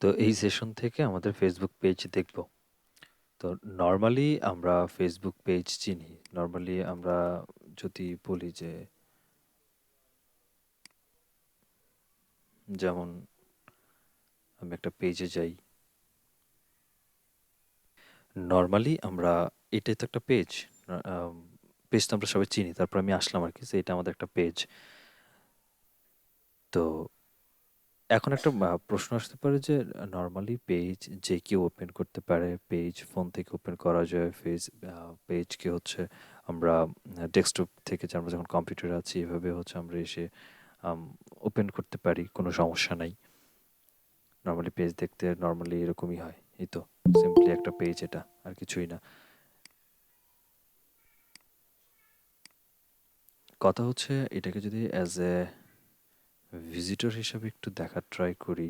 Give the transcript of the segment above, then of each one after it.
তো এই সেশন থেকে আমাদের ফেসবুক পেজ দেখব। তো নর্মালি আমরা ফেসবুক পেজ চিনি। নর্মালি আমরা যদি বলি যে যেমন আমি একটা পেজে যাই, নর্মালি আমরা এটাই তো একটা পেজ। পেজ তো আমরা সবাই চিনি, তারপর আমি আসলাম আর কি যে এটা আমাদের একটা পেজ। তো এখন একটা প্রশ্ন আসতে পারে যে নর্মালি পেজ যে কেউ ওপেন করতে পারে, পেজ ফোন থেকে ওপেন করা যায়, পেজকে হচ্ছে আমরা ডেস্কটপ থেকে যে আমরা যখন কম্পিউটারে আছি এভাবে হচ্ছে আমরা এসে ওপেন করতে পারি, কোনো সমস্যা নাই। নর্মালি পেজ দেখতে নর্মালি এরকমই হয়, এই তো সিম্পলি একটা পেজ, এটা আর কিছুই না। কথা হচ্ছে এটাকে যদি অ্যাজ এ ভিজিটর হিসাবে একটু দেখার ট্রাই করি।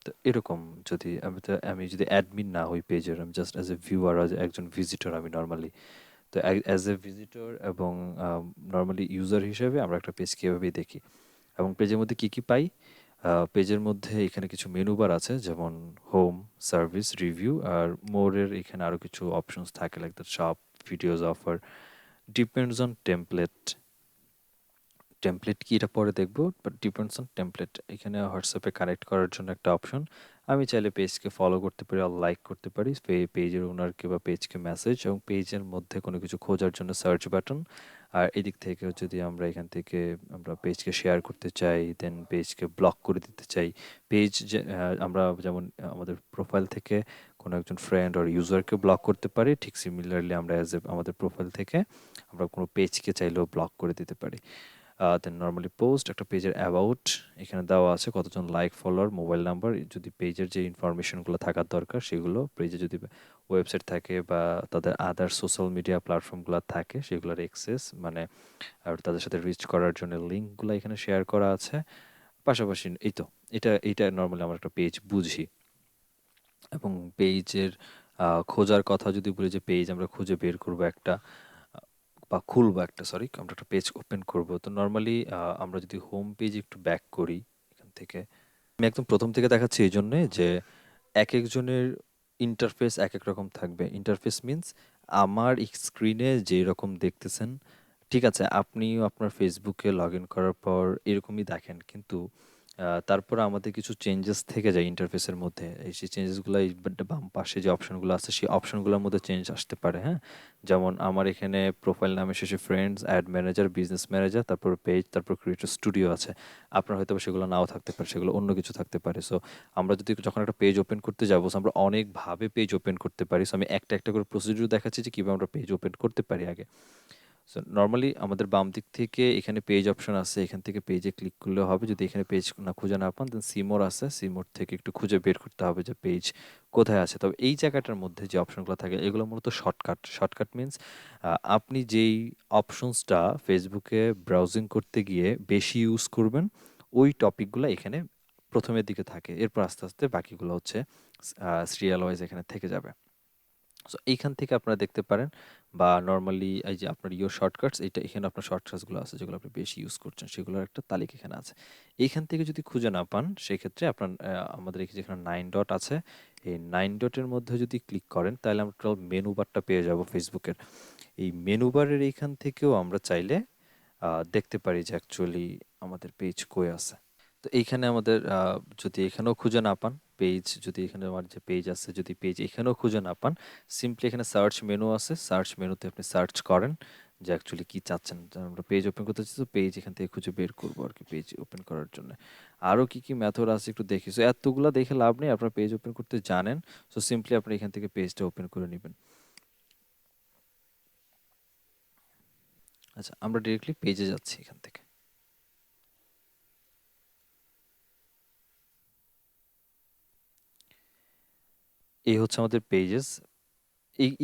তো এরকম যদি আমি যদি অ্যাডমিন না হই পেজের, আমি just as a viewer, as একজন ভিজিটর আমি নর্মালি, তো অ্যাজ এ ভিজিটর এবং নর্মালি ইউজার হিসেবে আমরা একটা পেজকে এভাবেই দেখি। এবং পেজের মধ্যে কি কি পাই? পেজের মধ্যে এখানে কিছু মেনু বার আছে, যেমন হোম, সার্ভিস, রিভিউ আর মোরের এখানে আরও কিছু অপশনস থাকে, like the shop, videos, offer, depends on template. Template কি এটা পরে দেখবো, বাট ডিপেন্ডস অন টেমপ্লেট। এখানে হোয়াটসঅ্যাপে কানেক্ট করার জন্য একটা অপশন। আমি চাইলে পেজকে ফলো করতে পারি আর লাইক করতে পারি, পেজের ওনারকে বা পেজকে মেসেজ, এবং পেজের মধ্যে কোনো কিছু খোঁজার জন্য সার্চ বাটন। আর এদিক থেকে যদি আমরা এখান থেকে আমরা পেজকে শেয়ার করতে চাই, দেন পেজকে ব্লক করে দিতে চাই। পেজ যে আমরা যেমন আমাদের প্রোফাইল থেকে কোনো একজন ফ্রেন্ড আর ইউজারকে ব্লক করতে পারি, ঠিক সিমিলারলি আমরা অ্যাজ এ আমাদের প্রোফাইল থেকে আমরা কোনো পেজকে চাইলেও ব্লক করে দিতে পারি। দেন নর্মালি পোস্ট, একটা পেজের অ্যাবাউট এখানে দেওয়া আছে, কতজন লাইক, ফলোয়ার, মোবাইল নাম্বার, যদি পেজের যে ইনফরমেশনগুলো থাকার দরকার সেগুলো, পেজে যদি ওয়েবসাইট থাকে বা তাদের আদার সোশ্যাল মিডিয়া প্ল্যাটফর্মগুলো থাকে সেগুলোর এক্সেস, মানে আর তাদের সাথে রিচ করার জন্য লিঙ্কগুলো এখানে শেয়ার করা আছে। পাশাপাশি এই তো এইটা নর্মালি আমরা একটা পেজ বুঝি। এবং পেজের খোঁজার কথা যদি বলি, যে পেজ আমরা খুঁজে বের করবো একটা, বা খুলবো একটা, সরি, আমরা একটা পেজ ওপেন করব, তো নর্মালি আমরা যদি হোম পেজ একটু ব্যাক করি এখান থেকে, আমি একদম প্রথম থেকে দেখাচ্ছি এই জন্যে যে এক একজনের ইন্টারফেস এক এক রকম থাকবে। ইন্টারফেস মিন্স আমার স্ক্রিনে যেই রকম দেখতেছেন, ঠিক আছে, আপনিও আপনার ফেসবুকে লগ ইন করার পর এরকমই দেখেন, কিন্তু তারপর আমাদের কিছু চেঞ্জেস থেকে যায় ইন্টারফেসের মধ্যে। এই সেই চেঞ্জেসগুলো এই বাম পাশে যে অপশনগুলো আছে সেই অপশনগুলোর মধ্যে চেঞ্জ আসতে পারে, হ্যাঁ। যেমন আমার এখানে প্রোফাইল নামে শেষে friends, add manager, business manager, তারপর পেজ, তারপর ক্রিয়েটর স্টুডিও আছে। আপনার হয়তো বা সেগুলো নাও থাকতে পারে, সেগুলো অন্য কিছু থাকতে পারে। সো আমরা যদি যখন একটা পেজ ওপেন করতে যাবো, so আমরা অনেকভাবে পেজ ওপেন করতে পারি। সো আমি একটা একটা করে প্রসিডিউর দেখাচ্ছি যে কীভাবে আমরা পেজ ওপেন করতে পারি আগে। সো নর্মালি আমাদের বাম দিক থেকে এখানে পেজ অপশন আছে, এখান থেকে পেজে ক্লিক করলে হবে। যদি এখানে পেজ না খুঁজে না পান, দেন সিমোর আছে, সিমোর থেকে একটু খুঁজে বের করতে হবে যে পেজ কোথায় আছে। তবে এই জায়গাটার মধ্যে যে অপশনগুলো থাকে এগুলো মূলত শর্টকাট। শর্টকাট মিন্স আপনি যেই অপশনসটা ফেসবুকে ব্রাউজিং করতে গিয়ে বেশি ইউজ করবেন, ওই টপিকগুলো এখানে প্রথমের দিকে থাকে, এরপর আস্তে আস্তে বাকিগুলো হচ্ছে সিরিয়াল ওয়াইজ এখানে থেকে যাবে। সো এইখান থেকে আপনারা দেখতে পারেন, বা নর্মালি এই যে আপনার শর্টকাটস, এটা এখানে আপনার শর্টকাটসগুলো আছে যেগুলো আপনি বেশি ইউজ করছেন, সেগুলোর একটা তালিকা এখানে আছে। এইখান থেকে যদি খুঁজে না পান, সেক্ষেত্রে আপনার আমাদের এখানে যেখানে 9 ডট আছে, এই 9 ডটের মধ্যে যদি ক্লিক করেন তাহলে আমরা টোটাল মেনু বারটা পেয়ে যাব ফেসবুকের। এই মেনু বারের এইখান থেকেও আমরা চাইলে দেখতে পারি যে অ্যাকচুয়ালি আমাদের পেজ কই আছে। তো এইখানে আমাদের যদি এখানেও খুঁজে না পান পেজ, যদি এখানে আমার যে পেজ আছে, যদি পেজ এখানেও খুঁজে না পান, সিম্পলি এখানে সার্চ মেনু আছে, সার্চ মেনুতে আপনি সার্চ করেন যে অ্যাকচুয়ালি কী চাচ্ছেন। আমরা পেজ ওপেন করতে চাচ্ছি, তো পেজ এখান থেকে খুঁজে বের করবো আর কি, পেজ ওপেন করার জন্য আরও কী কী মেথড আছে একটু দেখি। সো এতগুলো দেখে লাভ নেই, আপনার পেজ ওপেন করতে জানেন, সো সিম্পলি আপনি এখান থেকে পেজটা ওপেন করে নেবেন। আচ্ছা, আমরা ডিরেক্টলি পেজে যাচ্ছি এখান থেকে। এই হচ্ছে আমাদের পেজেস।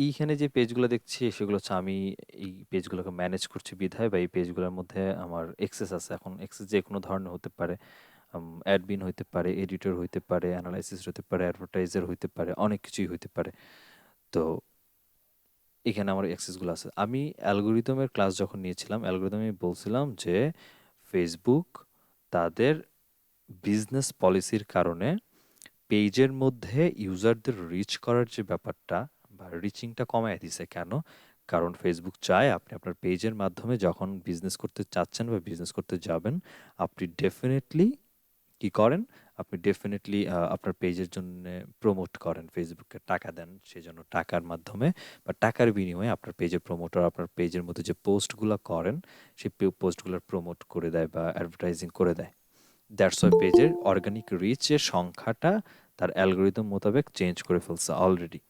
এইখানে যে পেজগুলো দেখছি সেগুলো হচ্ছে আমি এই পেজগুলোকে ম্যানেজ করছি বিধায়, বা এই পেজগুলোর মধ্যে আমার এক্সেস আছে। এখন এক্সেস যে কোনো ধরনের হতে পারে, অ্যাডমিন হইতে পারে, এডিটর হইতে পারে, অ্যানালাইসিস হতে পারে, অ্যাডভার্টাইজার হইতে পারে, অনেক কিছুই হইতে পারে। তো এখানে আমার অ্যাক্সেসগুলো আছে। আমি অ্যালগরিদমের ক্লাস যখন নিয়েছিলাম, অ্যালগরিদমে বলছিলাম যে ফেসবুক তাদের বিজনেস পলিসির কারণে পেজের মধ্যে ইউজারদের রিচ করার যে ব্যাপারটা বা রিচিংটা কমায় দিছে কেন? কারণ ফেসবুক চায় আপনি আপনার পেজের মাধ্যমে যখন বিজনেস করতে চাচ্ছেন বা বিজনেস করতে যাবেন, আপনি ডেফিনেটলি কি করেন? আপনি ডেফিনিটলি আপনার পেজের জন্যে প্রমোট করেন। ফেসবুককে টাকা দেন। সেজন্য টাকার মাধ্যমে বা টাকার বিনিময়ে আপনার পেজের প্রমোটর আপনার পেজের মধ্যে যে পোস্টগুলা করেন, সেই পোস্টগুলার প্রমোট করে দেয় বা অ্যাডভার্টাইজিং করে দেয়। দ্যাটস ওয়াই পেজের অর্গানিক রিচের সংখ্যাটা তার অ্যালগরিদম মোতাবেক চেঞ্জ করে ফেলছে অলরেডি।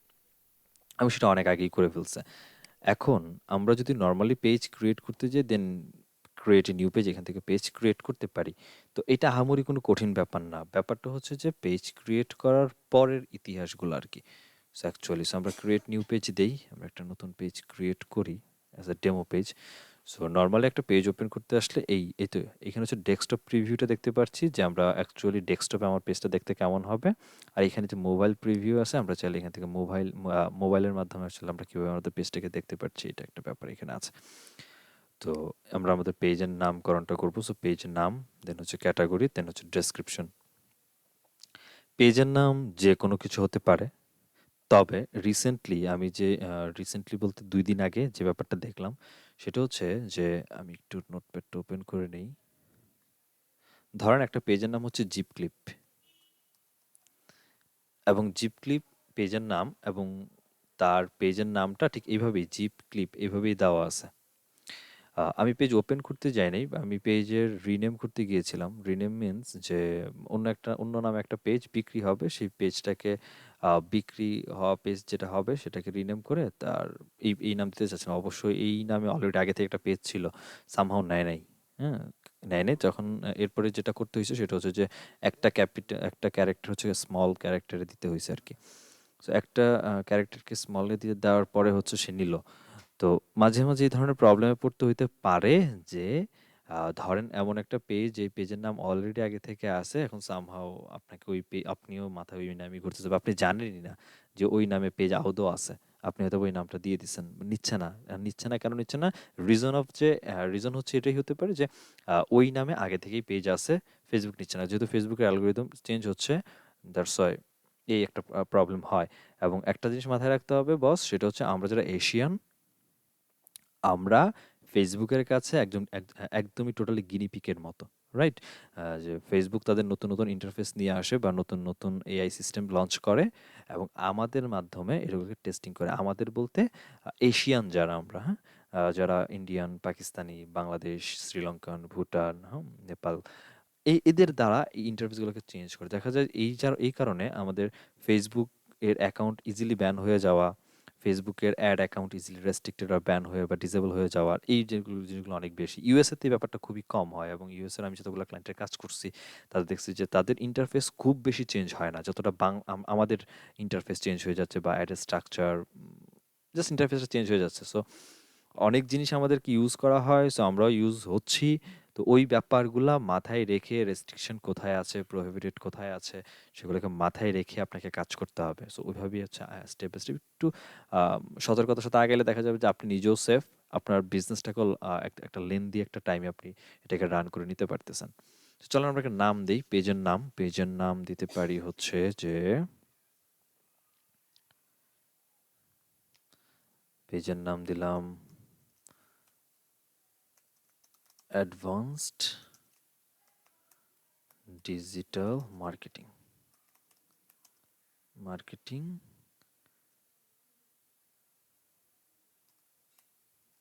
এবং সেটা অনেক আগেই করে ফেলছে। এখন আমরা যদি নরমালি পেজ ক্রিয়েট করতে যাই, দেন ক্রিয়েট এ নিউ পেজ, এখান থেকে পেজ ক্রিয়েট করতে পারি। তো এটা আহামরি কোনো কঠিন ব্যাপার না। ব্যাপারটা হচ্ছে যে পেজ ক্রিয়েট করার পরের ইতিহাসগুলো আরকি। সো অ্যাকচুয়ালি আমরা ক্রিয়েট নিউ পেজ দেই। আমরা একটা নতুন পেজ ক্রিয়েট করি as a demo page. So normally একটা পেজ ওপেন করতে আসলে এই তো এখানে হচ্ছে ডেস্কটপ প্রিভিউটা দেখতে পাচ্ছি যে আমরা অ্যাকচুয়ালি ডেস্কটপে আমার পেজটা দেখতে কেমন হবে। আর এখানে যে মোবাইল প্রিভিউ আছে, আমরা চাইলে এখান থেকে মোবাইলের মাধ্যমে আসলে আমরা কিভাবে আমাদের পেজটাকে দেখতে পাচ্ছি, এটা একটা ব্যাপার এখানে আছে। তো আমরা আমাদের পেজের নামকরণটা করবো। সো পেজের নাম, দেন হচ্ছে ক্যাটাগরি, দেন হচ্ছে ডেসক্রিপশন। পেজের নাম যে কোনো কিছু হতে পারে। তবে রিসেন্টলি বলতে ২ দিন আগে যে ব্যাপারটা দেখলাম, সেটা হচ্ছে যে আমি একটু নোটপ্যাডটা ওপেন করে নেই। ধরেন একটা পেজের নাম হচ্ছে জিপ ক্লিপ, এবং জিপ ক্লিপ পেজের নাম, এবং তার পেজের নামটা ঠিক এইভাবেই জিপ ক্লিপ এভাবেই দেওয়া আছে। আমি পেজ ওপেন করতে যাই নাই। আমি পেজের রিনেম করতে গিয়েছিলাম। রিনেম মিনস যে অন্য নামে একটা পেজ বিক্রি হবে। সেই পেজটাকে বিক্রি হওয়া পেজ যেটা হবে সেটাকে রিনেম করে তার এই নাম দিতে চাচ্ছিলাম। অবশ্যই এই নামে অলরেডি আগে থেকে একটা পেজ ছিল। সামহাউ নেয় নাই। হ্যাঁ? নেয় নাই। যখন এরপরে যেটা করতে হইছে সেটা হচ্ছে যে একটা ক্যারেক্টার হচ্ছে স্মল ক্যারেক্টারে দিতে হইছে আরকি। সো একটা ক্যারেক্টারকে স্মলে দিয়ে দেওয়ার পরে হচ্ছে সে নিল। তো মাঝে, মাঝে এই ধরনের প্রবলেমে পড়তে হইতে পারে যে ধরেন এমন একটা পেজ, এই পেজের নাম অলরেডি আগে থেকে আছে। এখন সামহাউ আপনাকে আপনিও মাথায় ওই নামই ঘুরতেছে বা আপনি জানেনই না যে ওই নামে পেজ আদৌ আছে। আপনি হয়তোবা ওই নামটা দিয়ে দিছেন। নিচ্ছে না। নিচ্ছে না কেন নিচ্ছে না? রিজন হচ্ছে এটাই হতে পারে যে ওই নামে আগে থেকেই পেজ আছে। ফেসবুক নিচ্ছে না। যেহেতু ফেসবুকের অ্যালগরিদম চেঞ্জ হচ্ছে, দ্যাটস হোয়াই এই একটা প্রবলেম হয়। এবং একটা জিনিস মাথায় রাখতে হবে বস, সেটা হচ্ছে আমরা যারা এশিয়ান, আমরা ফেসবুকের কাছে একদমই টোটালি গিনি পিগের মতো। রাইট? যে ফেসবুক তাদের নতুন, নতুন ইন্টারফেস নিয়ে আসে বা নতুন, নতুন এআই সিস্টেম লঞ্চ করে এবং আমাদের মাধ্যমে এগুলোকে টেস্টিং করে। আমাদের বলতে এশিয়ান যারা আমরা, হ্যাঁ? যারা ইন্ডিয়ান, পাকিস্তানি, বাংলাদেশ, শ্রীলঙ্কান, ভুটান, নেপাল, এদের দ্বারা এই ইন্টারফেসগুলোকে চেঞ্জ করে। দেখা যায় এই কারণে আমাদের ফেসবুক এর অ্যাকাউন্ট ইজিলি ব্যান হয়ে যাওয়া, ফেসবুকের অ্যাড অ্যাকাউন্ট ইজিলি রেস্ট্রিক্টেড বা ব্যান হয়ে বা ডিসেবল হয়ে যাওয়ার এই জিনিসগুলো অনেক বেশি। ইউএসএ তে এই ব্যাপারটা খুবই কম হয়, এবং ইউএসএ আমি যতগুলো ক্লায়েন্টের কাজ করছি, তাদের দেখছি যে তাদের ইন্টারফেস খুব বেশি চেঞ্জ হয় না। যতটা আমাদের ইন্টারফেস চেঞ্জ হয়ে যাচ্ছে বা অ্যাড স্ট্রাকচার, জাস্ট ইন্টারফেসটা চেঞ্জ হয়ে যাচ্ছে। সো অনেক জিনিস আমাদেরকে ইউজ করা হয়, সো আমরাও ইউজ হচ্ছি। তো ওই ব্যাপারগুলা মাথায় রেখে রেস্ট্রিকশন কোথায় আছে, প্রহিবিটেড কোথায় আছে, সেগুলোকে মাথায় রেখে আপনাকে কাজ করতে হবে। সো ওইভাবেই হচ্ছে স্টেপ বাই স্টেপ একটু সতর্কতার সাথে আগালে দেখা যাবে যে আপনি নিজেও সেফ, আপনার বিজনেসটাকেও একটা লেন্দি একটা টাইমে আপনি এটাকে রান করে নিতে পারতেছেন। তো চলেন আমরা একটা নাম দেই, পেজের নাম দিতে পারি হচ্ছে যে পেজের নাম দিলাম অ্যাডভান্সড ডিজিটাল মার্কেটিং।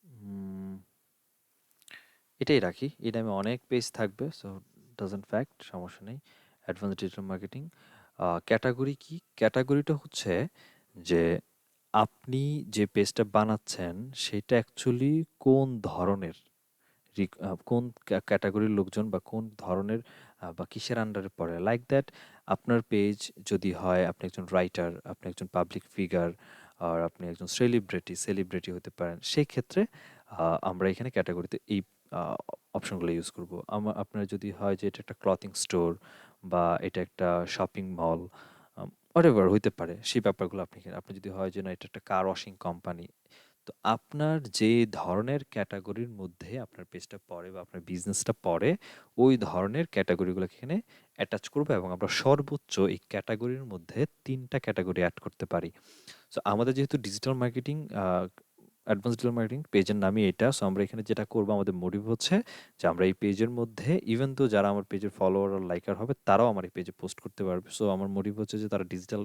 উম, এটাই রাখি। এই নামে অনেক পেজ থাকবে, সো ডাজন্ট ফ্যাক্ট, সমস্যা নেই। Advance digital marketing. ক্যাটাগরি কি? ক্যাটাগরিটা হচ্ছে যে আপনি যে পেজটা বানাচ্ছেন সেটা অ্যাকচুয়ালি কোন ধরনের, কোন ক্যাটাগরির লোকজন বা কোন ধরনের বা কিসের আন্ডারে পড়ে, লাইক দ্যাট। আপনার পেজ যদি হয় আপনি একজন রাইটার, আপনি একজন পাবলিক ফিগার, আর আপনি একজন সেলিব্রিটি হতে পারেন, সেই ক্ষেত্রে আমরা এখানে ক্যাটাগরিতে এই অপশনগুলো ইউজ করব। আপনার যদি হয় যে এটা একটা ক্লথিং স্টোর বা এটা একটা শপিং মল, হোয়াটএভার হইতে পারে, সেই ব্যাপারগুলো আপনি যদি হয় যে না এটা একটা কার ওয়াশিং কোম্পানি, তো আপনার যে ধরনের ক্যাটাগরির মধ্যে আপনার পেজটা পড়ে বা আপনার বিজনেসটা পড়ে, ওই ধরনের ক্যাটাগরিগুলোকে এখানে অ্যাটাচ করবো এবং আমরা সর্বোচ্চ এই ক্যাটাগরির মধ্যে ৩ টা ক্যাটাগরি এড করতে পারি। সো আমাদের যেহেতু digital marketing advance digital marketing পেজের নামই এটা। সো আমরা এখানে যেটা করবো, আমাদের মোটিভ হচ্ছে যে আমরা এই পেজের মধ্যে ইভেন তো যারা আমার পেজের ফলোয়ার আর লাইকার হবে তারাও আমার এই পেজে পোস্ট করতে পারবে। সো আমার মোটিভ হচ্ছে যে তারা ডিজিটাল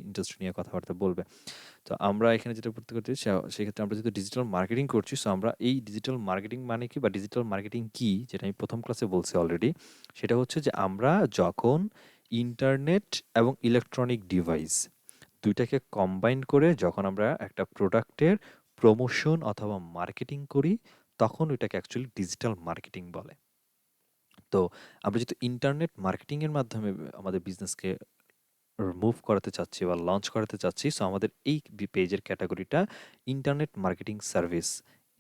ইন্ডাস্ট্রি নিয়ে কথাবার্তা বলবে। তো আমরা এখানে যেটা করতে করতে সেক্ষেত্রে আমরা যেহেতু ডিজিটাল মার্কেটিং করছি, সো আমরা এই ডিজিটাল মার্কেটিং মানে কি বা ডিজিটাল মার্কেটিং কি, যেটা আমি প্রথম ক্লাসে বলছি অলরেডি, সেটা হচ্ছে যে আমরা যখন ইন্টারনেট এবং ইলেকট্রনিক ডিভাইস দুইটাকে কম্বাইন করে যখন আমরা একটা প্রোডাক্টের প্রমোশন অথবা মার্কেটিং করি, তখন ওইটাকে অ্যাকচুয়ালি ডিজিটাল মার্কেটিং বলে। তো আমরা যেহেতু ইন্টারনেট মার্কেটিংয়ের মাধ্যমে আমাদের বিজনেসকে মুভ করাতে চাচ্ছি বা লঞ্চ করাতে চাচ্ছি, সো আমাদের এই পেজের ক্যাটাগরিটা ইন্টারনেট মার্কেটিং সার্ভিস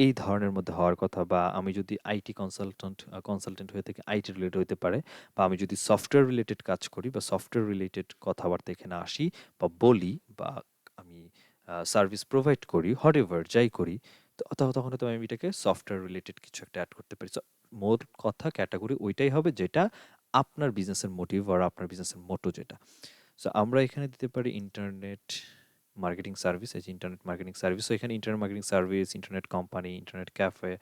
এই ধরনের মধ্যে হওয়ার কথা। বা আমি যদি আইটি কনসালটেন্ট হয়ে থাকি, আইটি রিলেটেড হতে পারে, বা আমি যদি সফটওয়্যার রিলেটেড কাজ করি বা সফটওয়্যার রিলেটেড কথাবার্তা এখানে আসি বা বলি, বা আমি সার্ভিস প্রোভাইড করি, হোয়াটএভার যাই করি, তো তখন হয়তো আমি এটাকে সফটওয়্যার রিলেটেড কিছু একটা অ্যাড করতে পারি। মোট কথা ক্যাটাগরি ওইটাই হবে যেটা আপনার বিজনেসের মোটিভ আর আপনার বিজনেসের মোটো যেটা। সো আমরা এখানে দিতে পারি ইন্টারনেট মার্কেটিং সার্ভিস। এই যে ইন্টারনেট মার্কেটিং সার্ভিস, সো এখানে internet marketing service, internet company, internet cafe,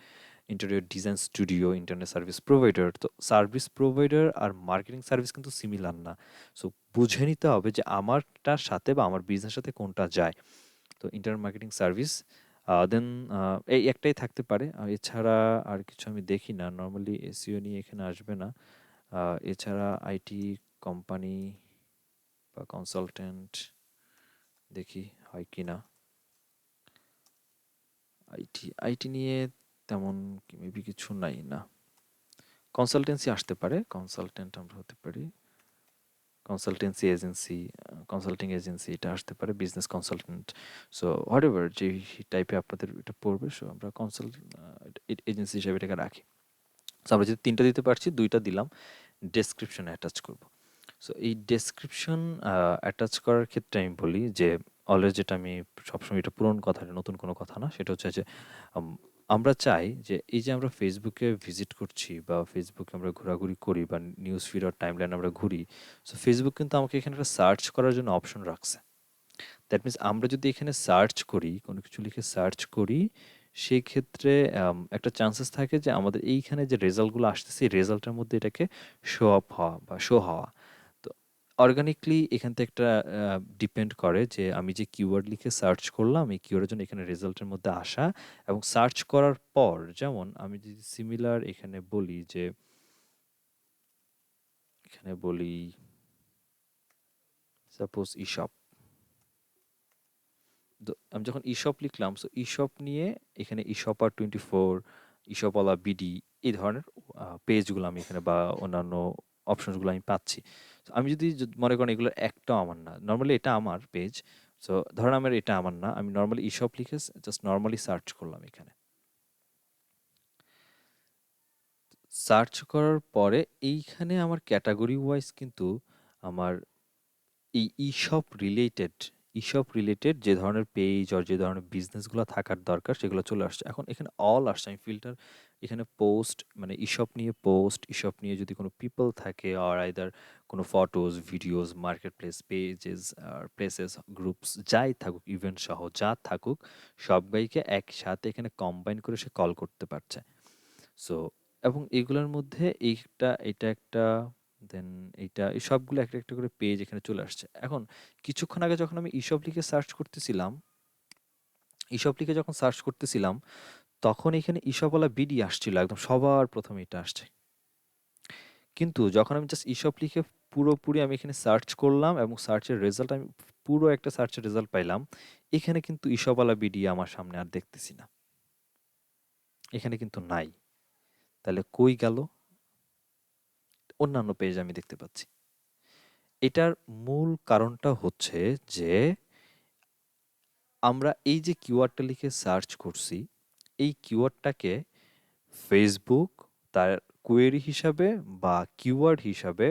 interior design studio, internet service provider. তো সার্ভিস প্রোভাইডার আর মার্কেটিং সার্ভিস কিন্তু সিমিলার না। সো বুঝে নিতে হবে যে আমারটার সাথে বা আমার বিজনেসের সাথে কোনটা যায়। তো ইন্টারনেট মার্কেটিং সার্ভিস দেন এই একটাই থাকতে পারে। এছাড়া আর কিছু আমি দেখি না। নরমালি এসইও নিয়ে এখানে আসবে না। এছাড়া আইটি কোম্পানি বা কনসালটেন্ট দেখি হয় কি না। আইটি নিয়ে তেমন মেবি কিছু নাই না। কনসালটেন্সি আসতে পারে, কনসালটেন্ট আমরা হতে পারি, কনসালটেন্সি এজেন্সি, কনসাল্টিং এজেন্সি এটা আসতে পারে, বিজনেস কনসালটেন্ট। সো হোয়াটএভার যে টাইপে আপনাদের এটা পড়বে, সো আমরা এজেন্সি হিসেবে এটাকে রাখি। সো আমরা যদি ৩টা দিতে পারছি, ২টা দিলাম, ডেসক্রিপশন অ্যাটাচ করব। সো এই ডেসক্রিপশন অ্যাটাচ করার ক্ষেত্রে আমি বলি যে অলওয়েজ যেটা আমি সবসময়, এটা পুরনো কথা, এটা নতুন কোনো কথা না, সেটা হচ্ছে যে আম, আমরা চাই যে এই যে আমরা ফেসবুকে ভিজিট করছি বা ফেসবুকে আমরা ঘোরাঘুরি করি বা নিউজ ফিড আর টাইমলাইন আমরা ঘুরি, সো ফেসবুক কিন্তু আমাকে এখানে একটা সার্চ করার জন্য অপশন রাখছে। দ্যাট মিনস আমরা যদি এখানে সার্চ করি, কোনো কিছু লিখে সার্চ করি, সেই ক্ষেত্রে একটা চান্সেস থাকে যে আমাদের এইখানে যে রেজাল্টগুলো আসতেছে, এই রেজাল্টের মধ্যে এটাকে শো আপ হওয়া বা শো হওয়া। তো অর্গানিকলি এখান থেকে একটা ডিপেন্ড করে যে আমি যে কিওয়ার্ড লিখে সার্চ করলাম, এই কিওয়ার্ডের জন্য এখানে রেজাল্টের মধ্যে আসা, এবং সার্চ করার পর যেমন আমি যদি সিমিলার এখানে বলি যে, এখানে বলি সাপোজ ইশপ, আমি যখন ইশপ লিখলাম, সো ইশপ নিয়ে এখানে ইশপার 24, ইশপওয়ালা বিডি, এই ধরনের পেজগুলো আমি এখানে বা অন্যান্য অপশনসগুলো আমি পাচ্ছি। তো আমি যদি মনে করেন এগুলোর একটাও আমার না, নর্মালি এটা আমার পেজ, সো ধরেন আমার এটা আমার না, আমি নর্মালি ইশপ লিখে জাস্ট নর্মালি সার্চ করলাম এখানে। সার্চ করার পরে এইখানে আমার ক্যাটাগরি ওয়াইজ কিন্তু আমার এই ইশপ রিলেটেড যে ধরনের পেজ আর যে ধরনের বিজনেসগুলো থাকার দরকার সেগুলো চলে আসছে। এখন এখানে অল আসছে, আমি ফিল্টার এখানে পোস্ট মানে ইশপ নিয়ে পোস্ট, ইশপ নিয়ে যদি কোনো পিপল থাকে আর আইদার কোনো photos, videos, marketplace pages আর প্লেসেস, গ্রুপস যাই থাকুক, ইভেন্ট সহ যা থাকুক, সবাইকে একসাথে এখানে কম্বাইন করে সে কল করতে পারছে। সো এবং এগুলোর মধ্যে এটা একটা, দেন এই সবগুলো একটা একটা করে পেজ এখানে চলে আসছে। এখন কিছুক্ষণ আগে যখন আমি ইসব লিখে যখন সার্চ করতেছিলাম, তখন এখানে ইসবওয়ালা বিডি আসছিল একদম সবার প্রথমে, এটা আসছে। কিন্তু যখন আমি জাস্ট ইসব লিখে পুরোপুরি আমি এখানে সার্চ করলাম এবং সার্চের রেজাল্ট আমি পুরো একটা সার্চের রেজাল্ট পাইলাম, এখানে কিন্তু ইসবওয়ালা বিডি আমার সামনে আর দেখতেছি না, এখানে কিন্তু নাই। তাহলে কই গেল? অন্যান্য পেজ আমি দেখতে পাচ্ছি। এটার মূল কারণটা হচ্ছে যে আমরা এই যে কিওয়ার্ডটা লিখে সার্চ করছি, এই কিওয়ার্ডটাকে ফেসবুক তার কোয়েরি হিসাবে বা কিওয়ার্ড হিসাবে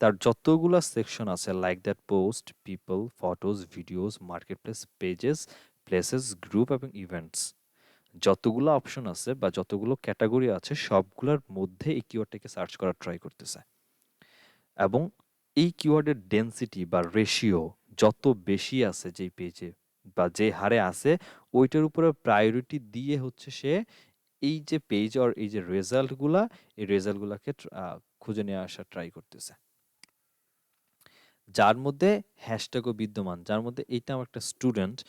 তার যতগুলা সেকশন আছে, like that post, people, photos, videos, marketplace, pages, places, group এবং ইভেন্টস, যতগুলো অপশন আছে বা যতগুলো ক্যাটাগরি আছে সবগুলোর মধ্যে এই কিওয়ার্ডটাকে সার্চ করার ট্রাই করতেছে। এবং এই কিওয়ার্ডের ডেনসিটি বা রেশিও যত বেশি আছে যেই পেজে বা যে হারে আছে, ওইটার উপরে প্রায়োরিটি দিয়ে হচ্ছে সে এই যে পেজ আর এই যে রেজাল্টগুলা, এই রেজাল্টগুলাকে খুঁজে নিয়ে আসার ট্রাই করতেছে, যার মধ্যে হ্যাশট্যাগও বিদ্যমান, যার মধ্যে এইটা আমার একটা স্টুডেন্ট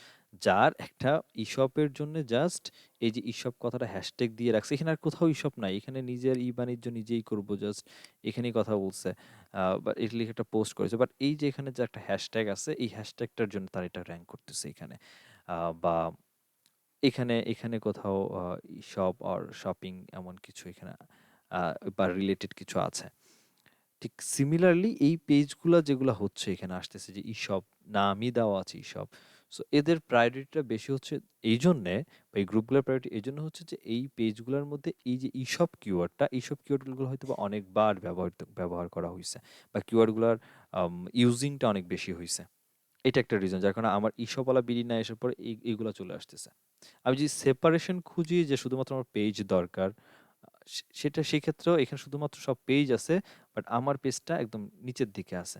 যার একটা ইশপের জন্য জাস্ট এই যে ইশপ কথাটা হ্যাশট্যাগ দিয়ে রাখছে, এখানে আর কোথাও ইশপ নাই, এখানে নিজের ই বাণিজ্য নিজেই করবো, জাস্ট এখানেই কথা বলছে বা এটা লিখে একটা পোস্ট করেছে, বাট এই যে এখানে যে একটা হ্যাশট্যাগ আছে এই হ্যাশট্যাগটার জন্য তার এটা র্যাঙ্ক করতেছে এখানে, বা এখানে এখানে কোথাও শপ অর শপিং এমন কিছু এখানে বা রিলেটেড কিছু আছে। ঠিক সিমিলারলি এই পেজগুলা যেগুলা হচ্ছে এখানে আসতেছে যে ইশপ, নামই দেওয়া আছে ইশপ, সো এদের প্রায়োরিটিটা বেশি হচ্ছে এই জন্যে, বা এই গ্রুপগুলোর প্রায়োরিটি এই জন্য হচ্ছে যে এই পেজগুলোর মধ্যে এই যে ইশপ কিওয়ার্ডটা, ইশপ কিওয়ার্ডগুলো হয়তো বা অনেকবার ব্যবহার করা হয়েছে, বা কিওয়ার্ডগুলোর ইউজিংটা অনেক বেশি হয়েছে। এটা একটা রিজন যার কারণে আমার ইশপওয়ালা বিডি না আসার পর এইগুলা চলে আসতেছে। আমি যদি সেপারেশন খুঁজি যে শুধুমাত্র আমার পেজ দরকার, সেটা সেক্ষেত্রেও এখানে শুধুমাত্র সব পেজ আছে, বাট আমার পেজটা একদম নিচের দিকে আছে।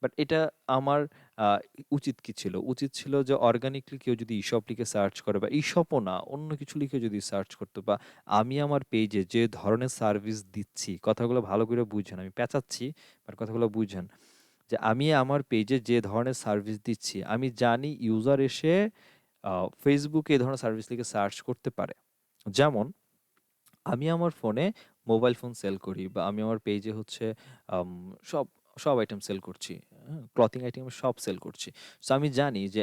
বাট এটা আমার আহ, উচিত কি ছিল? উচিত ছিল যে অর্গানিকলি কেউ যদি ইশপ লিখে সার্চ করে, বা ইশপও না অন্য কিছু লিখে যদি সার্চ করতো, বা আমি আমার পেজে যে ধরনের সার্ভিস দিচ্ছি, কথাগুলো ভালো করে বুঝেন, আমি পেঁচাচ্ছি বাট কথাগুলো বুঝেন, যে আমি আমার পেজে যে ধরনের সার্ভিস দিচ্ছি, আমি জানি ইউজার এসে ফেসবুকে এই ধরনের সার্ভিস লিখে সার্চ করতে পারে। যেমন আমি আমার ফোনে মোবাইল ফোন সেল করি, বা আমি আমার পেজে হচ্ছে আম, সব সব আইটেম সেল করছি, ক্লথিং আইটেম সব সেল করছি। সো আমি জানি যে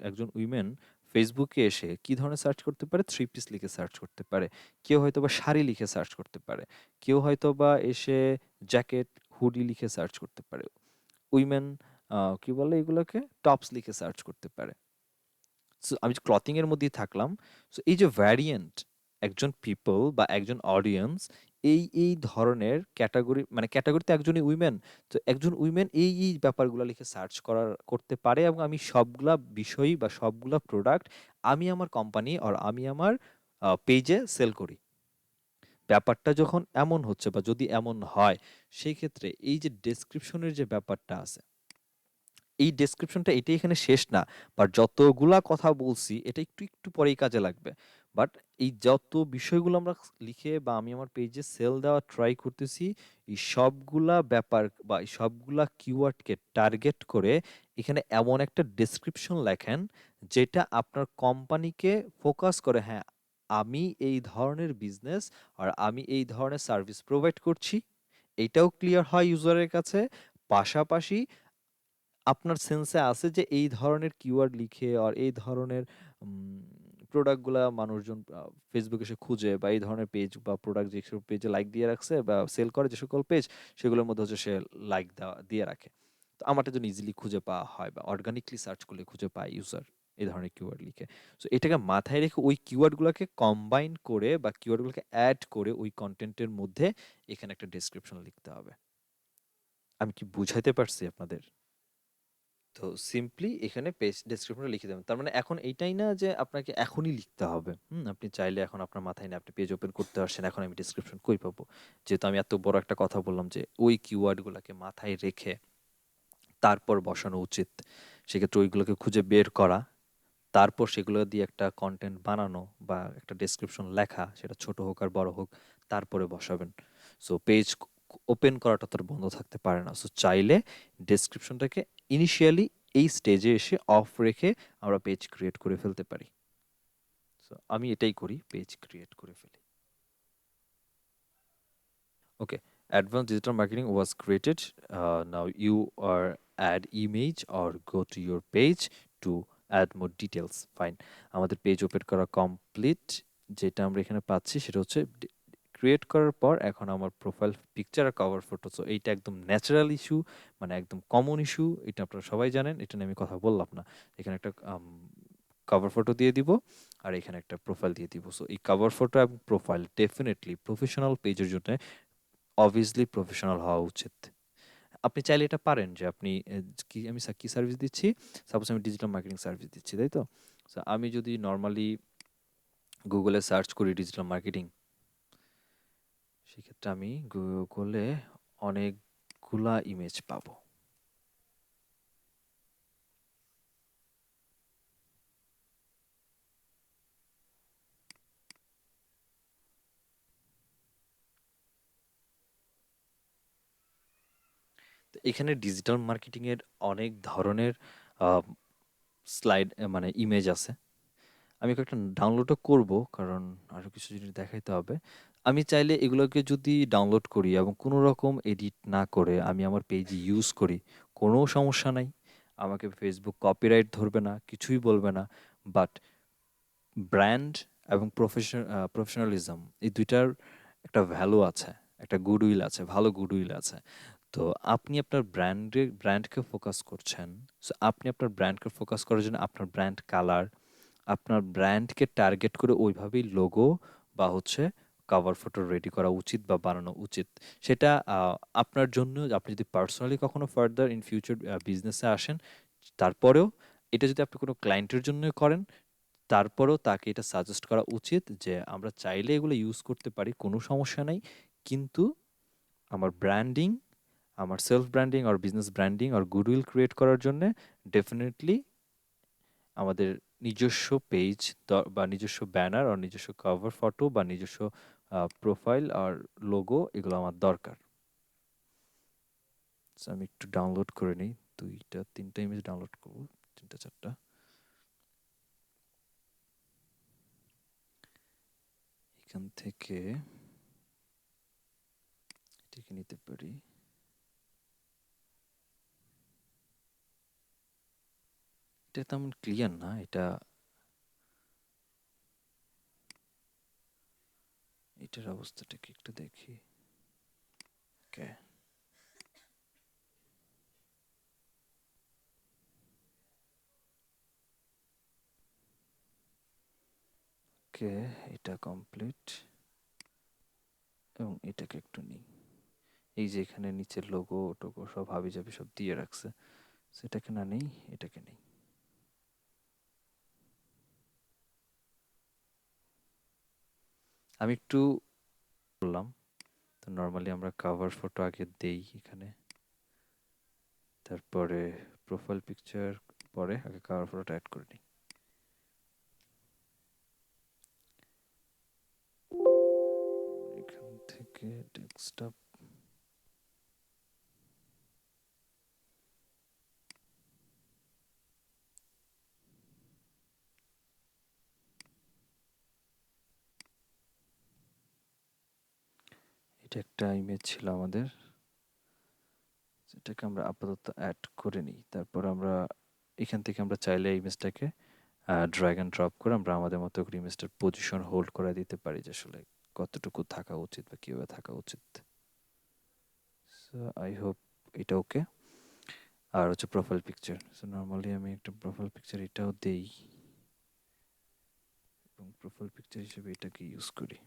একজন উইমেন ফেসবুকে এসে কি ধরনের সার্চ করতে পারে, থ্রি পিস লিখে সার্চ করতে পারে, কেউ হয়তো বা শাড়ি লিখে সার্চ করতে পারে, কেউ হয়তো বা এসে জ্যাকেট, হুডি লিখে সার্চ করতে পারে, উইমেন কি বলে এগুলোকে, টপস লিখে সার্চ করতে পারে। সো আমি ক্লথিং এর মধ্যেই থাকলাম। সো এই যে ভ্যারিয়েন্ট, একজন পিপল বা একজন অডিয়েন্স এই ধরনের ক্যাটাগরি, মানে ক্যাটাগরিতে একজনই উইমেন, তো একজন উইমেন এই ব্যাপারগুলো লিখে সার্চ করতে পারে, এবং আমি সবগুলা বিষয় বা সবগুলা প্রোডাক্ট আমি আমার কোম্পানি আর আমি আমার পেজে সেল করি। ব্যাপারটা যখন এমন হচ্ছে বা যদি এমন হয়, সেই ক্ষেত্রে এই যে ডেসক্রিপশনের যে ব্যাপারটা আছে, এই ডেসক্রিপশনটা এটাই এখানে শেষ না, বাট যতগুলা কথা বলছি এটা একটু একটু পরেই কাজে লাগবে। বাট এই যত বিষয়গুলো আমরা লিখে বা আমি আমার পেজে সেল দেওয়া ট্রাই করতেছি, এই সবগুলা ব্যাপার বা এই সবগুলা কিওয়ার্ডকে টার্গেট করে এখানে এমন একটা ডেসক্রিপশন লেখেন যেটা আপনার কোম্পানিকে ফোকাস করে, হ্যাঁ আমি এই ধরনের বিজনেস আর আমি এই ধরনের সার্ভিস প্রোভাইড করছি, এটাও ক্লিয়ার হয় ইউজারের কাছে। পাশাপাশি আপনার সেন্সে আছে যে এই ধরনের কিওয়ার্ড লিখে আর এই ধরনের প্রোডাক্টগুলা মানুষজন ফেসবুকে এসে খুঁজে, বা এই ধরনের পেজ বা প্রোডাক্ট যেসব পেজে লাইক দিয়ে রাখছে বা সেল করে যে সকল পেজ, সেগুলোর মধ্যে হচ্ছে সে লাইক দেওয়া দিয়ে রাখে। তো আমারটা যেন ইজিলি খুঁজে পাওয়া হয় বা অর্গানিকলি সার্চ করলে খুঁজে পায় ইউজার এই ধরনের কিওয়ার্ড লিখে। সো এটাকে মাথায় রেখে ওই কিওয়ার্ডগুলোকে কম্বাইন করে বা কিওয়ার্ডগুলোকে অ্যাড করে ওই কন্টেন্টের মধ্যে এখানে একটা ডেসক্রিপশন লিখতে হবে। আমি কি বুঝাইতে পারছি আপনাদের? তো সিম্পলি এখানে পেজ ডেসক্রিপশনে লিখে দেবেন। তার মানে এখন এইটাই না যে আপনাকে এখনই লিখতে হবে। আপনি চাইলে এখন আপনার মাথায় নেই, আপনি পেজ ওপেন করতে আসছেন, এখন আমি ডেসক্রিপশন কই পাবো? যেহেতু আমি এত বড় একটা কথা বললাম যে ওই কিওয়ার্ডগুলোকে মাথায় রেখে তারপর বসানো উচিত। সেক্ষেত্রে ওইগুলোকে খুঁজে বের করা, তারপর সেগুলো দিয়ে একটা কনটেন্ট বানানো বা একটা ডেসক্রিপশন লেখা, সেটা ছোট হোক আর বড় হোক, তারপরে বসাবেন। সো পেজ ওপেন করাটা তো আর বন্ধ থাকতে পারে না। সো চাইলে ডেসক্রিপশনটাকে ইনিশিয়ালি এই স্টেজে এসে অফ রেখে আমরা পেজ ক্রিয়েট করে ফেলতে পারি। সো আমি এটাই করি, পেজ ক্রিয়েট করে ফেলি। Okay, advanced digital marketing was created. Now you are add image or go to your page to add more details. Fine. আমাদের পেজ ওপেন করা কমপ্লিট। যেটা আমরা এখানে পাচ্ছি সেটা হচ্ছে ক্রিয়েট করার পর এখন আমার প্রোফাইল পিকচার আর কভার ফটো। সো এইটা একদম ন্যাচারাল ইস্যু, মানে একদম কমন ইস্যু। এটা আপনারা সবাই জানেন, এটা নিয়ে আমি কথা বললাম না। এখানে একটা কভার ফটো দিয়ে দিব আর এখানে একটা প্রোফাইল দিয়ে দিব। সো এই কভার ফটো এবং প্রোফাইল ডেফিনেটলি প্রফেশনাল পেজের জন্য অবভিয়াসলি প্রফেশনাল হওয়া উচিত। আপনি চাইলে এটা পারেন যে আপনি কি আমি কি সার্ভিস দিচ্ছি, সাপোজ আমি ডিজিটাল মার্কেটিং সার্ভিস দিচ্ছি, তাই তো? সো আমি যদি নরমালি গুগলে সার্চ করি ডিজিটাল মার্কেটিং, সেক্ষেত্রে আমি গুগলে অনেকগুলা ইমেজ পাবো। তো এখানে ডিজিটাল মার্কেটিং এর অনেক ধরনের স্লাইড মানে ইমেজ আছে। আমি কয়েকটা ডাউনলোডও করব, কারণ আরো কিছু জিনিস দেখাইতে হবে। আমি চাইলে এগুলোকে যদি ডাউনলোড করি এবং কোনো রকম এডিট না করে আমি আমার পেজে ইউজ করি, কোনো সমস্যা নাই। আমাকে ফেসবুক কপিরাইট ধরবে না, কিছুই বলবে না। বাট ব্র্যান্ড এবং প্রফেশনালিজম, এই দুইটার একটা ভ্যালু আছে, একটা গুডউইল আছে, ভালো গুডউইল আছে। তো আপনি আপনার ব্র্যান্ডকে ফোকাস করছেন। সো আপনি আপনার ব্র্যান্ডকে ফোকাস করার জন্য আপনার ব্র্যান্ড কালার, আপনার ব্র্যান্ডকে টার্গেট করে ওইভাবেই লোগো বা হচ্ছে কভার ফটো রেডি করা উচিত বা বানানো উচিত। সেটা আপনার জন্য, আপনি যদি পার্সোনালি কখনো ফার্দার ইন ফিউচার বিজনেসে আসেন, তারপরেও এটা যদি আপনি কোনো ক্লায়েন্টের জন্য করেন, তারপরেও তাকে এটা সাজেস্ট করা উচিত যে আমরা চাইলে এগুলো ইউজ করতে পারি, কোনো সমস্যা নাই। কিন্তু আমার ব্র্যান্ডিং, আমার সেলফ ব্র্যান্ডিং আর বিজনেস ব্র্যান্ডিং আর গুডউইল ক্রিয়েট করার জন্য ডেফিনেটলি আমাদের নিজস্ব পেজ বা নিজস্ব ব্যানার আর নিজস্ব কভার ফটো বা নিজস্ব প্রোফাইল আর লোগো, এগুলো আমার দরকার। So, আমি একটু ডাউনলোড করে নিই, 2টা 3টা ইমেজ ডাউনলোড করবো, 3টা 4টা। এখান থেকে এটাকে নিতে পারি। এটা তেমন ক্লিয়ার না, এটার অবস্থাটা কি একটু দেখি। ওকে, ওকে, এটা কমপ্লিট। এবং এটাকে একটু নিই। এই যে এখানে নিচের লোগো টোগো সব হাবিজাবি সব দিয়ে রাখছে, সেটাকে না নেই, এটাকে নেই। আমি একটু বললাম, তো নর্মালি আমরা কভার ফটো আগে দেই এখানে, তারপরে প্রোফাইল পিকচার, পরে আগে কভার ফটোটা অ্যাড করে নিই। এখান থেকে ডেস্কটপ, এটা একটা ইমেজ ছিল আমাদের, সেটাকে আমরা আপাতত অ্যাড করে নিই। তারপর আমরা এখান থেকে আমরা চাইলে ইমেজটাকে ড্র্যাগ অ্যান্ড ড্রপ করে আমরা আমাদের মতো করে ইমেজটার পজিশন হোল্ড করে দিতে পারি, যে আসলে কতটুকু থাকা উচিত বা কীভাবে থাকা উচিত। সো আই হোপ এটা ওকে। আর হচ্ছে প্রোফাইল পিকচার, সো নর্মালি আমি একটা প্রোফাইল পিকচার এটাও দেই, এবং প্রোফাইল পিকচার হিসেবে এটাকে ইউজ করি।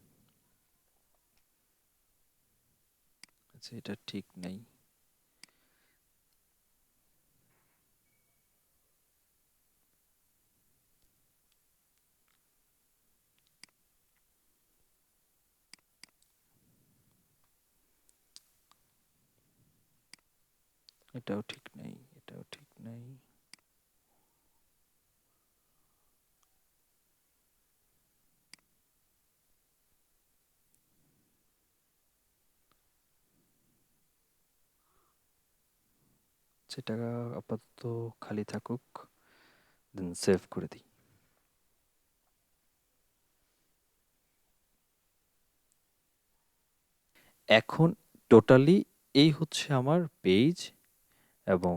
আচ্ছা, এটা ঠিক নেই। এটাও ঠিক নেই, এটাও ঠিক নেই। সেটা আপাতত খালি থাকুক, দেন সেভ করে দিই। এখন টোটালি এই হচ্ছে আমার পেজ, এবং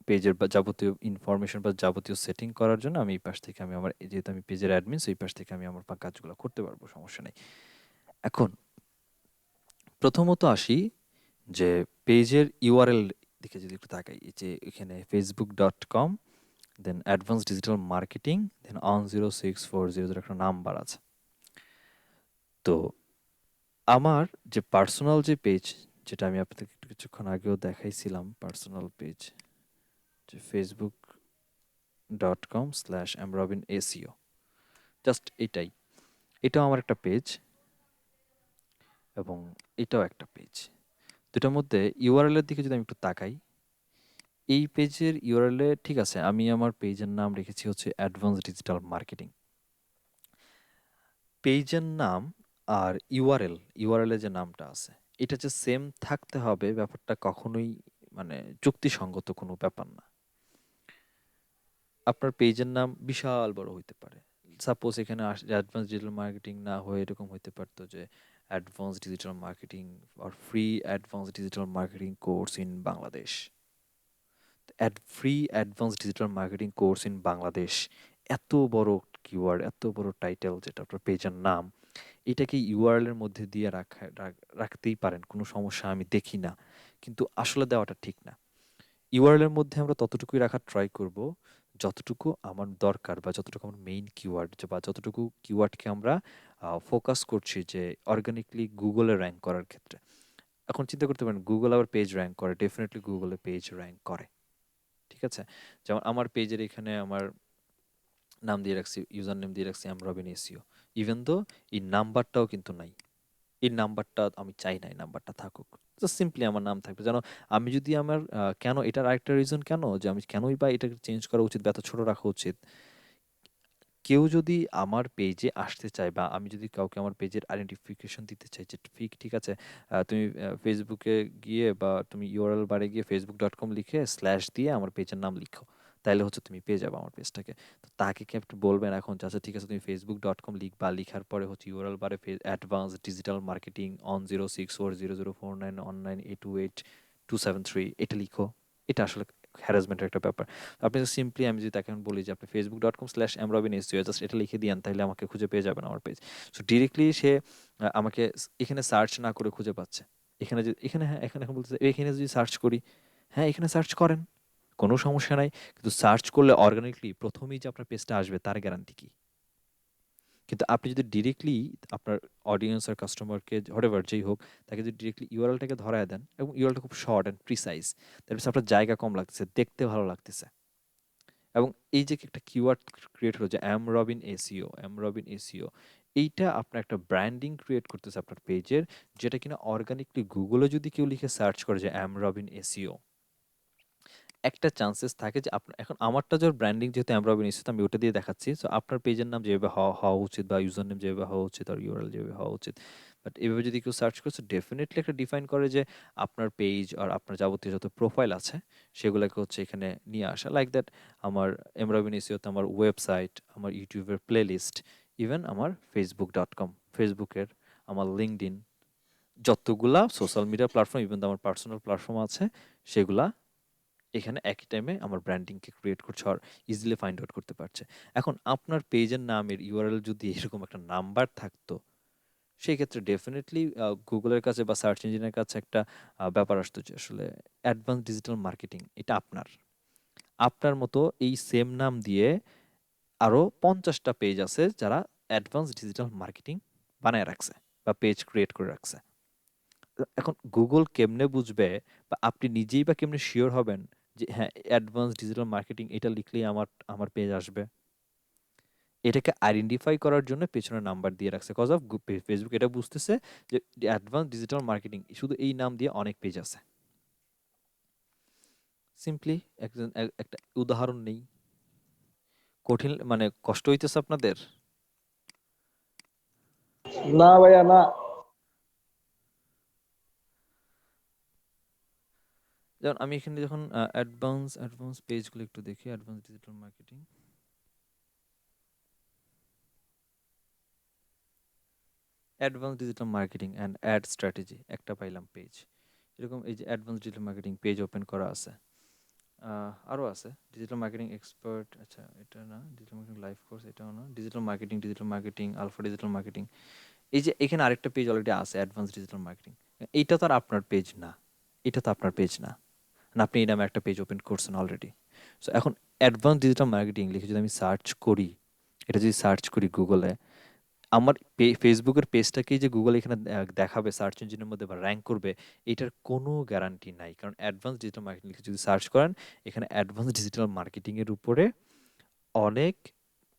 পেজের বা যাবতীয় ইনফরমেশন বা যাবতীয় সেটিং করার জন্য আমি এই পাশ থেকে আমি আমার, যেহেতু আমি পেজের অ্যাডমিন, সেই পাশ থেকে আমি আমার কাজগুলো করতে পারবো, সমস্যা নেই। এখন প্রথমত আসি যে পেজের ইউআরএল দিকে যদি একটু তাকাই, এই যে এখানে facebook.com, দেন অ্যাডভান্স ডিজিটাল মার্কেটিং, দেন 106400 একটা নাম্বার আছে। তো আমার যে পার্সোনাল যে পেজ, যেটা আমি আপনাদেরকে একটু কিছুক্ষণ আগেও দেখাইছিলাম, পার্সোনাল পেজ, যে ফেসবুক facebook.com/amrobinaseo, জাস্ট এটাই। এটাও আমার একটা পেজ এবং এটাও একটা পেজ। দুটার মধ্যে ইউআরএল এর দিকে যদি আমি একটু তাকাই, এই পেজের ইউআরএল এ ঠিক আছে, আমি আমার পেজের নাম রেখেছি হচ্ছে অ্যাডভান্স ডিজিটাল মার্কেটিং। পেজের নাম আর ইউআরএল এর যে নামটা আছে, এটা যে সেম থাকতে হবে ব্যাপারটা কখনোই মানে যুক্তিসঙ্গত কোনো ব্যাপার না। আপনার পেজের নাম বিশাল বড় হইতে পারে। সাপোজ এখানে অ্যাডভান্স ডিজিটাল মার্কেটিং না হয়ে এরকম হইতে পারতো যে advance digital marketing or free advance digital marketing course in Bangladesh. Free advance digital marketing course in Bangladesh, এত বড় কিওয়ার্ড, এত বড় টাইটেল যেটা আপনার পেজের নাম, এটাকে ইউআরএল এর মধ্যে দিয়ে রাখতেই পারেন, কোনো সমস্যা আমি দেখি না। কিন্তু আসলে দেওয়াটা ঠিক না। ইউআরএল এর মধ্যে আমরা ততটুকুই রাখার ট্রাই করব যতটুকু আমার দরকার, বা যতটুকু আমার মেইন কিওয়ার্ড, বা যতটুকু কিওয়ার্ডকে আমরা ফোকাস করছি যে অর্গানিকলি গুগলে র্যাঙ্ক করার ক্ষেত্রে। এখন চিন্তা করতে পারেন, গুগল আবার পেজ র্যাঙ্ক করে, ডেফিনেটলি গুগলে পেজ র্যাঙ্ক করে। ঠিক আছে? যেমন আমার পেজের এখানে আমার নাম দিয়ে রাখছি, ইউজার নেম দিয়ে রাখছি রবিন এসিও, ইভেন দো এই নাম্বারটাও কিন্তু নাই। এই নাম্বারটা আমি চাই না, এই নাম্বারটা থাকুক। জাস্ট সিম্পলি আমার নাম থাকবে। যেন আমি যদি আমার কেন এটার আরেকটা রিজন, কেন যে আমি কেনই বা এটাকে চেঞ্জ করা উচিত বা এত ছোট রাখা উচিত, কেউ যদি আমার পেজে আসতে চায় বা আমি যদি কাউকে আমার পেজের আইডেন্টিফিকেশন দিতে চাই যে ঠিক আছে, তুমি ফেসবুকে গিয়ে বা তুমি ইউআরএল বারে গিয়ে facebook.com লিখে স্ল্যাশ দিয়ে আমার পেজের নাম লিখো, তাইলে হচ্ছে তুমি পেয়ে যাবে আমার পেজটাকে। তো তাকে কি আপনি বলবেন এখন যে আচ্ছা ঠিক আছে তুমি facebook.com লিখবা, লিখার পরে হচ্ছে ইউআরএল বারে অ্যাডভান্স ডিজিটাল মার্কেটিং অন 06400491828273 এটা লিখো? এটা আসলে হ্যারাসমেন্টের একটা ব্যাপার। আপনি তো সিম্পলি, আমি যদি তাকে এখন বলি যে আপনি facebook.com/amrobinSEO জাস্ট এটা লিখে দিয়েন, তাহলে আমাকে খুঁজে পেয়ে যাবেন আমার পেজ। সো ডিরেক্টলি সে আমাকে এখানে সার্চ না করে খুঁজে পাচ্ছে। এখানে যদি এখানে, হ্যাঁ এখানে এখন বলতেছে এখানে যদি সার্চ করি, হ্যাঁ এখানে সার্চ করেন, কোনো সমস্যা নাই। কিন্তু সার্চ করলে অর্গানিকলি প্রথমেই যে আপনার পেজটা আসবে তার গ্যারান্টি কি? কিন্তু আপনি যদি ডিরেক্টলি আপনার অডিয়েন্স আর কাস্টমারকে হোয়াটএভার যেই হোক, তাকে যদি ডিরেক্টলি ইউআরএলটাকে ধরায় দেন এবং ইউআরএলটা খুব short and precise, that means আপনার জায়গা কম লাগতেছে, দেখতে ভালো লাগতেছে, এবং এই যে একটা কিওয়ার্ড ক্রিয়েট হলো যে এম রবিন এসিও, এইটা আপনার একটা ব্র্যান্ডিং ক্রিয়েট করতেছে আপনার পেজের, যেটা কিনা অর্গানিকলি গুগলে যদি কেউ লিখে সার্চ করে যে এম রবিন এসিও, একটা চান্সেস থাকে যে আপনার, এখন আমারটা যে ব্র্যান্ডিং যেহেতু এমরবিন এসিও, আমি ওটা দিয়ে দেখাচ্ছি। সো আপনার পেজের নাম যেভাবে হওয়া উচিত বা ইউজার নেম যেভাবে হওয়া উচিত আর ইউআরএল যেভাবে হওয়া উচিত, বাট এভাবে যদি কেউ সার্চ করছে, ডেফিনেটলি একটা ডিফাইন করে যে আপনার পেজ আর আপনার যাবতীয় যত প্রোফাইল আছে সেগুলোকে হচ্ছে এখানে নিয়ে আসা, লাইক দ্যাট আমার এমরবিন এসিওতে আমার ওয়েবসাইট, আমার ইউটিউবের প্লেলিস্ট, ইভেন আমার facebook.com, ফেসবুকের আমার লিঙ্কডইন, যতগুলা সোশ্যাল মিডিয়া প্ল্যাটফর্ম, ইভেন আমার পার্সোনাল প্ল্যাটফর্ম আছে, সেগুলা এখানে একই টাইমে আমার ব্র্যান্ডিংকে ক্রিয়েট করছে আর ইজিলি ফাইন্ড আউট করতে পারছে। এখন আপনার পেজের নামের ইউআরএল যদি এরকম একটা নাম্বার থাকতো, সেই ক্ষেত্রে ডেফিনেটলি গুগলের কাছে বা সার্চ ইঞ্জিনের কাছে একটা ব্যাপার আসতো যে আসলে অ্যাডভান্স ডিজিটাল মার্কেটিং এটা আপনার, আপনার মতো এই সেম নাম দিয়ে আরো 50টা পেজ আছে যারা অ্যাডভান্স ডিজিটাল মার্কেটিং বানায় রাখছে বা পেজ ক্রিয়েট করে রাখছে। এখন গুগল কেমনে বুঝবে বা আপনি নিজেই বা কেমনে শিওর হবেন যে হ্যাঁ অ্যাডভান্স ডিজিটাল মার্কেটিং এটা লিখলেই আমার আমার পেজ আসবে? এটাকে আইডেন্টিফাই করার জন্য পেছনে নাম্বার দিয়ে রাখছে, কজ অফ ফেসবুক এটা বুঝতেছে যে অ্যাডভান্স ডিজিটাল মার্কেটিং শুধু এই নাম দিয়ে অনেক পেজ আছে। সিম্পলি একটা উদাহরণ নেই, কঠিন মানে কষ্ট হইতেছে আপনাদের? না ভাইয়া না। যেমন আমি এখানে যখন অ্যাডভান্স পেজগুলো একটু দেখি, advance digital marketing, advance digital marketing and ad strategy একটা পাইলাম পেজ। এরকম এই যে advance digital marketing page open করা আছে। আরও আছে ডিজিটাল মার্কেটিং এক্সপার্ট, আচ্ছা এটা না, ডিজিটাল মার্কেটিং লাইফ কোর্স এটাও না, digital marketing alpha digital marketing. এই যে এখানে আরেকটা পেজ অলরেডি আছে অ্যাডভান্স ডিজিটাল মার্কেটিং, এইটা তো আর আপনার পেজ না, এটা তো আপনার পেজ না, না আপনি এই নামে একটা পেজ ওপেন করছেন অলরেডি। সো এখন অ্যাডভান্স ডিজিটাল মার্কেটিং লিখে যদি আমি সার্চ করি, এটা যদি সার্চ করি গুগলে, আমার ফেসবুকের পেজটাকেই যে গুগল এখানে দেখাবে সার্চ ইঞ্জিনের মধ্যে বা র্যাঙ্ক করবে, এটার কোনো গ্যারান্টি নাই। কারণ অ্যাডভান্স ডিজিটাল মার্কেটিং লিখে যদি সার্চ করেন, এখানে অ্যাডভান্স ডিজিটাল মার্কেটিংয়ের উপরে অনেক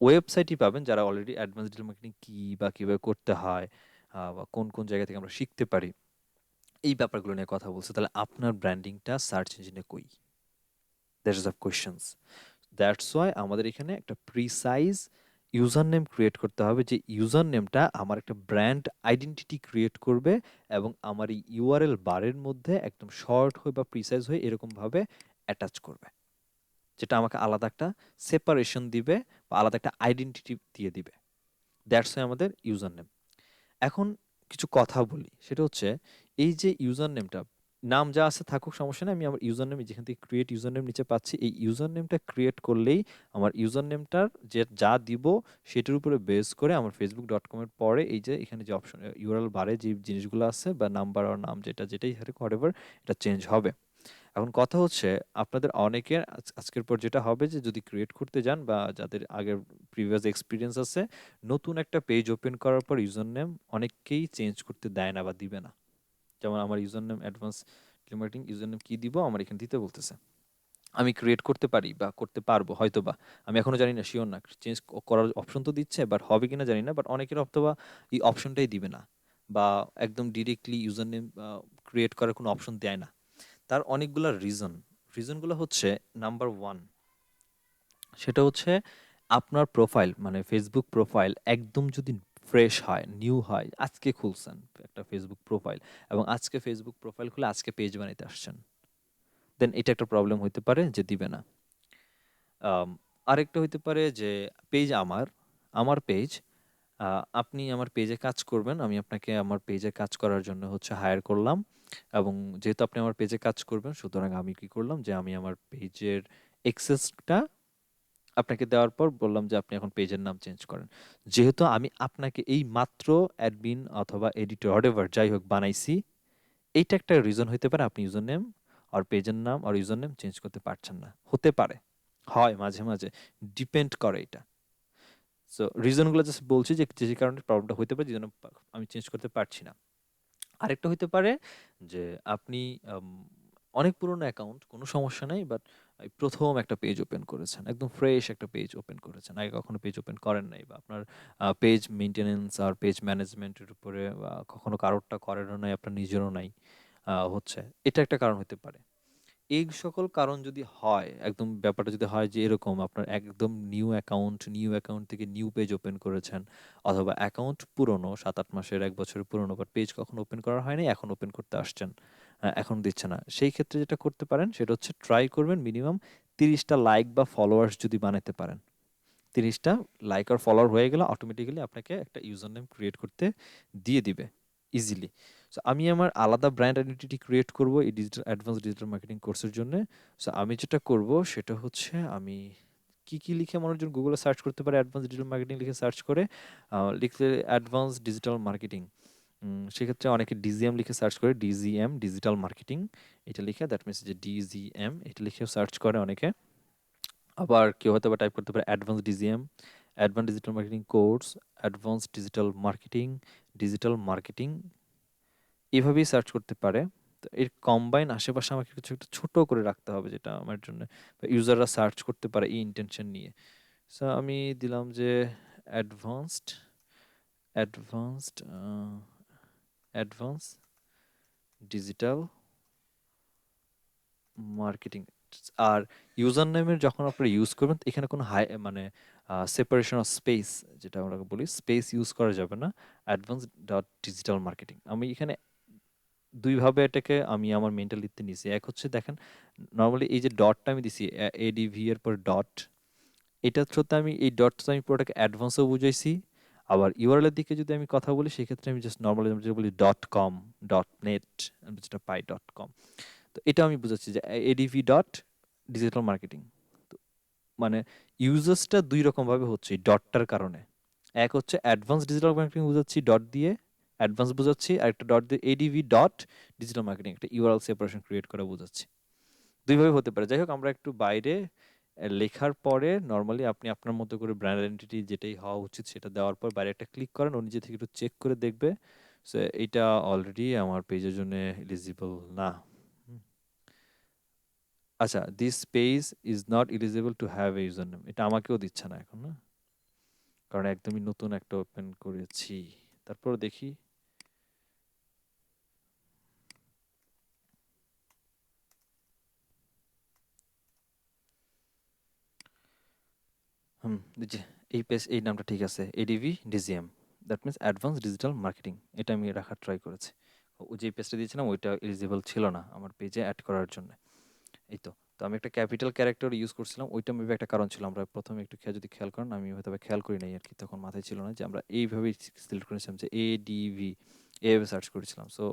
ওয়েবসাইটই পাবেন যারা অলরেডি অ্যাডভান্স ডিজিটাল মার্কেটিং কি বা কিভাবে করতে হয়, বা কোন কোন জায়গা থেকে আমরা শিখতে পারি, এই ব্যাপারগুলো নিয়ে কথা বলছে। তাহলে আপনার ব্র্যান্ডিংটা সার্চ ইঞ্জিনে কই? That is the questions. That's why আমাদের এখানে একটা প্রিসাইজ ইউজার নেম ক্রিয়েট করতে হবে, যে ইউজার নেমটা আমার একটা ব্র্যান্ড আইডেন্টিটি ক্রিয়েট করবে এবং আমার এই ইউআরএল বারের মধ্যে একদম শর্ট হয়ে বা প্রিসাইজ হয়ে এরকমভাবে অ্যাটাচ করবে, যেটা আমাকে আলাদা একটা সেপারেশন দিবে বা আলাদা একটা আইডেন্টিটি দিয়ে দিবে। দ্যাটস ওয়াই আমাদের ইউজার নেম। এখন কিছু কথা বলি, সেটা হচ্ছে এই যে ইউজার নেমটা, নাম যা আছে থাকুক সমস্যা নেই, আমি আমার ইউজার নেম যেখান থেকে ক্রিয়েট ইউজার নেম নিচে পাচ্ছি, এই ইউজার নেমটা ক্রিয়েট করলেই আমার ইউজার নেমটার যে যা দিব সেটার উপরে বেস করে আমার facebook.com-এর পরে এই যে এখানে যে অপশন ইউআরএল বারে যে জিনিসগুলো আছে বা নাম্বার আর নাম যেটাই হোয়াটএভার, এটা চেঞ্জ হবে। এখন কথা হচ্ছে আপনাদের অনেকের আজকের পর যেটা হবে যে যদি ক্রিয়েট করতে যান বা যাদের আগের প্রিভিয়াস এক্সপিরিয়েন্স আছে, নতুন একটা পেজ ওপেন করার পর ইউজার নেম অনেককেই চেঞ্জ করতে দেয় না বা দিবে না। যেমন আমার user name advance marketing user name কি দিব আমার এখানে দিতে বলতেছে। আমি ক্রিয়েট করতে পারি বা করতে পারবো হয়তো বা, আমি এখনো জানি না, শিওর না, চেঞ্জ করার অপশন তো দিচ্ছে, বাট হবে কিনা জানি না, বাট অনেকের অথবা এই অপশনটাই দিবে না বা একদম ডিরেক্টলি ইউজার নেম ক্রিয়েট করার কোনো অপশন দেয় না। তার অনেকগুলো রিজনগুলো হচ্ছে, নাম্বার ওয়ান, সেটা হচ্ছে আপনার প্রোফাইল মানে ফেসবুক প্রোফাইল একদম যদি ফ্রেশ হয়, নিউ হয়, আজকে খুলছেন একটা ফেসবুক প্রোফাইল এবং আজকে ফেসবুক প্রোফাইল খুলে আজকে পেজ বানাইতে আসছেন, দেন এটা একটা প্রবলেম হইতে পারে যে দিবে না। আম, আরেকটা হইতে পারে যে পেজ আমার পেজ, আপনি আমার পেজে কাজ করবেন, আমি আপনাকে আমার পেজে কাজ করার জন্য হচ্ছে হায়ার করলাম, এবং যেহেতু আপনি আমার পেজে কাজ করবেন সুতরাং আমি কি করলাম যে আমি আমার পেজের এক্সেসটা আপনাকে দেওয়ার পর বললাম যে আপনি এখন পেজের নাম চেঞ্জ করেন। যেহেতু আমি আপনাকে এই মাত্র অ্যাডমিন অথবা এডিটর হোয়াটএভার যাই হোক বানাইছি, এইটা একটা রিজন হইতে পারে আপনি ইউজার নেম আর পেজের নাম আর ইউজার নেম চেঞ্জ করতে পারছেন না, হতে পারে, হয় মাঝে মাঝে, ডিপেন্ড করে এটা। সো রিজনগুলো জাস্ট বলছি যে যে কারণে প্রবলেমটা হইতে পারে, যে জন্য আমি চেঞ্জ করতে পারছি না। আরেকটা হইতে পারে যে আপনি আম, অনেক পুরনো অ্যাকাউন্ট, কোনো সমস্যা নেই, বাট প্রথম একটা পেজ ওপেন করেছেন, একদম ফ্রেশ একটা পেজ ওপেন করেছেন, আগে কখনো পেজ ওপেন করেন নাই, বা আপনার পেজ মেনটেনেন্স আর পেজ ম্যানেজমেন্টের উপরে কখনো কারোরটা করেনও নাই, আপনার নিজেরও নাই, হচ্ছে, এটা একটা কারণ হতে পারে। এই সকল কারণ যদি হয়, একদম ব্যাপারটা যদি হয় যে এরকম আপনার একদম নিউ অ্যাকাউন্ট থেকে নিউ পেজ ওপেন করেছেন, অথবা অ্যাকাউন্ট পুরনো 7-8 মাসের 1 বছরের পুরনো, বাট পেজ কখনো ওপেন করা হয়নি, এখন ওপেন করতে আসছেন, এখন দিচ্ছে না, সেই ক্ষেত্রে যেটা করতে পারেন সেটা হচ্ছে ট্রাই করবেন মিনিমাম 30টা লাইক বা ফলোয়ার্স যদি বানাতে পারেন। 30টা লাইক আর ফলোয়ার হয়ে গেলে অটোমেটিক্যালি আপনাকে একটা ইউজার নেম ক্রিয়েট করতে দিয়ে দিবে ইজিলি। সো আমি আমার আলাদা ব্র্যান্ড আইডেন্টিটি ক্রিয়েট করব এই অ্যাডভান্স ডিজিটাল মার্কেটিং কোর্সের জন্য। সো আমি যেটা করব সেটা হচ্ছে আমি কি লিখে মানুষজন গুগলে সার্চ করতে পারে, অ্যাডভান্স ডিজিটাল মার্কেটিং লিখে সার্চ করে লিখলে অ্যাডভান্স ডিজিটাল মার্কেটিং, সেক্ষেত্রে অনেকে ডিজিএম লিখে সার্চ করে, ডিজিএম ডিজিটাল মার্কেটিং এটা লিখে, দ্যাট মিনস যে ডিজিএম এটা লিখেও সার্চ করে অনেকে। আবার কেউ হয়তো বা টাইপ করতে পারে advance DGM, advance digital marketing course, advance digital marketing এভাবেই সার্চ করতে পারে। তো এর কম্বাইন আশেপাশে আমাকে কিছু একটা ছোট করে রাখতে হবে, যেটা আমার জন্য ইউজাররা সার্চ করতে পারে এই ইন্টেনশন নিয়ে। সো আমি দিলাম যে advanced advanced advance digital marketing. আর ইউজার নেমের যখন আপনারা ইউজ করবেন এখানে কোনো হাই মানে সেপারেশন অফ স্পেস, যেটা আমরা বলি স্পেস ইউজ করা যাবে না। অ্যাডভান্স ডট ডিজিটাল মার্কেটিং আমি এখানে দুইভাবে এটাকে আমি আমার মেন্টালিতে নিছি। এক হচ্ছে দেখেন, নর্মালি এই যে ডটটা আমি দিছি এডিভি এর পর ডট, এটার সাথে আমি এই ডট আমি পুরোটাকে অ্যাডভান্সও বুঝাইছি। আবার ইউআরএল এর দিকে যদি আমি কথা বলি সেক্ষেত্রে আমি জাস্ট নর্মালি যেটা বলি .com .net, আমি যেটা পাই .com। তো এটা আমি বুঝাচ্ছি যে এডিভি ডট ডিজিটাল মার্কেটিং। তো মানে ইউজার্সটা দুই রকম ভাবে হচ্ছে এই ডটটার কারণে। এক হচ্ছে অ্যাডভান্স ডিজিটাল মার্কেটিং বুঝাচ্ছি ডট দিয়ে, অ্যাডভান্স বুঝাচ্ছি, আর একটা ডট দিয়ে এডিভি ডট ডিজিটাল মার্কেটিং একটা ইউআরএল সেপারেশন ক্রিয়েট করা বুঝাচ্ছি। দুইভাবে হতে পারে। যাই হোক আমরা একটু বাইরে লেখার পরে নর্মালি আপনি আপনার মতো করে ব্র্যান্ড আইডেন্টিটি যেটাই হওয়া উচিত সেটা দেওয়ার পর বাইরে একটা ক্লিক করেন, ও নিজে থেকে একটু চেক করে দেখবে সো এইটা অলরেডি আমার পেজের জন্য এলিজিবল না। হুম। আচ্ছা, this page is not eligible to have a user name, এটা আমাকেও দিচ্ছে না এখন, না, কারণ একদমই নতুন একটা ওপেন করেছি। তারপর দেখি। হুম, এই যে এই পেজ, এই নামটা ঠিক আছে, ADV DGM, that means advance digital marketing. এটা আমি রাখার ট্রাই করেছি। ওই যে পেজটা দিয়েছিলাম ওইটা এলিজিবল ছিল না আমার পেজে অ্যাড করার জন্য। এই তো। তো আমি একটা ক্যাপিটাল ক্যারেক্টার ইউজ করছিলাম, ওইটা মেবি একটা কারণ ছিল। আমরা প্রথমে একটু যদি খেয়াল করেন, আমি হয়তো বা খেয়াল করি নাই আর কি, তখন মাথায় ছিল না যে আমরা এইভাবেই সিলেক্ট করেছিলাম যে এডিভি, এইভাবে সার্চ করেছিলাম। সো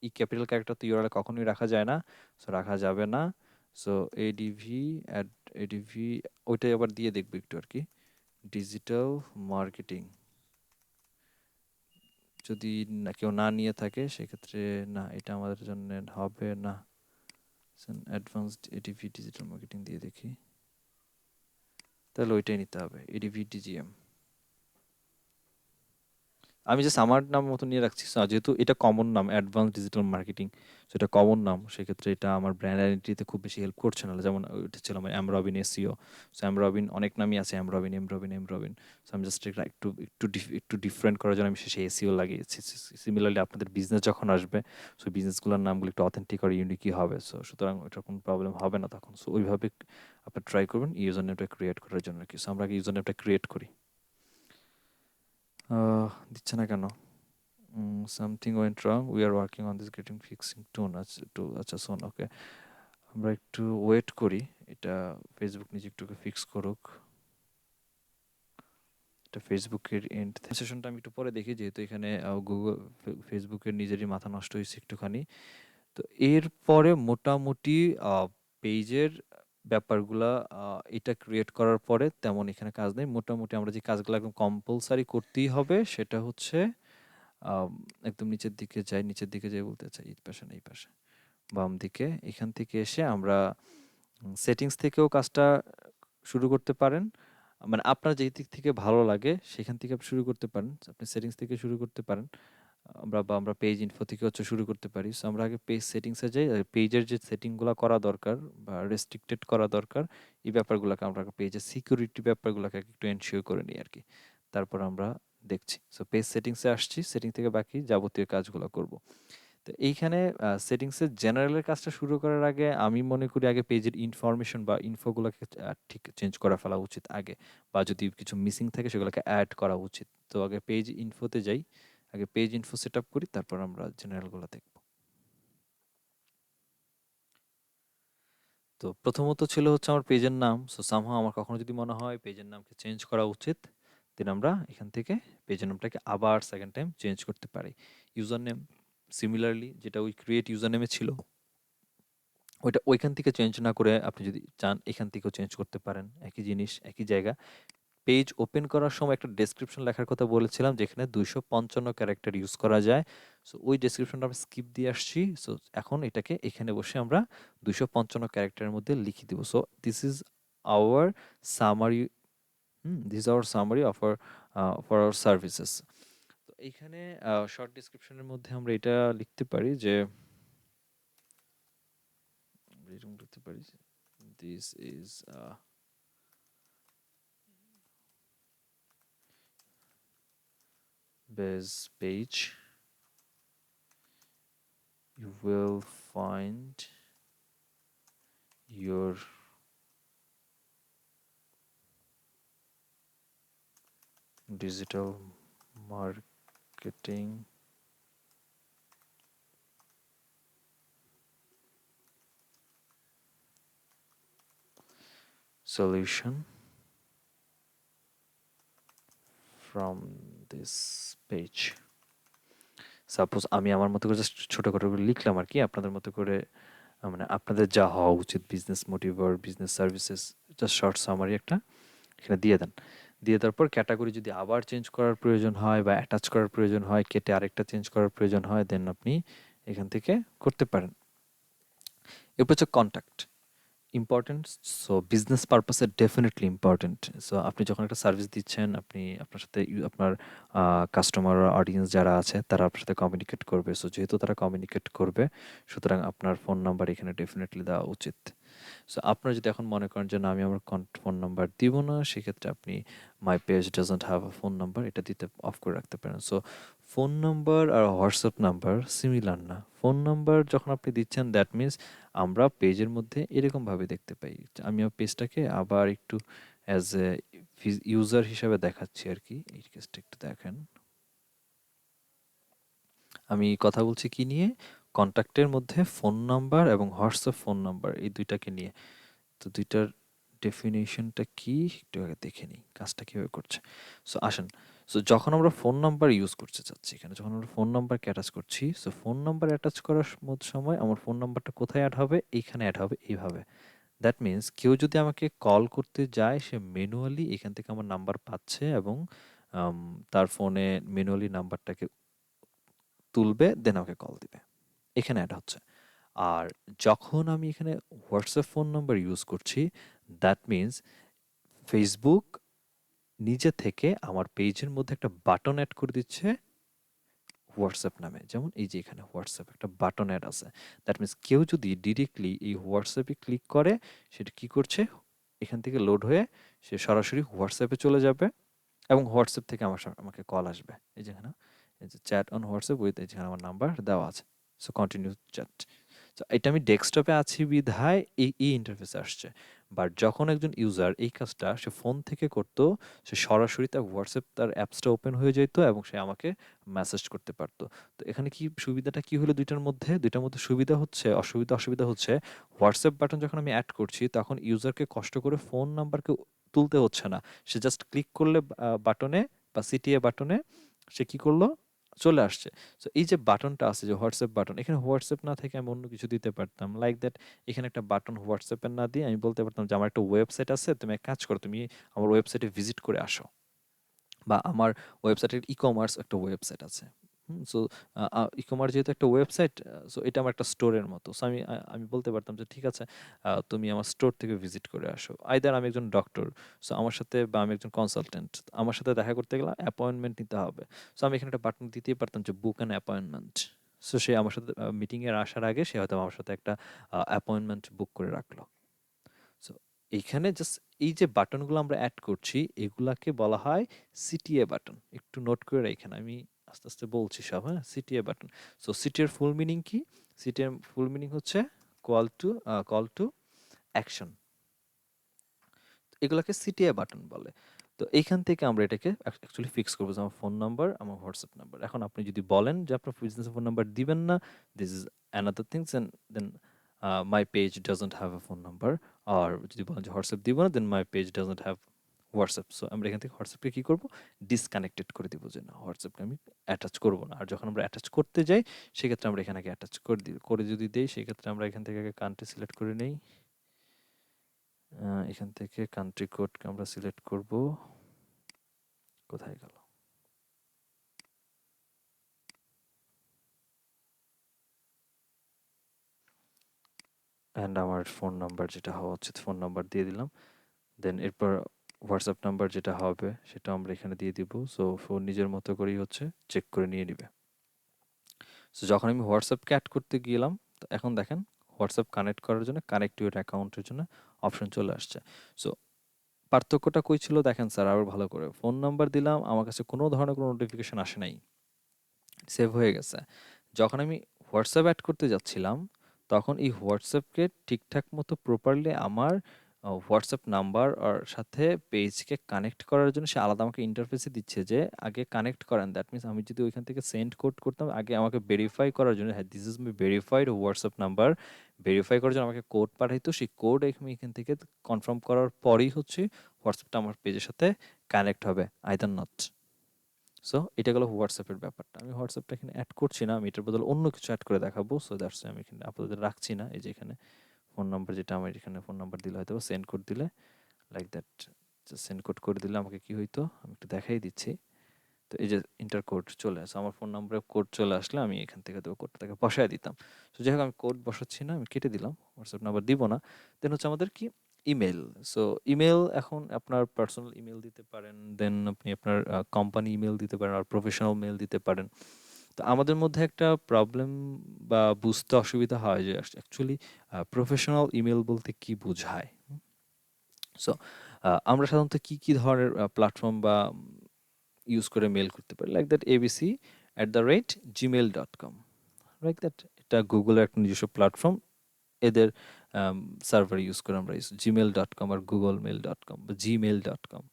এই ক্যাপিটাল ক্যারেক্টার তো ইউআরএল কখনোই রাখা যায় না, সো রাখা যাবে না। সো এডিভি অ্যাড, এডিভি ওইটাই আবার দিয়ে দেখবো একটু আর কি, ডিজিটাল মার্কেটিং। যদি না কেউ না নিয়ে থাকে সেক্ষেত্রে না, এটা আমাদের জন্য হবে না। অ্যাডভান্সড এডিভি ডিজিটাল মার্কেটিং দিয়ে দেখি, তাহলে ওইটাই নিতে হবে, এডিভি ডিজিএম। আমি জাস্ট আমার নাম মতো নিয়ে রাখছি, যেহেতু এটা কমন নাম, অ্যাডভান্স ডিজিটাল মার্কেটিং, সো এটা কমন নাম, সেক্ষেত্রে এটা আমার ব্র্যান্ড আইডেন্টিটিতে খুব বেশি হেল্প করছে না। যেমন ওইটা ছিল আমার M Robin SEO, so M Robin অনেক নামই আছে, M Robin, M Robin, M Robin. So আমি জাস্ট একটু ডিফারেন্ট করার জন্য আমি শেষে এসইও লাগিয়েছি। সিমিলারলি আপনাদের বিজনেস যখন আসবে, সো বিজনেসগুলোর নামগুলো একটু অথেন্টিক আর ইউনিকই হবে, সো সুতরাং ওইটার কোনো প্রবলেম হবে না তখন। সো ওইভাবে আপনার ট্রাই করবেন ইউজার নেমটা ক্রিয়েট করার জন্য আর কি। সো আমরা আগে ইউজার নেমটা ক্রিয়েট করি। দিচ্ছে না কেন? Something went wrong. We are working on this getting fixing tune. আচ্ছা শোন, ওকে, আমরা একটু ওয়েট করি, এটা ফেসবুক নিজে একটু ফিক্স করুক। এটা ফেসবুকের এন্ড সেশনটা আমি একটু পরে দেখি, যেহেতু এখানে গুগল, ফেসবুকের নিজেরই মাথা নষ্ট হয়েছে একটুখানি। তো এরপরে মোটামুটি পেজের ব্যাপারগুলা, এটা ক্রিয়েট করার পরে তেমন এখানে কাজ নেই। মোটামুটি আমরা যে কাজগুলো একদম কম্পালসারি করতেই হবে সেটা হচ্ছে আম, একদম নিচের দিকে যাই, নিচের দিকে যাই বলতে চাই, এই পাশে না, এই পাশে বাম দিকে, এখান থেকে এসে আমরা সেটিংস থেকেও কাজটা শুরু করতে পারেন। মানে আপনার যেই দিক থেকে ভালো লাগে সেখান থেকে আপনি শুরু করতে পারেন, আপনি সেটিংস থেকে শুরু করতে পারেন। আমরা পেজ ইনফো থেকে হচ্ছে শুরু করতে পারি। সো আমরা আগে পেজ সেটিংসে যাই, পেজের যে সেটিংগুলো করা দরকার বা রেস্ট্রিক্টেড করা দরকার, এই ব্যাপারগুলোকে আমরা পেজের সিকিউরিটি ব্যাপারগুলোকে একটু এনশিওর করে নিই আর কি। তারপর আমরা দেখছি। সো পেজ সেটিংসে আসছি, সেটিং থেকে বাকি যাবতীয় কাজগুলো করব। তো এইখানে সেটিংসের জেনারেলের কাজটা শুরু করার আগে আমি মনে করি আগে পেজের ইনফরমেশন বা ইনফোগুলোকে ঠিক চেঞ্জ করা ফেলা উচিত আগে, বা যদি কিছু মিসিং থাকে সেগুলোকে অ্যাড করা উচিত। তো আগে পেজ ইনফোতে যাই, আগে পেজ ইনফো সেট আপ করি, তারপর আমরা জেনারেলগুলো দেখব। তো প্রথমত ছিল হচ্ছে আমার পেজের নাম। সো সামহাও আমার কখনো যদি মনে হয় পেজের নামকে চেঞ্জ করা উচিত, দেন আমরা এখান থেকে পেজের নামটাকে আবার সেকেন্ড টাইম চেঞ্জ করতে পারি। ইউজার নেম সিমিলারলি যেটা ওই ক্রিয়েট ইউজার নেমে ছিল, ওইটা ওইখান থেকে চেঞ্জ না করে আপনি যদি চান এখান থেকেও চেঞ্জ করতে পারেন, একই জিনিস একই জায়গা। পেজ ওপেন করার সময় একটা ডেসক্রিপশন লেখার কথা বলেছিলাম, যেখানে 255 ক্যারেক্টার ইউজ করা যায়। সো ওই ডেসক্রিপশনটা আমরা স্কিপ দিয়ে আসছি। সো এখন এটাকে এখানে বসে আমরা 255 ক্যারেক্টারের মধ্যে লিখে দিব। So this is our summary, this is our summary of our for our services. তো এইখানে শর্ট ডেসক্রিপশনের মধ্যে আমরা এটা লিখতে পারি যে, এরকম লিখতে পারি, this is base page. You will find your digital marketing solution from this page. Suppose আমি আমার মতো করে জাস্ট ছোটখাটো করে লিখলাম আর কি, আপনাদের মতো করে মানে আপনাদের যা হওয়া উচিত, বিজনেস মোটিভ আর business services, just short summary একটা এখানে দিয়ে দেন। দিয়ে তারপর ক্যাটাগরি যদি আবার চেঞ্জ করার প্রয়োজন হয় বা অ্যাটাচ করার প্রয়োজন হয়, কেটে আরেকটা চেঞ্জ করার প্রয়োজন হয়, দেন আপনি এখান থেকে করতে পারেন। এরপর হচ্ছে কন্ট্যাক্ট, ইম্পর্টেন্ট। সো বিজনেস পারপাসে ডেফিনেটলি ইম্পর্টেন্ট। সো আপনি যখন একটা সার্ভিস দিচ্ছেন, আপনি আপনার সাথে আপনার কাস্টমার অডিয়েন্স যারা আছে তারা আপনার সাথে কমিউনিকেট করবে। সো যেহেতু তারা কমিউনিকেট করবে, সুতরাং আপনার ফোন নাম্বার এখানে ডেফিনেটলি দেওয়া উচিত। সো আপনারা যদি এখন মনে করেন যে না আমি আমার ফোন নাম্বার দিব না, সেক্ষেত্রে আপনি মাই page doesn't have a phone number এটা দিতে অফ করে রাখতে পারেন। সো ফোন নাম্বার আর হোয়াটসঅ্যাপ নাম্বার সিমিলার না। ফোন নাম্বার যখন আপনি দিচ্ছেন দ্যাট মিনস আমরা পেজের মধ্যে এরকমভাবে দেখতে পাই। আমি আমার পেজটাকে আবার একটু অ্যাজ এ ইউজার হিসাবে দেখাচ্ছি আর কি। এই কেসটা একটু দেখেন। আমি কথা বলছি কি নিয়ে? কন্ট্যাক্টের মধ্যে ফোন নাম্বার এবং হোয়াটসঅ্যাপ ফোন নাম্বার এই ২ টাকে নিয়ে। তো ২ টার ডেফিনিশনটা কি? একটু আগে দেখে নিই কাজটা কিভাবে করছে। সো আসেন। সো যখন আমরা ফোন নাম্বার ইউজ করতে চাচ্ছি এখানে, যখন আমরা ফোন নাম্বারকে অ্যাটাচ করছি, সো ফোন নাম্বার অ্যাটাচ করার সময় আমার ফোন নাম্বারটা কোথায় এড হবে? এইখানে এড হবে এইভাবে। দ্যাট মিনস কেউ যদি আমাকে কল করতে যায় সে ম্যানুয়ালি এখান থেকে আমার নাম্বার পাচ্ছে এবং আম তার ফোনে ম্যানুয়ালি নাম্বারটাকে তুলবে, দেন আমাকে কল দিবে। এখানে এড হচ্ছে। আর যখন আমি এখানে হোয়াটসঅ্যাপ ফোন নাম্বার ইউজ করছি, দ্যাট মিনস ফেসবুক নিজে থেকে আমার পেজের মধ্যে একটা বাটন এড করে দিচ্ছে হোয়াটসঅ্যাপ নামে। যেমন এই যে এখানে হোয়াটসঅ্যাপ একটা বাটন এড আছে। দ্যাট মিনস কেউ যদি ডিরেক্টলি এই হোয়াটসঅ্যাপে ক্লিক করে, সেটা কি করছে? এখান থেকে লোড হয়ে সে সরাসরি হোয়াটসঅ্যাপে চলে যাবে এবং হোয়াটসঅ্যাপ থেকে আমাকে কল আসবে। এই যে এখানে এই যে চ্যাট অন হোয়াটসঅ্যাপ উইথ এই যেখানে আমার নাম্বার দেওয়া আছে। So continue chat. সো এটা আমি ডেস্কটপে আছি বিধায় এই ইন্টারফেসে আসছে। বাট যখন একজন ইউজার এই কাজটা সে ফোন থেকে করত, সে সরাসরি তার হোয়াটসঅ্যাপ তার অ্যাপসটা ওপেন হয়ে যেত এবং সে আমাকে মেসেজ করতে পারত। তো এখানে কি সুবিধাটা কি হলো ২ টার মধ্যে? ২ টার মধ্যে সুবিধা হচ্ছে, অসুবিধা হচ্ছে হোয়াটসঅ্যাপ বাটন যখন আমি এড করছি তখন ইউজারকে কষ্ট করে ফোন নাম্বারকে তুলতে হচ্ছে না। সে জাস্ট ক্লিক করলে বাটনে বা সিটিএ বাটনে সে কি করলো? চলে আসছে। সো এই যে বাটনটা আছে যে হোয়াটসঅ্যাপ বাটন, এখানে হোয়াটসঅ্যাপ না থেকে আমি অন্য কিছু দিতে পারতাম। লাইক দ্যাট এখানে একটা বাটন হোয়াটসঅ্যাপের না দিয়ে আমি বলতে পারতাম যে আমার একটা ওয়েবসাইট আছে, তুমি এক কাজ করো, তুমি আমার ওয়েবসাইটে ভিজিট করে আসো। বা আমার ওয়েবসাইটের ই-কমার্স একটা ওয়েবসাইট আছে। সো ই-কমার্স যেহেতু একটা ওয়েবসাইট, সো এটা আমার একটা স্টোরের মতো। সো আমি বলতে পারতাম যে ঠিক আছে, তুমি আমার স্টোর থেকে ভিজিট করে আসো। আইদার আমি একজন ডক্টর, সো আমার সাথে বা আমি একজন কনসালটেন্ট, আমার সাথে দেখা করতে গেলে অ্যাপয়েন্টমেন্ট নিতে হবে। সো আমি এখানে একটা বাটন দিতেই পারতাম যে বুক অ্যান অ্যাপয়েন্টমেন্ট। সো সে আমার সাথে মিটিংয়ে আসার আগে সে হয়তো আমার সাথে একটা অ্যাপয়েন্টমেন্ট বুক করে রাখলো। সো এইখানে জাস্ট এই যে বাটনগুলো আমরা এড করছি এগুলাকে বলা হয় সিটিএ বাটন। একটু নোট করে রাখেন, আমি আস্তে আস্তে বলছি সব, হ্যাঁ? CTA button. সো সিটিএর ফুল মিনিং কি? সিটিএর ফুল মিনিং হচ্ছে কল টু অ্যাকশন। এগুলাকে সিটিএ বাটন বলে। তো এইখান থেকে আমরা এটাকে অ্যাকচুয়ালি ফিক্স করবো যে আমার ফোন নাম্বার, আমার হোয়াটসঅ্যাপ নাম্বার। এখন আপনি যদি বলেন যে আপনার বিজনেস ফোন নাম্বার দিবেন না, this is another things, and then my page doesn't have a phone number. আর যদি বলেন যে হোয়াটসঅ্যাপ দিব না, then my page doesn't have WhatsApp. So আমরা এখান থেকে হোয়াটসঅ্যাপকে কি করবো? ডিসকানেক্টেড করে দিব যে না, হোয়াটসঅ্যাপকে আমি অ্যাটাচ করবো না। আর যখন আমরা অ্যাটাচ করতে যাই সেক্ষেত্রে আমরা এখানে অ্যাটাচ করে দিই, করে যদি দেই সেক্ষেত্রে আমরা এখান থেকে কান্ট্রি সিলেক্ট করে নেই। এখান থেকে কান্ট্রি কোডকে আমরা সিলেক্ট করব। কোথায় গেল? অ্যান্ড আমার ফোন নাম্বার যেটা হওয়া উচিত ফোন নাম্বার দিয়ে দিলাম। দেন এরপর হোয়াটসঅ্যাপ নাম্বার যেটা হবে সেটা আমরা এখানে দিয়ে দিব। সো ফোন নিজের মতো করেই হচ্ছে চেক করে নিয়ে নিবে। সো যখন আমি হোয়াটসঅ্যাপকে অ্যাড করতে গেলাম, তো এখন দেখেন হোয়াটসঅ্যাপ কানেক্ট করার জন্য কানেক্ট টু ইউর অ্যাকাউন্টের জন্য অপশন চলে আসছে। সো পার্থক্যটা কই ছিল দেখেন স্যার আরও ভালো করে। ফোন নাম্বার দিলাম, আমার কাছে কোনো ধরনের কোনো নোটিফিকেশন আসে নাই, সেভ হয়ে গেছে। যখন আমি হোয়াটসঅ্যাপ অ্যাড করতে যাচ্ছিলাম তখন এই হোয়াটসঅ্যাপকে ঠিকঠাক মতো প্রপারলি আমার হোয়াটসঅ্যাপ নাম্বার আর সাথে পেজকে কানেক্ট করার জন্য সে আলাদা আমাকে ইন্টারফেসে দিচ্ছে যে আগে কানেক্ট করেন। দ্যাট মিনস আমি যদি ওইখান থেকে সেন্ড কোড করতাম আগে আমাকে ভেরিফাই করার জন্য, হ্যাঁ this is my verified WhatsApp number, verify করার জন্য আমাকে কোড পাঠাইতো। সেই কোড আমি এখান থেকে কনফার্ম করার পরেই হচ্ছে হোয়াটসঅ্যাপটা আমার পেজের সাথে কানেক্ট হবে, আইদার নট। সো এটা গেল হোয়াটসঅ্যাপের ব্যাপারটা। আমি হোয়াটসঅ্যাপটা এখানে অ্যাড করছি না, আমি এটার বদলে অন্য কিছু অ্যাড করে দেখাবো। সো দ্যাটস আমি এখানে আপাতত রাখছি না। এই যে এখানে ফোন নাম্বার যেটা আমার এখানে ফোন নাম্বার দিলে হয়তো সেন্ড কোড দিলে লাইক দ্যাট, সেন্ড কোড করে দিলে আমাকে কি হইতো আমি একটু দেখাই দিচ্ছি। তো এই যে ইন্টার কোড চলে আসে, আমার ফোন নাম্বারে কোড চলে আসলে আমি এখান থেকে তো কোডটাকে বসায় দিতাম। তো যাই হোক আমি কোড বসাচ্ছি না, আমি কেটে দিলাম, হোয়াটসঅ্যাপ নাম্বার দিব না। দেন হচ্ছে আমাদের কি ইমেল। সো ইমেল এখন আপনার পার্সোনাল ইমেল দিতে পারেন, দেন আপনি আপনার কোম্পানি ইমেল দিতে পারেন আর প্রফেশনাল মেল দিতে পারেন। তো আমাদের মধ্যে একটা প্রবলেম বা বুঝতে অসুবিধা হয় যে অ্যাকচুয়ালি প্রফেশনাল ইমেল বলতে কি বোঝায়। সো আমরা সাধারণত কি ধরনের প্ল্যাটফর্ম বা ইউজ করে মেল করতে পারি, like that abc@gmail.com, like that. এটা গুগলের একটা নিজস্ব প্ল্যাটফর্ম, এদের সার্ভার ইউজ করে আমরা gmail.com আর googlemail.com বা gmail.com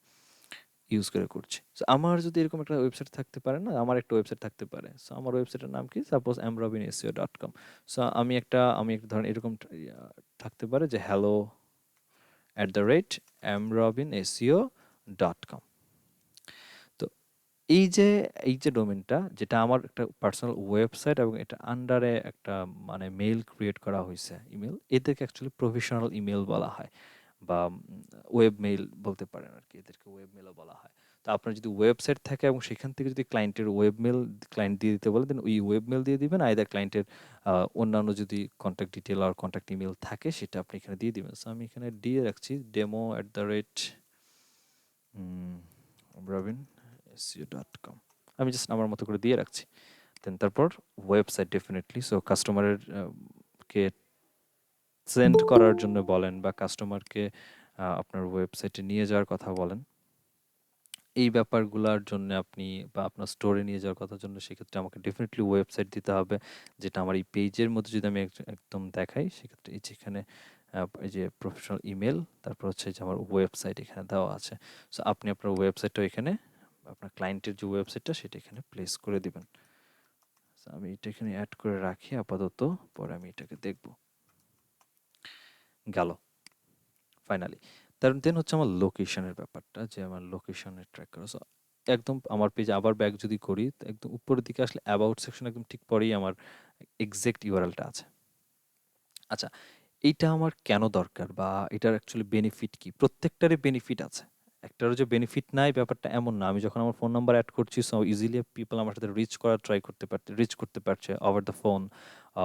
ইউজ করে করছি। সো আমার যদি এরকম একটা ওয়েবসাইট থাকতে পারে না, আমার একটা ওয়েবসাইট থাকতে পারে। সো আমার ওয়েবসাইটের নাম কি, সাপোজ amrobinseo.com। সো আমি একটা ধরেন এরকম থাকতে পারে যে hello@amrobinseo.com। তো এই যে এই যে ডোমেনটা, যেটা আমার একটা পার্সোনাল ওয়েবসাইট এবং এটা আন্ডারে একটা মানে মেইল ক্রিয়েট করা হয়েছে, ইমেল, এদেরকে অ্যাকচুয়ালি প্রফেশনাল ইমেল বলা হয় বা ওয়েব মেইল বলতে পারেন আর কি, এদেরকে ওয়েব মেইলও বলা হয়। তো আপনার যদি ওয়েবসাইট থাকে এবং সেখান থেকে যদি ক্লায়েন্টের ওয়েব মেইল ক্লায়েন্ট দিয়ে দিতে বলে, দেন ওই ওয়েব মেইল দিয়ে দিবেন, আইদার ক্লায়েন্টের অন্যান্য যদি কন্ট্যাক্ট ডিটেল আর কন্ট্যাক্ট ইমেল থাকে সেটা আপনি এখানে দিয়ে দিবেন। সো আমি এখানে দিয়ে রাখছি demo@robin.co.com। আমি জাস্ট আমার মতো করে দিয়ে রাখছি। দেন তারপর ওয়েবসাইট ডেফিনেটলি, সো কাস্টমারের কে সেন্ড করার জন্য বলেন বা কাস্টমারকে আপনার ওয়েবসাইটে নিয়ে যাওয়ার কথা বলেন, এই ব্যাপারগুলোর জন্য আপনি বা আপনার স্টোরে নিয়ে যাওয়ার কথার জন্য সেক্ষেত্রে আমাকে ডেফিনেটলি ওয়েবসাইট দিতে হবে, যেটা আমার এই পেজের মধ্যে যদি আমি একদম দেখাই, সেক্ষেত্রে এই যেখানে এই যে প্রফেশনাল ইমেল, তারপর হচ্ছে যে আমার ওয়েবসাইট এখানে দেওয়া আছে। সো আপনি আপনার ওয়েবসাইটটা এখানে, আপনার ক্লায়েন্টের যে ওয়েবসাইটটা সেটা এখানে প্লেস করে দিবেন। সো আমি এটা এখানে অ্যাড করে রাখি আপাতত, পরে আমি এটাকে দেখব। গেল ফাইনালি। তার দেন হচ্ছে আমার লোকেশনের ব্যাপারটা, যে আমার লোকেশনের ট্র্যাক করা। সো একদম আমার পেজে আবার ব্যাক যদি করি, তো একদম উপরের দিকে আসলে অ্যাবাউট সেকশন একদম ঠিক পরেই আমার এক্সাক্ট ইউআরএলটা আছে। আচ্ছা, এইটা আমার কেন দরকার বা এটার অ্যাকচুয়ালি বেনিফিট কি? প্রত্যেকটারই বেনিফিট আছে। একটারও যে বেনিফিট নাই ব্যাপারটা এমন না। আমি যখন আমার ফোন নাম্বার এড করছি, সো ইজিলি পিপল আমার সাথে রিচ করতে পারছে ওভার দ্য ফোন।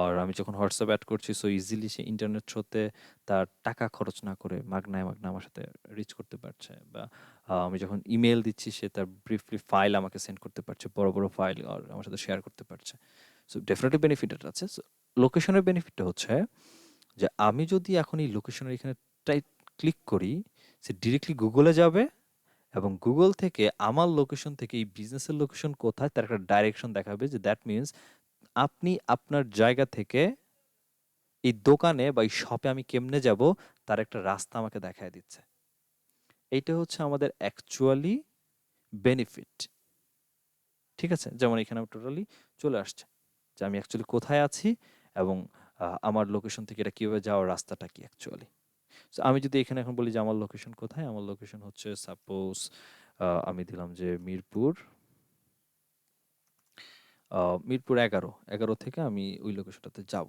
আর আমি যখন হোয়াটসঅ্যাপ এড করছি, সো ইজিলি সে ইন্টারনেট থ্রুতে তার টাকা খরচ না করে মাগনায় আমার সাথে রিচ করতে পারছে। বা আমি যখন ইমেল দিচ্ছি, সে তার ব্রিফলি ফাইল আমাকে সেন্ড করতে পারছে, বড় ফাইল, আর আমার সাথে শেয়ার করতে পারছে। সো ডেফিনেটলি বেনিফিট আছে। সো লোকেশনের বেনিফিটটা হচ্ছে যে আমি যদি এখন এই লোকেশনের এখানে ক্লিক করি, সে ডিরেক্টলি গুগলে যাবে এবং গুগল থেকে আমার লোকেশন থেকে এই বিজনেসের লোকেশন কোথায় তার একটা ডাইরেকশন দেখাবে, যে দ্যাট মিনস আপনি আপনার জায়গা থেকে এই দোকানে বা এই শপে আমি কেমনে যাব তার একটা রাস্তা আমাকে দেখায় দিচ্ছে। এইটা হচ্ছে আমাদের অ্যাকচুয়ালি বেনিফিট। ঠিক আছে? যেমন এখানে টোটালি চলে আসছে যে আমি অ্যাকচুয়ালি কোথায় আছি এবং আমার লোকেশন থেকে এটা কিভাবে যাওয়ার রাস্তাটা কি অ্যাকচুয়ালি। সো আমি যদি এখানে এখন বলি যে আমার লোকেশন কোথায়, আমার লোকেশন হচ্ছে সাপোজ আমি দিলাম যে মিরপুর 11 থেকে আমি ওই লোকেশনটাতে যাব।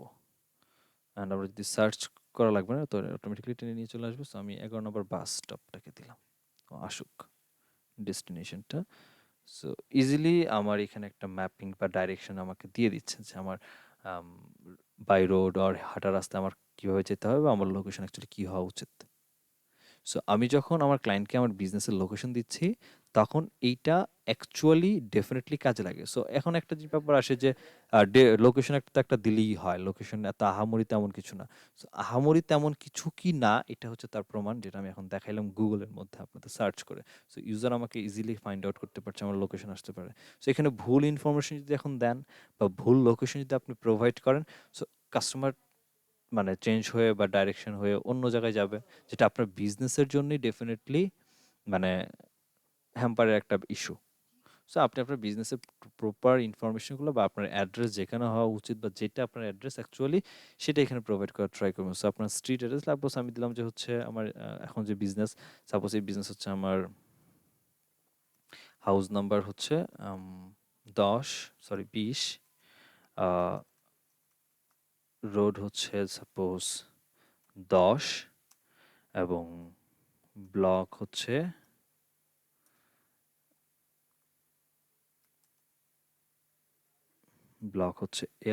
অ্যান্ড আমরা যদি সার্চ করা লাগবে না, তো অটোমেটিক্যালি টেনে নিয়ে চলে আসবে। সো আমি 11 নম্বর বাস স্টপটাকে দিলাম, ও আসুক ডেস্টিনেশনটা। সো ইজিলি আমার এখানে একটা ম্যাপিং বা ডাইরেকশন আমাকে দিয়ে দিচ্ছে যে আমার বাই রোড আর হাঁটা রাস্তা আমার কীভাবে যেতে হবে বা আমার লোকেশন অ্যাকচুয়ালি কী হওয়া উচিত। সো আমি যখন আমার ক্লায়েন্টকে আমার বিজনেসের লোকেশন দিচ্ছি, তখন এইটা অ্যাকচুয়ালি ডেফিনেটলি কাজে লাগে। সো এখন একটা যে ব্যাপার আসে যে লোকেশন একটা দিলেই হয়, লোকেশন এত আহামরি তেমন কিছু না। সো আহামরি তেমন কিছু কি না, এটা হচ্ছে তার প্রমাণ, যেটা আমি এখন দেখাইলাম গুগলের মধ্যে আপনাদের সার্চ করে। সো ইউজার আমাকে ইজিলি ফাইন্ড আউট করতে পারছে, আমার লোকেশন আসতে পারে। সো এখানে ভুল ইনফরমেশন যদি এখন দেন বা ভুল লোকেশন যদি আপনি প্রোভাইড করেন, সো কাস্টমার মানে চেঞ্জ হয়ে বা ডাইরেকশন হয়ে অন্য জায়গায় যাবে, যেটা আপনার বিজনেসের জন্যই ডেফিনেটলি মানে হ্যাম্পারের একটা ইস্যু। সো আপনি আপনার বিজনেসের প্রপার ইনফরমেশনগুলো বা আপনার অ্যাড্রেস যেখানে হওয়া উচিত বা যেটা আপনার অ্যাড্রেস অ্যাকচুয়ালি, সেটা এখানে প্রোভাইড করার ট্রাই করবেন। সো আপনার স্ট্রিট অ্যাড্রেস, সাপোজ আমি দিলাম যে হচ্ছে আমার এখন যে বিজনেস, সাপোজ এই বিজনেস হচ্ছে আমার হাউস নাম্বার হচ্ছে 20 রোড হচ্ছে সাপোজ 10 এবং ব্লক হচ্ছে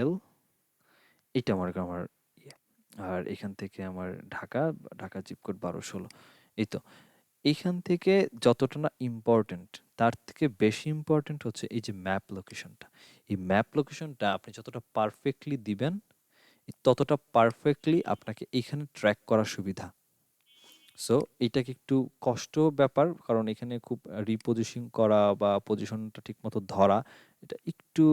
এল। এটা আমার ইয়ে। আর এখান থেকে আমার ঢাকা জিপ কোড 12-16। এই তো এইখান থেকে যতটা না ইম্পর্টেন্ট, তার থেকে বেশি ইম্পর্টেন্ট হচ্ছে এই যে ম্যাপ লোকেশনটা। এই ম্যাপ লোকেশনটা আপনি যতটা পারফেক্টলি দিবেন, ততটা পারফেক্টলি আপনাকে এইখানে ট্র্যাক করা সুবিধা। সো এইটাকে একটু কষ্ট ব্যাপার, কারণ এখানে খুব রিপোজিশন করা বা পজিশনটা ঠিকমতো ধরা, এটা একটু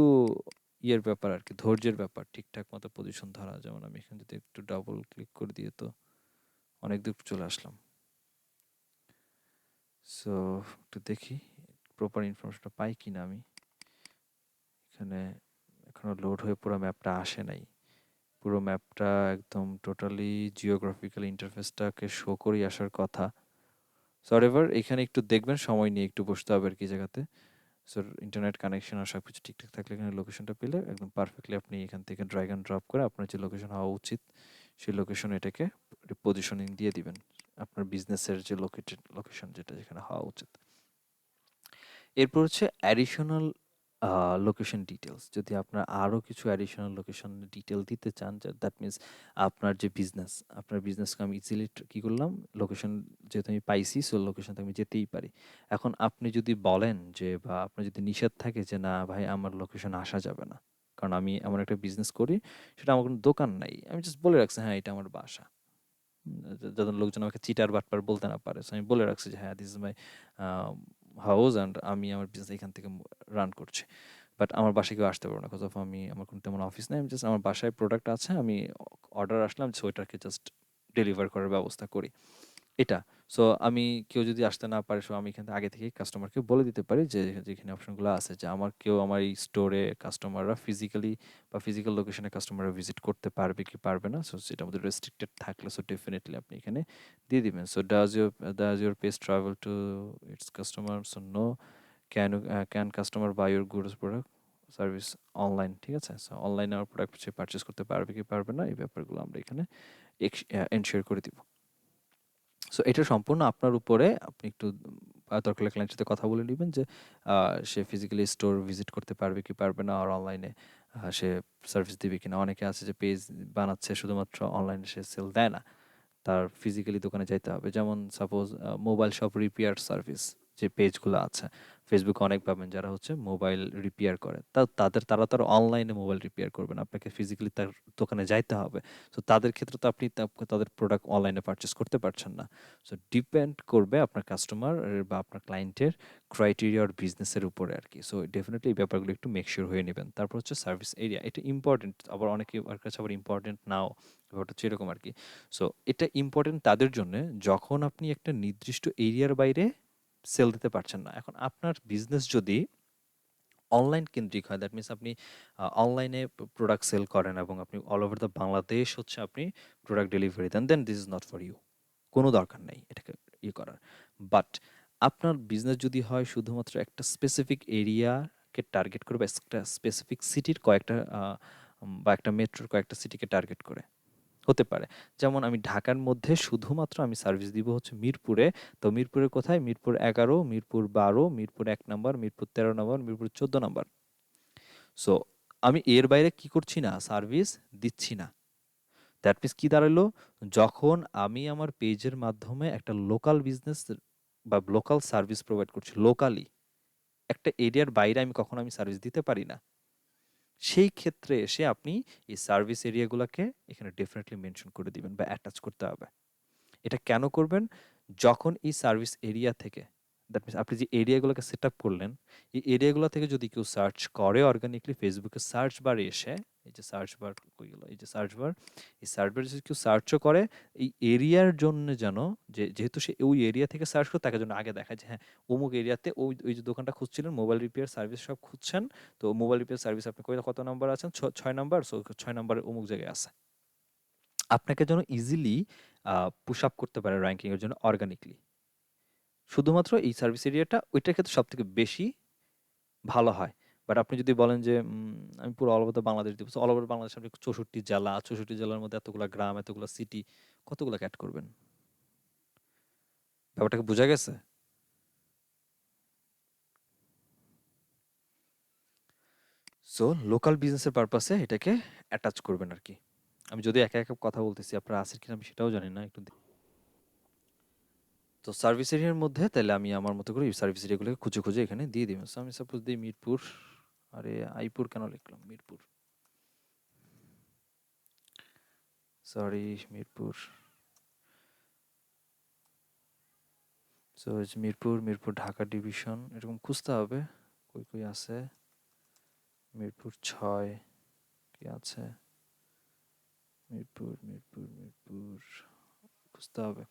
ইয়ের ব্যাপার আর কি, ধৈর্যের ব্যাপার ঠিকঠাক মতো পজিশন ধরা। যেমন আমি এখানে যদি একটু ডাবল ক্লিক করে দিয়ে তো অনেক দূর চলে আসলাম। সো একটু দেখি প্রপার ইনফরমেশনটা পাই কিনা আমি। এখানে এখনো লোড হয়ে পুরো ম্যাপটা আসে নাই। পুরো ম্যাপটা একদম টোটালি জিওগ্রাফিক্যাল ইন্টারফেসটাকে শো করেই আসার কথা। সো এভার এখানে একটু দেখবেন, সময় নিয়ে একটু বসতে হবে আর কি জায়গাতে। সো ইন্টারনেট কানেকশন আর সব কিছু ঠিকঠাক থাকলে এখানে লোকেশনটা পেলে একদম পারফেক্টলি আপনি এখান থেকে ড্র্যাগ অ্যান্ড ড্রপ করে আপনার যে লোকেশন হওয়া উচিত সেই লোকেশন এটাকে পজিশনিং দিয়ে দিবেন, আপনার বিজনেসের যে লোকেশন যেটা যেখানে হওয়া উচিত। এরপর হচ্ছে অ্যাডিশনাল লোকেশন ডিটেলস। যদি আপনার আরও কিছু অ্যাডিশনাল লোকেশন ডিটেল দিতে চান, দ্যাট মিনস আপনার যে বিজনেস, আপনার বিজনেসকে আমি ইজিলি কী করলাম, লোকেশন যেহেতু আমি পাইছি, সো লোকেশন তো আমি যেতেই পারি। এখন আপনি যদি বলেন যে, বা আপনার যদি নিষেধ থাকে যে না ভাই আমার লোকেশন আসা যাবে না, কারণ আমি এমন একটা বিজনেস করি, সেটা আমার কোনো দোকান নাই, আমি জাস্ট বলে রাখছি হ্যাঁ এটা আমার বাসা, যাতে লোকজন আমাকে চিটার বাটপার বলতে না পারে। সো আমি বলে রাখছি যে হ্যাঁ this is my house and আমি আমার বিজনেস এখান থেকে রান করছি। বাট আমার বাসায় কেউ আসতে পারবে না, কজ অফ আমার কোনো তেমন অফিস নেই, আমি জাস্ট আমার বাসায় প্রোডাক্ট আছে, আমি অর্ডার আসলাম, সো ওইটাকে জাস্ট ডেলিভার করার ব্যবস্থা করি, এটা। সো আমি কেউ যদি আসতে না পারে, সো আমি এখান থেকে আগে থেকেই কাস্টমারকে বলে দিতে পারি যে যেখানে অপশনগুলো আছে, যে আমার কেউ আমার এই স্টোরে কাস্টমাররা ফিজিক্যালি বা ফিজিক্যাল লোকেশনে কাস্টমাররা ভিজিট করতে পারবে কি পারবে না। সো সেটার মধ্যে রেস্ট্রিক্টেড থাকলে সো ডেফিনেটলি আপনি এখানে দিয়ে দিবেন। So does your page travel to its customer, so no. Can customer buy your goods product service online, ঠিক আছে। সো অনলাইনে আমার প্রোডাক্ট সে পারচেস করতে পারবে কি পারবে না, এই ব্যাপারগুলো আমরা এখানে এনশিওর করে দিব। সো এটা সম্পূর্ণ আপনার উপরে। আপনি একটু দরকার হলে ক্লায়েন্টের সাথে কথা বলে নেবেন যে সে ফিজিক্যালি স্টোর ভিজিট করতে পারবে কি পারবে না, আর অনলাইনে সে সার্ভিস দিবে কিনা। অনেকে আছে যে পেজ বানাচ্ছে শুধুমাত্র অনলাইনে, সে সেল দেয় না, তার ফিজিক্যালি দোকানে যাইতে হবে। যেমন suppose mobile shop repair service যে পেজগুলো আছে, ফেসবুকে অনেক পাবেন যারা হচ্ছে মোবাইল রিপেয়ার করে, তারা তো আর অনলাইনে মোবাইল রিপেয়ার করবে না, আপনাকে ফিজিক্যালি তার দোকানে যাইতে হবে। সো তাদের ক্ষেত্রে তো আপনি তাদের প্রোডাক্ট অনলাইনে পারচেস করতে পারছেন না। সো ডিপেন্ড করবে আপনার কাস্টমার বা আপনার ক্লায়েন্টের ক্রাইটেরিয়া আর বিজনেসের উপরে আর কি। সো ডেফিনেটলি এই ব্যাপারগুলো একটু মেক শিওর হয়ে নেবেন। তারপর হচ্ছে সার্ভিস এরিয়া, এটা ইম্পর্টেন্ট, আবার অনেকে আর কাছে আবার ইম্পর্টেন্ট নাও, ব্যাপারটা হচ্ছে এরকম আর কি। সো এটা ইম্পর্টেন্ট তাদের জন্য যখন আপনি একটা নির্দিষ্ট এরিয়ার বাইরে সেল দিতে পারছেন না। এখন আপনার বিজনেস যদি অনলাইন কেন্দ্রিক হয়, দ্যাট মিনস আপনি অনলাইনে প্রোডাক্ট সেল করেন এবং আপনি অল ওভার দ্য বাংলাদেশ হচ্ছে আপনি প্রোডাক্ট ডেলিভারি দেন, then this is not for you. কোনো দরকার নেই এটাকে ইয়ে করার। বাট আপনার বিজনেস যদি হয় শুধুমাত্র একটা স্পেসিফিক এরিয়াকে টার্গেট করে, বা একটা স্পেসিফিক সিটির কয়েকটা বা একটা মেট্রোর কয়েকটা সিটিকে টার্গেট করে, হতে পারে। যেমন আমি ঢাকার মধ্যে শুধুমাত্র আমি সার্ভিস দিব হচ্ছে মিরপুরে। তো মিরপুরের কোথায়? Mirpur ১১, Mirpur ১২, Mirpur ১ number, Mirpur ১৩ number, Mirpur ১৪ number. So আমি এর বাইরে কি করছি না? সার্ভিস দিচ্ছি না। দ্যাট মিনস কি দাঁড়ালো? যখন আমি আমার পেজের মাধ্যমে একটা লোকাল বিজনেস বা লোকাল সার্ভিস প্রোভাইড করছি, লোকালি একটা এরিয়ার বাইরে আমি কখনো সার্ভিস দিতে পারি না। সেই ক্ষেত্রে এসে আপনি এই সার্ভিস এরিয়াগুলোকে এখানে ডেফিনিটলি মেনশন করে দিবেন বা অ্যাটাচ করতে হবে। এটা কেন করবেন? যখন এই সার্ভিস এরিয়া থেকে, দ্যাট মিনস আপনি যে এরিয়াগুলোকে সেট আপ করলেন, এই এরিয়াগুলো থেকে যদি কেউ সার্চ করে অর্গানিকলি ফেসবুকে সার্চ বারে এসে, এই যে সার্চ বার কই গেল, এই যে সার্চ বার, এই সার্চ বারে যদি কেউ সার্চও করে এই এরিয়ার জন্য, যেন যেহেতু সে ওই এরিয়া থেকে সার্চ করে, তাকে যেন আগে দেখায় যে হ্যাঁ অমুক এরিয়াতে ওই ওই যে দোকানটা খুঁজছিলেন, মোবাইল রিপেয়ার সার্ভিস সব খুঁজছেন, তো মোবাইল রিপেয়ার সার্ভিস আপনি কত নাম্বার আছেন? ৬ নাম্বার, সো ৬ নাম্বারে অমুক জায়গায় আছে। আপনাকে যেন ইজিলি পুশ আপ করতে পারে র‍্যাংকিং এর জন্য অর্গানিকলি। শুধুমাত্র এই সার্ভিস এরিয়াটা ওইটার ক্ষেত্রে সবথেকে বেশি ভালো হয়। বাট আপনি যদি বলেন যে আমি পুরো অল ওভার দ্যা বাংলাদেশ দিব। সো অল ওভার বাংলাদেশে আপনি ৬৪ জেলা, ৬৪ জেলার মধ্যে এতগুলা গ্রাম, এতগুলা সিটি, কতগুলাকে এড করবেন? ব্যাপারটা কি বোঝা গেছে? সো লোকাল বিজনেসের পারপাসে এটাকে অ্যাটাচ করবেন আরকি। আমি যদি একা কথা বলতেছি, আপনারা আছেন কিনা আমি সেটাও জানি না। একটু তো সার্ভিস এরিয়ার মধ্যে তাহলে আমি আমার মতো করে এই সার্ভিস এরিয়াগুলোকে খুঁজে খুঁজে এখানে দিয়ে দিবেন। সো আমি সাপোজ দিই মিরপুর, আরে আইপুর কেন লিখলাম, Mirpur, sorry Mirpur. So Mirpur, Mirpur Dhaka division এরকম খুঁজতে হবে কই কই আছে। মিরপুর 6 কি আছে, মিরপুর মিরপুর মিরপুর খুঁজতে হবে।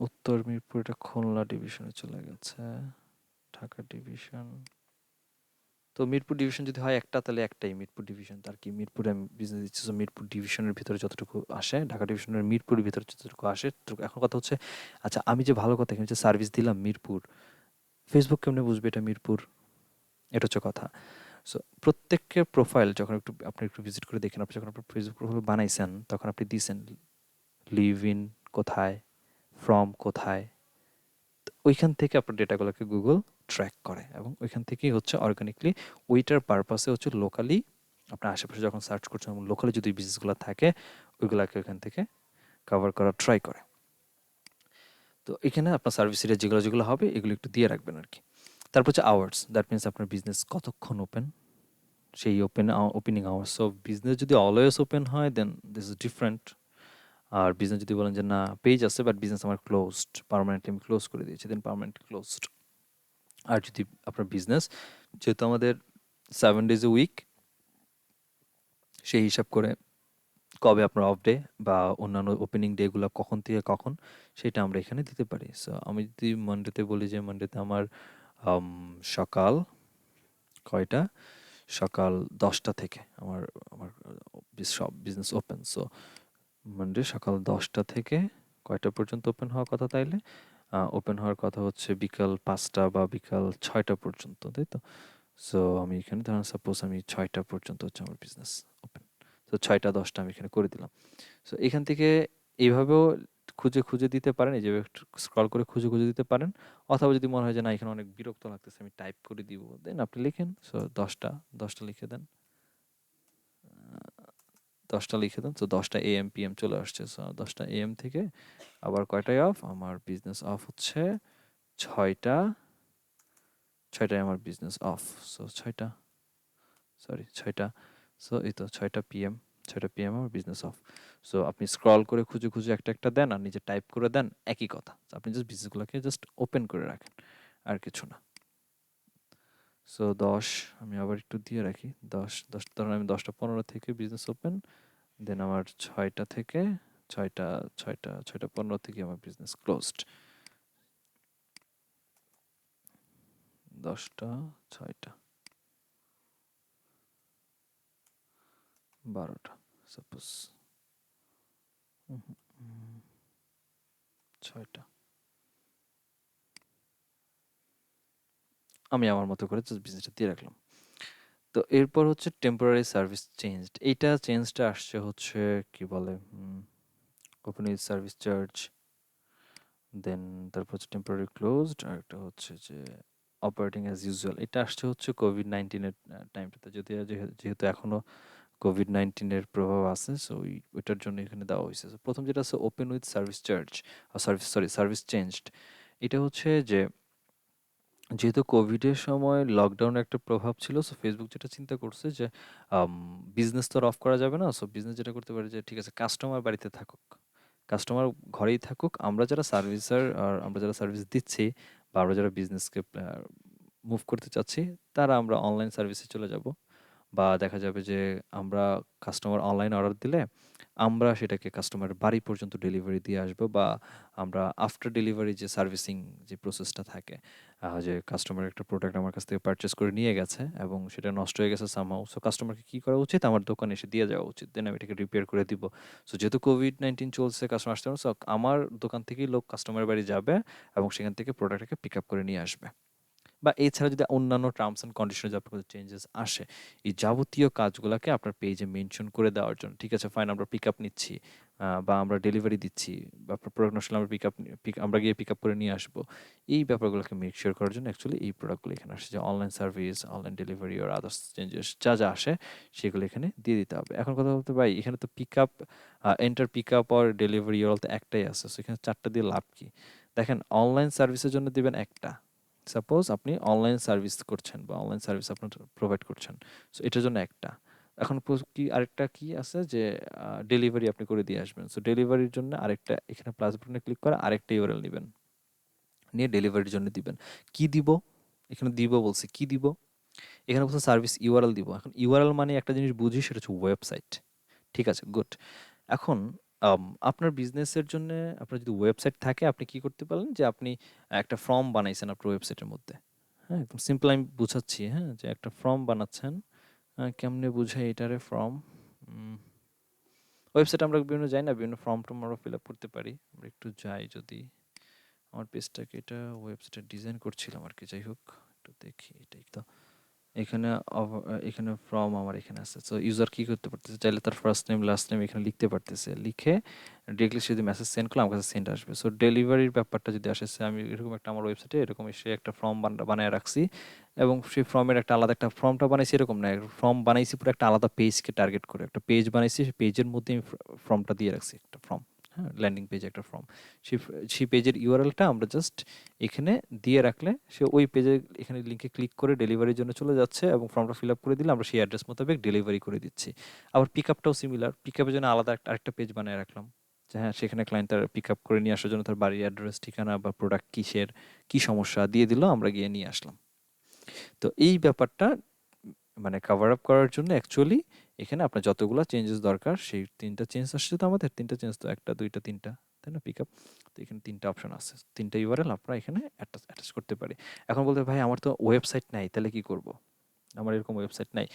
উত্তর মিরপুর, এটা খুলনা ডিভিশনে চলে গেছে, ঢাকা ডিভিশন। তো মিরপুর ডিভিশন যদি হয় একটা, তাহলে একটাই মিরপুর ডিভিশন। তার কি মিরপুরে আমি বিজনেস দিচ্ছি, তো মিরপুর ডিভিশনের ভিতরে যতটুকু আসে, ঢাকা ডিভিশনের মিরপুরের ভিতরে যতটুকু আসে ততটুকু। এখন কথা হচ্ছে, আচ্ছা আমি যে ভালো কথা এখানে যে সার্ভিস দিলাম মিরপুর, ফেসবুক কেমনে বুঝবে এটা মিরপুর? এটা হচ্ছে কথা। সো প্রত্যেকের প্রোফাইল যখন একটু আপনি একটু ভিজিট করে দেখেন, আপনি যখন আপনার ফেসবুক প্রোফাইল বানাইছেন তখন আপনি দিয়েছেন লিভ ইন কোথায়, ফ্রম কোথায়, ওইখান থেকে আপনার ডেটাগুলোকে গুগল ট্র্যাক করে এবং ওইখান থেকেই হচ্ছে অর্গানিকলি ওইটার পারপাসে হচ্ছে লোকালি আপনার আশেপাশে যখন সার্চ করছেন এবং লোকালি যদি বিজনেসগুলো থাকে ওইগুলাকে ওইখান থেকে কভার করার ট্রাই করে। তো এখানে আপনার সার্ভিস এরিয়া যেগুলো যেগুলো হবে এগুলো একটু দিয়ে রাখবেন আর কি। তারপর হচ্ছে আওয়ার্স, দ্যাট মিনস আপনার বিজনেস কতক্ষণ ওপেন, সেই ওপেনিং আওয়ার্স। সো বিজনেস যদি অলওয়েজ ওপেন হয় দেন দিস ইজ ডিফারেন্ট। আর বিজনেস যদি বলেন যে না পেজ আছে বাট বিজনেস আমার ক্লোজড, পার্মানেন্টলি আমি ক্লোজ করে দিয়েছি, দেন পার্মানেন্টলি ক্লোজড। আর যদি আপনার বিজনেস, যেহেতু আমাদের 7 days a week, সেই হিসাব করে কবে আপনার অফ ডে বা অন্যান্য ওপেনিং ডেগুলো কখন থেকে কখন সেটা আমরা এখানে দিতে পারি। সো আমি যদি মানডেতে বলি যে মানডেতে আমার আম, সকাল কয়টা, সকাল 10টা থেকে আমার আমার সব বিজনেস ওপেন। সো মানডে সকাল 10টা থেকে কয়টা পর্যন্ত ওপেন হওয়ার কথা, তাইলে ওপেন হওয়ার কথা হচ্ছে বিকাল 5টা বা বিকাল 6টা পর্যন্ত, তাই তো? সো আমি এখানে ধরেন সাপোজ আমি 6টা পর্যন্ত হচ্ছে আমার বিজনেস ওপেন। তো 6টা 10টা আমি এখানে করে দিলাম। সো এখান থেকে এইভাবেও খুঁজে খুঁজে দিতে পারেন, এই যে স্ক্রল করে খুঁজে খুঁজে দিতে পারেন। অথবা যদি মনে হয় যে না এখানে অনেক বিরক্ত লাগতেছে আমি টাইপ করে দিব, দেন আপনি লিখেন। সো 10টা লিখে দেন, 10টা লিখে দেন। তো 10টা AM PM চলে আসছে। সো 10টা AM থেকে আবার কয়টায় অফ, আমার বিজনেস অফ হচ্ছে 6টা, 6টায় আমার বিজনেস অফ। সো 6টা, সরি 6টা, সো এই তো 6টা PM, 6টা PM আমার বিজনেস অফ। সো আপনি স্ক্রল করে খুঁজে খুঁজে একটা একটা দেন আর নিজে টাইপ করে দেন, একই কথা। So আপনি জাস্ট বিজনেসগুলোকে জাস্ট ওপেন করে রাখেন, আর কিছু না। সো 10 আমি আবার একটু দিয়ে রাখি, 10 ধরুন আমি 10টা 15 থেকে বিজনেস ওপেন, দেন আমার 6টা থেকে 6টা 6টা 6টা 15 থেকে আমার বিজনেস ক্লোজড। 10টা 6টা 12টা সাপোজ, 6টা। আমি আমার মতো করে জাস্ট বিজনেসটা দিয়ে রাখলাম। তো এরপর হচ্ছে টেম্পোরারি সার্ভিস চেঞ্জড। এইটা চেঞ্জটা আসছে হচ্ছে কি বলে, ওপেন উইথ সার্ভিস চার্জ, দেন তারপর হচ্ছে টেম্পোরারি ক্লোজড, আর একটা হচ্ছে যে অপারেটিং অ্যাজ ইউজুয়াল। এটা আসছে হচ্ছে কোভিড-19-এর টাইমটাতে, যদি যেহেতু এখনো কোভিড-19-এর প্রভাব আছে, সো ওইটার জন্য এখানে দেওয়া হয়েছে। So, প্রথম যেটা আছে open with service charge, service changed. এটা হচ্ছে যে যেহেতু কোভিডের সময় লকডাউনের একটা প্রভাব ছিল, সো ফেসবুক যেটা চিন্তা করছে যে বিজনেস তো আর অফ করা যাবে না। সো বিজনেস যেটা করতে পারে যে ঠিক আছে কাস্টমার বাড়িতে থাকুক, কাস্টমার ঘরেই থাকুক, আমরা যারা সার্ভিসার আর আমরা যারা সার্ভিস দিচ্ছি বা আমরা যারা বিজনেসকে মুভ করতে চাচ্ছি, তারা আমরা অনলাইন সার্ভিসে চলে যাব। বা দেখা যাবে যে আমরা কাস্টমার অনলাইন অর্ডার দিলে আমরা সেটাকে কাস্টমারের বাড়ি পর্যন্ত ডেলিভারি দিয়ে আসবো। বা আমরা আফটার ডেলিভারি যে সার্ভিসিং যে প্রসেসটা থাকে, যে কাস্টমার একটা প্রোডাক্ট আমার কাছ থেকে পারচেস করে নিয়ে গেছে এবং সেটা নষ্ট হয়ে গেছে সামহাউ, সো কাস্টমারকে কী করা উচিত, আমার দোকানে এসে দিয়ে যাওয়া উচিত, দেন আমি এটাকে রিপেয়ার করে দিব। সো যেহেতু কোভিড-19 চলছে, কাস্টমার আসতে পারবে, সো আমার দোকান থেকেই লোক কাস্টমারের বাড়ি যাবে এবং সেখান থেকে প্রোডাক্টটাকে পিক আপ করে নিয়ে আসবে। বা এছাড়া যদি অন্যান্য টার্মস অ্যান্ড কন্ডিশনে যে আপনার চেঞ্জেস আসে, এই যাবতীয় কাজগুলোকে আপনার পেজে মেনশন করে দেওয়ার জন্য, ঠিক আছে ফাইন আমরা পিক আপ নিচ্ছি, বা আমরা ডেলিভারি দিচ্ছি বা প্রোডাক্ট নষ্ট হলে আমরা আমরা গিয়ে পিক আপ করে নিয়ে আসবো। এই ব্যাপারগুলোকে মেক শিওর করার জন্য অ্যাকচুয়ালি এই প্রোডাক্টগুলো এখানে আসে, যে অনলাইন সার্ভিস, অনলাইন ডেলিভারি আর আদার্স চেঞ্জেস যা আসে সেগুলো এখানে দিয়ে দিতে হবে। এখন কথা বলতে ভাই এখানে তো pick up, enter pick up আর ডেলিভারি অল তো একটাই আছে, সো এখানে 4টা দিয়ে লাভ কি? দেখেন অনলাইন সার্ভিসের জন্য দিবেন একটা। সাপোজ আপনি অনলাইন সার্ভিস করছেন বা অনলাইন সার্ভিস আপনার প্রোভাইড করছেন, সো এটার জন্য একটা। এখন কি আরেকটা কি আছে যে ডেলিভারি আপনি করে দিয়ে আসবেন, সো ডেলিভারির জন্য আরেকটা, এখানে প্লাস বাটনে ক্লিক করে আরেকটা ইউআরএল নেবেন, নিয়ে ডেলিভারির জন্য দিবেন। কি দিব? এখানে দিব বলছে, কি দিব? এখানে বলছে সার্ভিস ইউআরএল দিব। এখন ইউআরএল মানে একটা জিনিস বুঝি, সেটা হচ্ছে ওয়েবসাইট। ঠিক আছে, গুড। এখন আপনার বিজনেসের জন্য আপনার যদি ওয়েবসাইট থাকে, আপনি কি করতে পারেন যে আপনি একটা ফর্ম বানাইছেন আপনার ওয়েবসাইটের মধ্যে। হ্যাঁ, একদম সিম্পল আমি বুঝাচ্ছি, হ্যাঁ, যে একটা ফর্ম বানাচ্ছেন। কেমনে বুঝাই এটারে ফর্ম? ওয়েবসাইটে আমরা বিভিন্ন যাই না, বিভিন্ন ফর্ম টর্ম আমরা ফিল আপ করতে পারি। আমরা একটু যাই, যদি আমার পেজটাকে, এটা ওয়েবসাইটে ডিজাইন করছিলাম আর কি, যাই হোক একটু দেখি এটাই তো। এখানে এখানে ফর্ম আমার এখানে আছে, সো ইউজার কি করতে পারতেছে, চাইলে তার ফার্স্ট নেম লাস্ট নেম এখানে লিখতে পারতেছে, লিখে ডিরেক্টলি যদি মেসেজ সেন্ড করলে আমার কাছে সেন্ড আসবে। সো ডেলিভারির ব্যাপারটা যদি আসে, আমি এরকম একটা আমার ওয়েবসাইটে এরকম এসে একটা ফর্ম বানায় রাখছি, এবং সেই ফর্মের একটা আলাদা একটা ফর্মটা বানাইছি, এরকম না, ফর্ম বানাইছি পুরো একটা আলাদা পেজকে টার্গেট করে একটা পেজ বানাইছি, সেই পেজের মধ্যে আমি ফর্মটা দিয়ে রাখছি, একটা ফর্ম, হ্যাঁ, ল্যান্ডিং পেজ একটা ফর্ম। সেই সেই পেজের ইউআরএলটা আমরা জাস্ট এখানে দিয়ে রাখলে সে ওই পেজে এখানে লিঙ্কে ক্লিক করে ডেলিভারির জন্য চলে যাচ্ছে, এবং ফর্মটা ফিল আপ করে দিলে আমরা সেই অ্যাড্রেস মোতাবেক ডেলিভারি করে দিচ্ছি। আবার পিক আপটাও সিমিলার, পিক আপের জন্য আলাদা আরেকটা পেজ বানিয়ে রাখলাম, যে হ্যাঁ, সেখানে ক্লায়েন্ট তার পিক আপ করে নিয়ে আসার জন্য তার বাড়ির অ্যাড্রেস, ঠিকানা বা প্রোডাক্ট কিসের কি সমস্যা দিয়ে দিল, আমরা গিয়ে নিয়ে আসলাম। তো এই ব্যাপারটা মানে কভার আপ করার জন্য অ্যাকচুয়ালি এখানে আপনার যতগুলো চেঞ্জেস দরকার, সেই 3টা চেঞ্জ আসছে তো আমাদের, 3টা চেঞ্জ তো, একটা দুইটা তিনটা, তাই না, পিক আপ। তো এখানে 3টা অপশন আছে, 3টা ইউআরএল আমরা এখানে অ্যাটাচ করতে পারি। এখন বলতে ভাই আমার তো ওয়েবসাইট নাই, তাহলে কি করব? আমার এরকম ওয়েবসাইট নাই।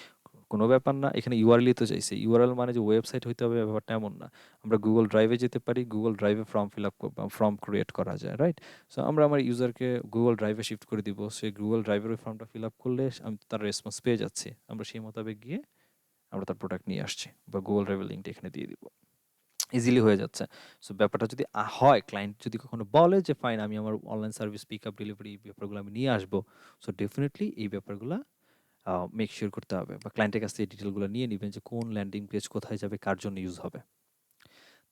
কোনো ব্যাপার না, এখানে ইউআরএলই তো চাইছে। ইউআরএল মানে যে ওয়েবসাইট হইতে হবে ব্যাপারটা এমন না। আমরা গুগল ড্রাইভে যেতে পারি, গুগল ড্রাইভে form fill up form create করা যায়, রাইট? সো আমরা আমার ইউজারকে গুগল ড্রাইভে শিফট করে দিব, সে গুগল ড্রাইভের ওই ফর্মটা ফিল আপ করলে আমি তার রেসপন্স পেয়ে যাচ্ছি, আমরা সেই মোতাবেক গিয়ে আমরা তার প্রোডাক্ট নিয়ে আসছি, বা গুগল ড্রাইভের লিঙ্কটা এখানে দিয়ে দিব, ইজিলি হয়ে যাচ্ছে। সো ব্যাপারটা যদি হয়, ক্লায়েন্ট যদি কখনো বলে যে ফাইন, আমি আমার online service pick up delivery ব্যাপারগুলো আমি নিয়ে আসবো, সো ডেফিনেটলি এই ব্যাপারগুলো মেক শিওর করতে হবে, বা ক্লায়েন্টের কাছ থেকে ডিটেলগুলো নিয়ে নেবেন যে কোন ল্যান্ডিং পেজ কোথায় যাবে, কার জন্য ইউজ হবে।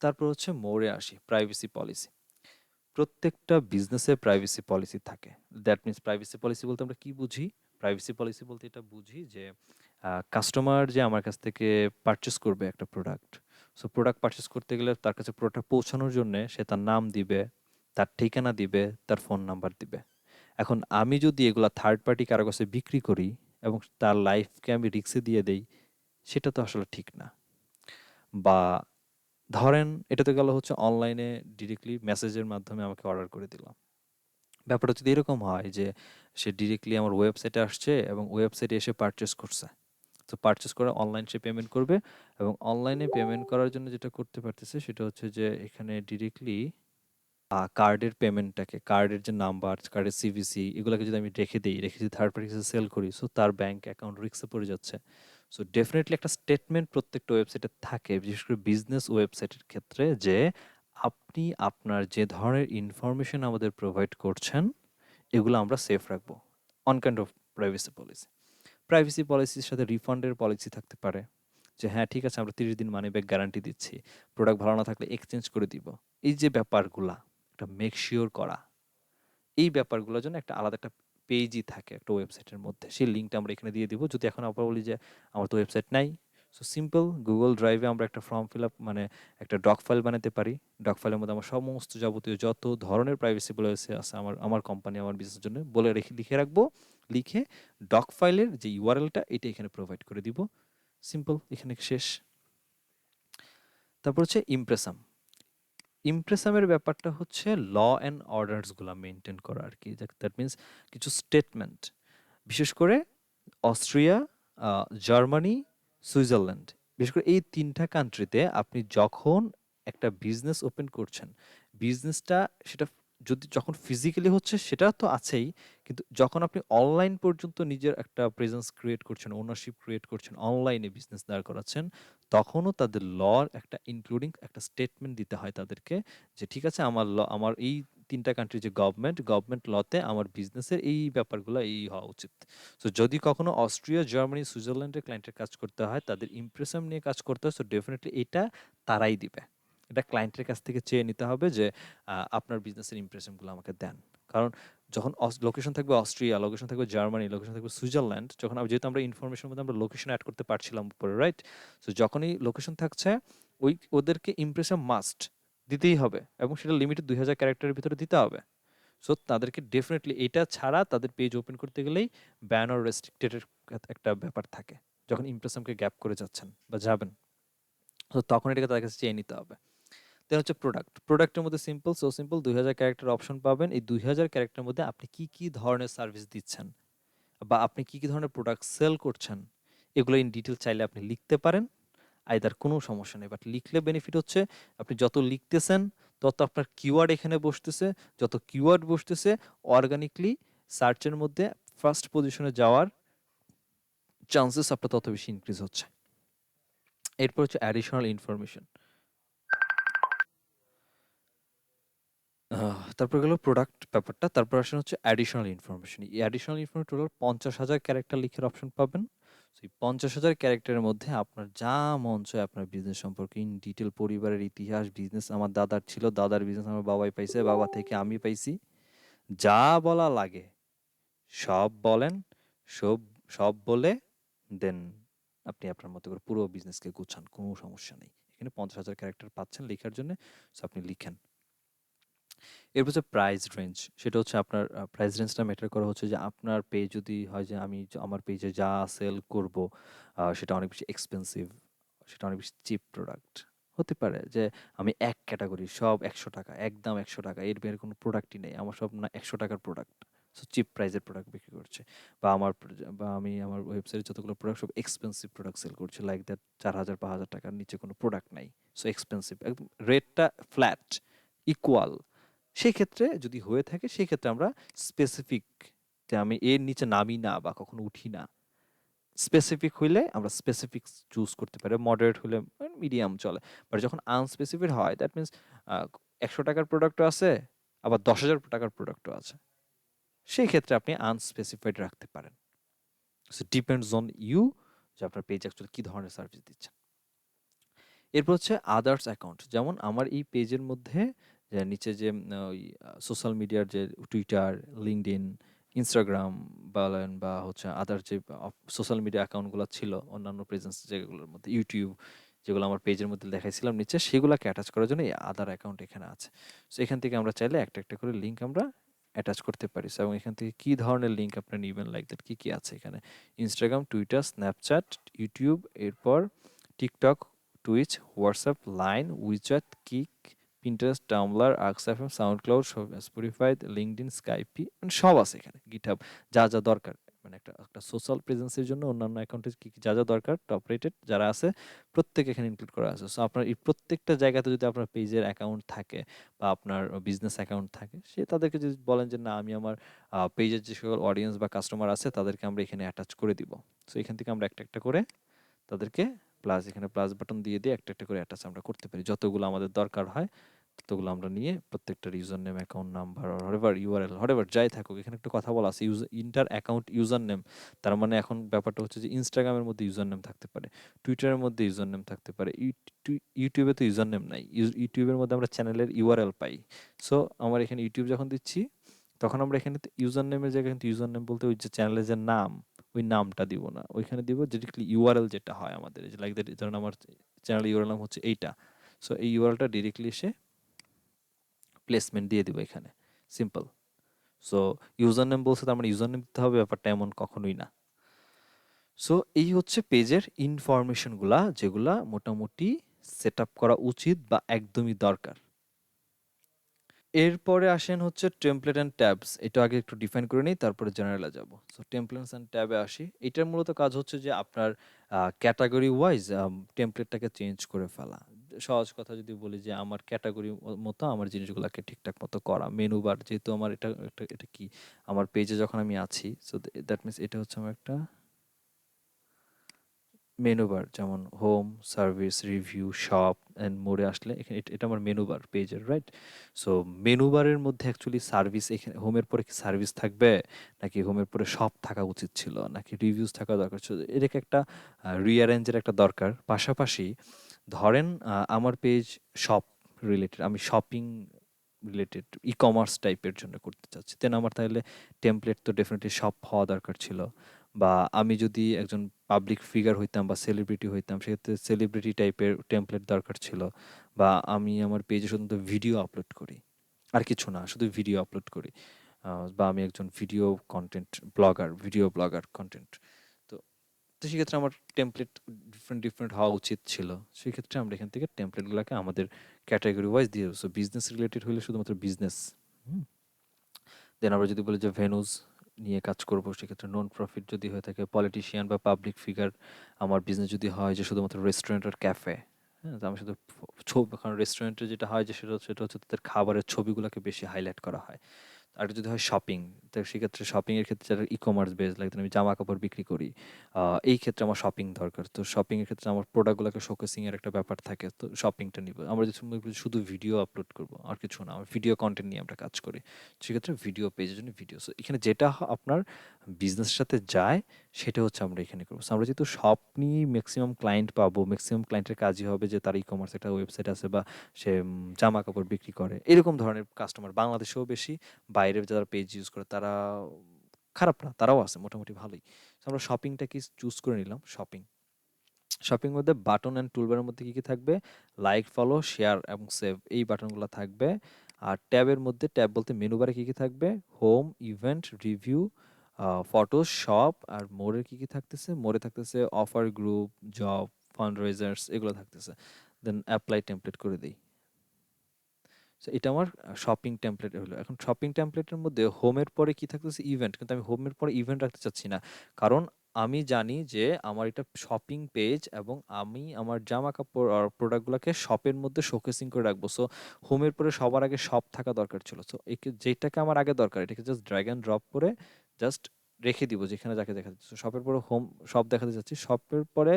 তারপর হচ্ছে মোড়ে আসি, প্রাইভেসি পলিসি। প্রত্যেকটা বিজনেসে প্রাইভেসি পলিসি থাকে। দ্যাট মিনস প্রাইভেসি পলিসি বলতে আমরা কি বুঝি? প্রাইভেসি পলিসি বলতে এটা বুঝি যে কাস্টমার যে আমার কাছ থেকে পারচেস করবে একটা প্রোডাক্ট, সো প্রোডাক্ট পারচেস করতে গেলে তার কাছে প্রোডাক্ট পৌঁছানোর জন্য সে তার নাম দিবে, তার ঠিকানা দিবে, তার ফোন নাম্বার দিবে। এখন আমি যদি এগুলা থার্ড পার্টি কারো কাছে বিক্রি করি এবং তার লাইফকে আমি রিস্কে দিয়ে দেই, সেটা তো আসলে ঠিক না। বা ধরেন এটা তো গেল হচ্ছে অনলাইনে ডিরেক্টলি মেসেজের মাধ্যমে আমাকে অর্ডার করে দিল। ব্যাপারটা যদি এরকম হয় যে সে ডিরেক্টলি আমার ওয়েবসাইটে আসছে এবং ওয়েবসাইটে এসে পারচেস করছে, তো পারচেস করে অনলাইন সে পেমেন্ট করবে, এবং অনলাইনে পেমেন্ট করার জন্য যেটা করতে পারতেছে সেটা হচ্ছে যে এখানে ডিরেক্টলি কার্ডের পেমেন্টটাকে, কার্ডের যে নাম্বার, কার্ডের সিভিসি, এগুলোকে যদি আমি রেখে যদি থার্ড পার্টি কাছে সেল করি, সো তার ব্যাংক অ্যাকাউন্ট রিস্কে পড়ে যাচ্ছে। সো ডেফিনেটলি একটা স্টেটমেন্ট প্রত্যেকটা ওয়েবসাইটে থাকে, বিশেষ করে বিজনেস ওয়েবসাইটের ক্ষেত্রে, যে আপনি আপনার যে ধরনের ইনফরমেশন আমাদের প্রোভাইড করছেন, এগুলো আমরা সেফ রাখবো। On kind of privacy policy. Privacy পলিসির সাথে রিফান্ডের পলিসি থাকতে পারে, যে হ্যাঁ ঠিক আছে, আমরা 30 দিন মানি ব্যাক গ্যারান্টি দিচ্ছি, প্রোডাক্ট ভালো না থাকলে এক্সচেঞ্জ করে দিব। এই যে ব্যাপারগুলা একটা মেক শিওর করা, এই ব্যাপারগুলোর জন্য একটা আলাদা একটা পেজই থাকে একটা ওয়েবসাইটের মধ্যে, সেই লিঙ্কটা আমরা এখানে দিয়ে দিব। যদি এখন আমরা বলি যে আমার তো ওয়েবসাইট নাই, সো সিম্পল গুগল ড্রাইভে আমরা একটা ফর্ম ফিল আপ মানে একটা ডক ফাইল বানাতে পারি। ডক ফাইলের মধ্যে আমার সমস্ত যাবতীয় যত ধরনের প্রাইভেসি পলিসি আছে আমার আমার কোম্পানি আমার বিজনেসের জন্য বলে লিখে রাখবো, লিখে ডক ফাইলের যে ইউআরএলটা এটা এখানে প্রোভাইড করে দিব। সিম্পল, এখানে শেষ। তারপর হচ্ছে ইমপ্রেসাম। ইমপ্রেসামের ব্যাপারটা হচ্ছে ল অ্যান্ড অর্ডার্সগুলো মেনটেন করা আর কি। দ্যাট মিনস কিছু স্টেটমেন্ট, বিশেষ করে অস্ট্রিয়া, জার্মানি, সুইজারল্যান্ড, বিশেষ করে এই 3টা কান্ট্রিতে আপনি যখন একটা বিজনেস ওপেন করছেন, বিজনেসটা সেটা যদি যখন ফিজিক্যালি হচ্ছে সেটা তো আছেই, কিন্তু যখন আপনি অনলাইন পর্যন্ত নিজের একটা প্রেজেন্স ক্রিয়েট করছেন, ওনারশিপ ক্রিয়েট করছেন, অনলাইনে বিজনেস দাঁড় করাচ্ছেন, তখনও তাদের লর একটা ইনক্লুডিং একটা স্টেটমেন্ট দিতে হয় তাদেরকে, যে ঠিক আছে আমার এই ৩ টা কান্ট্রি যে গভর্নমেন্ট লতে আমার বিজনেসের এই ব্যাপারগুলো এই হওয়া উচিত। সো যদি কখনো অস্ট্রিয়া, জার্মানি, সুইজারল্যান্ডের ক্লায়েন্টের কাজ করতে হয়, তাদের ইমপ্রেশন নিয়ে কাজ করতে হয়, সো ডেফিনিটলি এটা তারাই দিবে। এটা ক্লায়েন্টের কাছ থেকে চেয়ে নিতে হবে যে আপনার বিজনেসের ইমপ্রেশনগুলো আমাকে দেন। কারণ যখন লোকেশন থাকবে অস্ট্রিয়া, লোকেশন থাকবে জার্মানি, লোকেশন থাকবে সুইজারল্যান্ড, যখন যেহেতু আমরা ইনফরমেশনের মধ্যে আমরা লোকেশন অ্যাড করতে পারছিলাম উপরে, রাইট? সো যখনই লোকেশন থাকছে, ওদেরকে ইমপ্রেশন মাস্ট দিতেই হবে, এবং সেটা লিমিটেড ২,০০০ ক্যারেক্টারের ভিতরে দিতে হবে। সো তাদেরকে ডেফিনেটলি এটা ছাড়া তাদের পেজ ওপেন করতে গেলেই ব্যান অর রেস্ট্রিক্টেড এর একটা ব্যাপার থাকে, যখন ইমপ্রেশনকে গ্যাপ করে যাচ্ছেন বা যাবেন। তো তখন এটাকে তাদের কাছে চেয়ে নিতে হবে। দেন হচ্ছে প্রোডাক্টের মধ্যে সিম্পল ২,০০০ ক্যারেক্টার অপশন পাবেন। এই ২,০০০ ক্যারেক্টারের মধ্যে আপনি কি কি ধরনের সার্ভিস দিচ্ছেন বা আপনি কি কি ধরনের প্রোডাক্ট সেল করছেন, এগুলো ইন ডিটেল চাইলে আপনি লিখতে পারেন। আইদার কোনো সমস্যা নেই, বাট লিখলে বেনিফিট হচ্ছে আপনি যত লিখতেছেন তত আপনার কিওয়ার্ড এখানে বসতেছে, যত কিওয়ার্ড বসতেছে অর্গানিকলি সার্চের মধ্যে ফার্স্ট পজিশনে যাওয়ার চান্সেস আপনার তত বেশি ইনক্রিজ হচ্ছে। এরপর হচ্ছে অ্যাডিশনাল ইনফরমেশন। তারপর গেল প্রোডাক্ট ব্যাপারটা। তারপর আসেন হচ্ছে অ্যাডিশনাল ইনফরমেশন। এই অ্যাডিশনাল ইনফরমেশন টোটাল ৫০,০০০ ক্যারেক্টার লিখার অপশন পাবেন। সেই ৫০,০০০ ক্যারেক্টারের মধ্যে আপনার যা মন চায় আপনার বিজনেস সম্পর্কে ইন ডিটেল, পরিবারের ইতিহাস, বিজনেস আমার দাদার ছিল, দাদার বিজনেস আমার বাবাই পাইছে, বাবা থেকে আমি পাইছি, যা বলা লাগে সব বলেন। সব সব বলে দেন আপনি আপনার মতো করে পুরো বিজনেসকে গুছান, কোনো সমস্যা নেই। এখানে ৫০,০০০ ক্যারেক্টার পাচ্ছেন লেখার জন্য, সো আপনি লিখেন। এরপর হচ্ছে প্রাইস রেঞ্জ। সেটা হচ্ছে আপনার প্রাইস রেঞ্জটা ম্যাটার করা হচ্ছে যে আপনার পেজ যদি হয় যে আমার পেজে যা সেল করব সেটা অনেক বেশি এক্সপেন্সিভ, সেটা অনেক বেশি চিপ প্রোডাক্ট হতে পারে, যে আমি এক ক্যাটাগরি সব ৳১০০, একদম ৳১০০, এর বাইরে কোনো প্রোডাক্টই নেই, আমার সব না ৳১০০ প্রোডাক্ট, সো চিপ প্রাইসের প্রোডাক্ট বিক্রি করছে। বা আমি আমার ওয়েবসাইটে যতগুলো প্রোডাক্ট সব এক্সপেন্সিভ প্রোডাক্ট সেল করছি, লাইক দ্যাট ৳৪,০০০-৫,০০০ নিচে কোনো প্রোডাক্ট নাই, সো এক্সপেন্সিভ, একদম রেটটা ফ্ল্যাট ইকুয়াল। সেক্ষেত্রে যদি হয়ে থাকে সেক্ষেত্রে আমরা স্পেসিফিক, যে আমি এর নিচে নামি না বা কখনো উঠি না, স্পেসিফিক হইলে আমরা স্পেসিফিক চুজ করতে পারি, মডারেট হলে মিডিয়াম চলে। বাট যখন আনস্পেসিফিক হয় দ্যাট মিনস ৳১০০ প্রোডাক্টও আছে, আবার ৳১০,০০০ প্রোডাক্টও আছে, সেই ক্ষেত্রে আপনি আনস্পেসিফাইড রাখতে পারেন। সো ডিপেন্ডস অন ইউ, যে আপনার পেজ অ্যাকচুয়ালি কি ধরনের সার্ভিস দিচ্ছেন। এরপর হচ্ছে আদার্স অ্যাকাউন্ট। যেমন আমার এই পেজের মধ্যে যে নিচে যে ওই সোশ্যাল মিডিয়ার যে টুইটার, লিঙ্কডইন, ইনস্টাগ্রাম বলেন বা হচ্ছে আদার যে সোশ্যাল মিডিয়া অ্যাকাউন্টগুলো ছিল, অন্যান্য প্রেজেন্স যেগুলোর মধ্যে ইউটিউব, যেগুলো আমার পেজের মধ্যে দেখাইছিলাম নিচে, সেগুলোকে অ্যাটাচ করার জন্য এই আদার অ্যাকাউন্ট এখানে আছে। সো এখান থেকে আমরা চাইলে একটা একটা করে লিঙ্ক আমরা অ্যাটাচ করতে পারি। সো এবং এখান থেকে কি ধরনের লিঙ্ক আপনি নিবেন, লাইক দ্যাট কি কি আছে এখানে, ইনস্টাগ্রাম, টুইটার, স্ন্যাপচ্যাট, ইউটিউব, এরপর TikTok, Twitch, WhatsApp, line, WeChat, kick, Pinterest, tumbler, arcs FM, sound cloud, Spotify, LinkedIn, Skype, মানে সব আছে এখানে, গিটহাব, যা যা দরকার, মানে একটা একটা সোশ্যাল প্রেজেন্সের জন্য অন্যান্য অ্যাকাউন্টে কি কি যা যা দরকার টপ রেটেড যারা আছে প্রত্যেক এখানে ইনক্লুড করা আছে। সো আপনার এই প্রত্যেকটা জায়গাতে যদি আপনার পেজের অ্যাকাউন্ট থাকে বা আপনার বিজনেস অ্যাকাউন্ট থাকে, সে তাদেরকে যদি বলেন যে না আমি আমার পেজের যে সকল অডিয়েন্স বা কাস্টমার আছে তাদেরকে আমরা এখানে অ্যাটাচ করে দিব। সো এখান থেকে আমরা একটা একটা করে তাদেরকে এখানে প্লাস বাটন দিয়ে একটা একটা করে অ্যাটাচ আমরা করতে পারি, যতগুলো আমাদের দরকার হয় ততগুলো আমরা নিয়ে প্রত্যেকটার user name, account number, wherever URL, wherever যাই থাকুক, এখানে একটা কথা বলা আছে ইন্টার অ্যাকাউন্ট ইউজার নেম। তার মানে এখন ব্যাপারটা হচ্ছে যে ইনস্টাগ্রামের মধ্যে ইউজার নেম থাকতে পারে, টুইটারের মধ্যে ইউজার নেম থাকতে পারে, ইউটিউবে তো ইউজার নেম নাই, ইউটিউবের মধ্যে আমরা চ্যানেলের ইউআরএল পাই। সো আমার এখানে ইউটিউব যখন দিচ্ছি তখন আমরা এখানে ইউজার নেমের জায়গায় কিন্তু ইউজার নেম বলতে ওই যে চ্যানেলের যে নাম, ওই নামটা দিব না, ওইখানে দিব ডিরেক্টলি ইউআরএল যেটা হয় আমাদের, এই যে লাইক দ্যাট, ধরুন আমার চ্যানেল ইউআরএল নাম হচ্ছে এইটা, সো এই ইউআরএলটা ডিরেক্টলি এসে প্লেসমেন্ট দিয়ে দিব এখানে, সিম্পল। সো ইউজার নেম বলছে তার মানে ইউজার নেম দিতে হবে, ব্যাপারটা এমন কখনোই না। সো এই হচ্ছে পেজের ইনফরমেশনগুলা, যেগুলা মোটামুটি সেট আপ করা উচিত বা একদমই দরকার। এরপরে আসেন হচ্ছে টেমপ্লেট অ্যান্ড ট্যাবস। এটা আগে একটু ডিফাইন করে নিই, তারপরে জেনারেলে যাব। সো টেমপ্লেটস অ্যান্ড ট্যাবে আসি। এটার মূলত কাজ হচ্ছে যে আপনার ক্যাটাগরি ওয়াইজ টেমপ্লেটটাকে চেঞ্জ করে ফেলা। সহজ কথা যদি বলি যে আমার ক্যাটাগরি মতো আমার জিনিসগুলোকে ঠিকঠাক মতো করা। মেনু বার যেহেতু আমার এটা কি আমার পেজে যখন আমি আছি, সো দ্যাট মিনস এটা হচ্ছে আমার একটা মেনু বার, যেমন home, service, review, shop and মোরে আসলে এখানে এটা আমার মেনু বার পেজের, রাইট? সো মেনু বারের মধ্যে অ্যাকচুয়ালি সার্ভিস, এখানে হোমের পরে কি সার্ভিস থাকবে, নাকি হোমের পরে শপ থাকা উচিত ছিল, নাকি রিভিউজ থাকা দরকার ছিল, এটাকে একটা রিঅ্যারেঞ্জের একটা দরকার। পাশাপাশি ধরেন আমার পেজ শপ রিলেটেড, আমি শপিং রিলেটেড ই কমার্স টাইপের জন্য করতে চাচ্ছি, দেন আমার তাহলে টেমপ্লেট তো ডেফিনেটলি শপ হওয়া দরকার ছিল। বা আমি যদি একজন পাবলিক ফিগার হইতাম বা সেলিব্রিটি হইতাম, সেক্ষেত্রে সেলিব্রিটি টাইপের টেমপ্লেট দরকার ছিল। বা আমি আমার পেজে শুধু ভিডিও আপলোড করি, আর কিছু না, শুধু ভিডিও আপলোড করি। বা আমি একজন video content blogger, video blogger content. তো তো সেক্ষেত্রে আমার টেমপ্লেট ডিফারেন্ট ডিফারেন্ট হওয়া উচিত ছিল। সেক্ষেত্রে আমরা এখান থেকে টেমপ্লেটগুলোকে আমাদের ক্যাটাগরি ওয়াইজ দিয়ে দেবো। সো বিজনেস রিলেটেড হলে শুধুমাত্র বিজনেস। দেন আমরা যদি বলি যে ভেন্যুজ নিয়ে কাজ করবো, সেক্ষেত্রে নন প্রফিট যদি হয়ে থাকে, পলিটিশিয়ান বা পাবলিক ফিগার, আমার বিজনেস যদি হয় যে শুধুমাত্র রেস্টুরেন্ট আর ক্যাফে, হ্যাঁ, তো আমি শুধু ছবি, কারণ রেস্টুরেন্টে যেটা হয় যে সেটা হচ্ছে তাদের খাবারের ছবিগুলোকে বেশি হাইলাইট করা হয়। আর যদি হয় শপিং, তো সেক্ষেত্রে শপিংয়ের ক্ষেত্রে যারা ই কমার্স বেস, লাইক আমি জামা কাপড় বিক্রি করি, এই ক্ষেত্রে আমার শপিং দরকার। তো শপিংয়ের ক্ষেত্রে আমার প্রোডাক্টগুলোকে শোকেসিংয়ের একটা ব্যাপার থাকে, তো শপিংটা নিব। আমরা যদি শুধু ভিডিও আপলোড করবো আর কিছু না, আমার ভিডিও কন্টেন্ট নিয়ে আমরা কাজ করি, সেক্ষেত্রে ভিডিও পেজের জন্য ভিডিও। সো এখানে যেটা আপনার বিজনেসের সাথে যায় সেটা হচ্ছে আমরা এখানে করবো। So আমরা যেহেতু শপ নিয়ে ম্যাক্সিমাম ক্লায়েন্ট পাবো, ম্যাক্সিমাম ক্লায়েন্টের কাজই হবে যে তার ই কমার্স একটা ওয়েবসাইট আছে বা সে জামা কাপড় বিক্রি করে, এরকম ধরনের কাস্টমার বাংলাদেশেও বেশি, বাইরের যারা পেজ ইউজ করে তারা খারাপ না, তারাও আছে মোটামুটি ভালোই। তো আমরা শপিংটা কি চুজ করে নিলাম। শপিং মধ্যে বাটন অ্যান্ড টুলবারের মধ্যে কি কি থাকবে? লাইক, ফলো, শেয়ার এবং সেভ, এই বাটনগুলো থাকবে। আর ট্যাবের মধ্যে, ট্যাব বলতে মেনু বারে কি কি থাকবে? Home, event, review, photos, shop. আর মোরে কি কি থাকতেছে? মোরে থাকতেছে offer, group, job, fund raisers, এগুলো থাকতেছে। দেন অ্যাপ্লাই টেমপ্লেট করে দিই। সো এটা আমার শপিং টেমপ্লেট হলো। এখন শপিং টেমপ্লেটের মধ্যে হোমের পরে কি থাকতেছে? ইভেন্ট। কিন্তু আমি হোমের পরে ইভেন্ট রাখতে চাচ্ছি না। কারণ আমি জানি যে আমার এটা শপিং পেজ এবং আমি আমার জামা কাপড় আর প্রোডাক্টগুলোকে শপের মধ্যে শোকেসিং করে রাখবো। সো হোমের পরে সবার আগে শপ থাকা দরকার ছিল। সো যেটাকে আমার আগে দরকার, এটাকে জাস্ট ড্র্যাগ অ্যান্ড ড্রপ করে জাস্ট রেখে দিব যেখানে যাকে দেখাতে। সো শপের পরে হোম, শপ দেখাতে চাচ্ছি। শপের পরে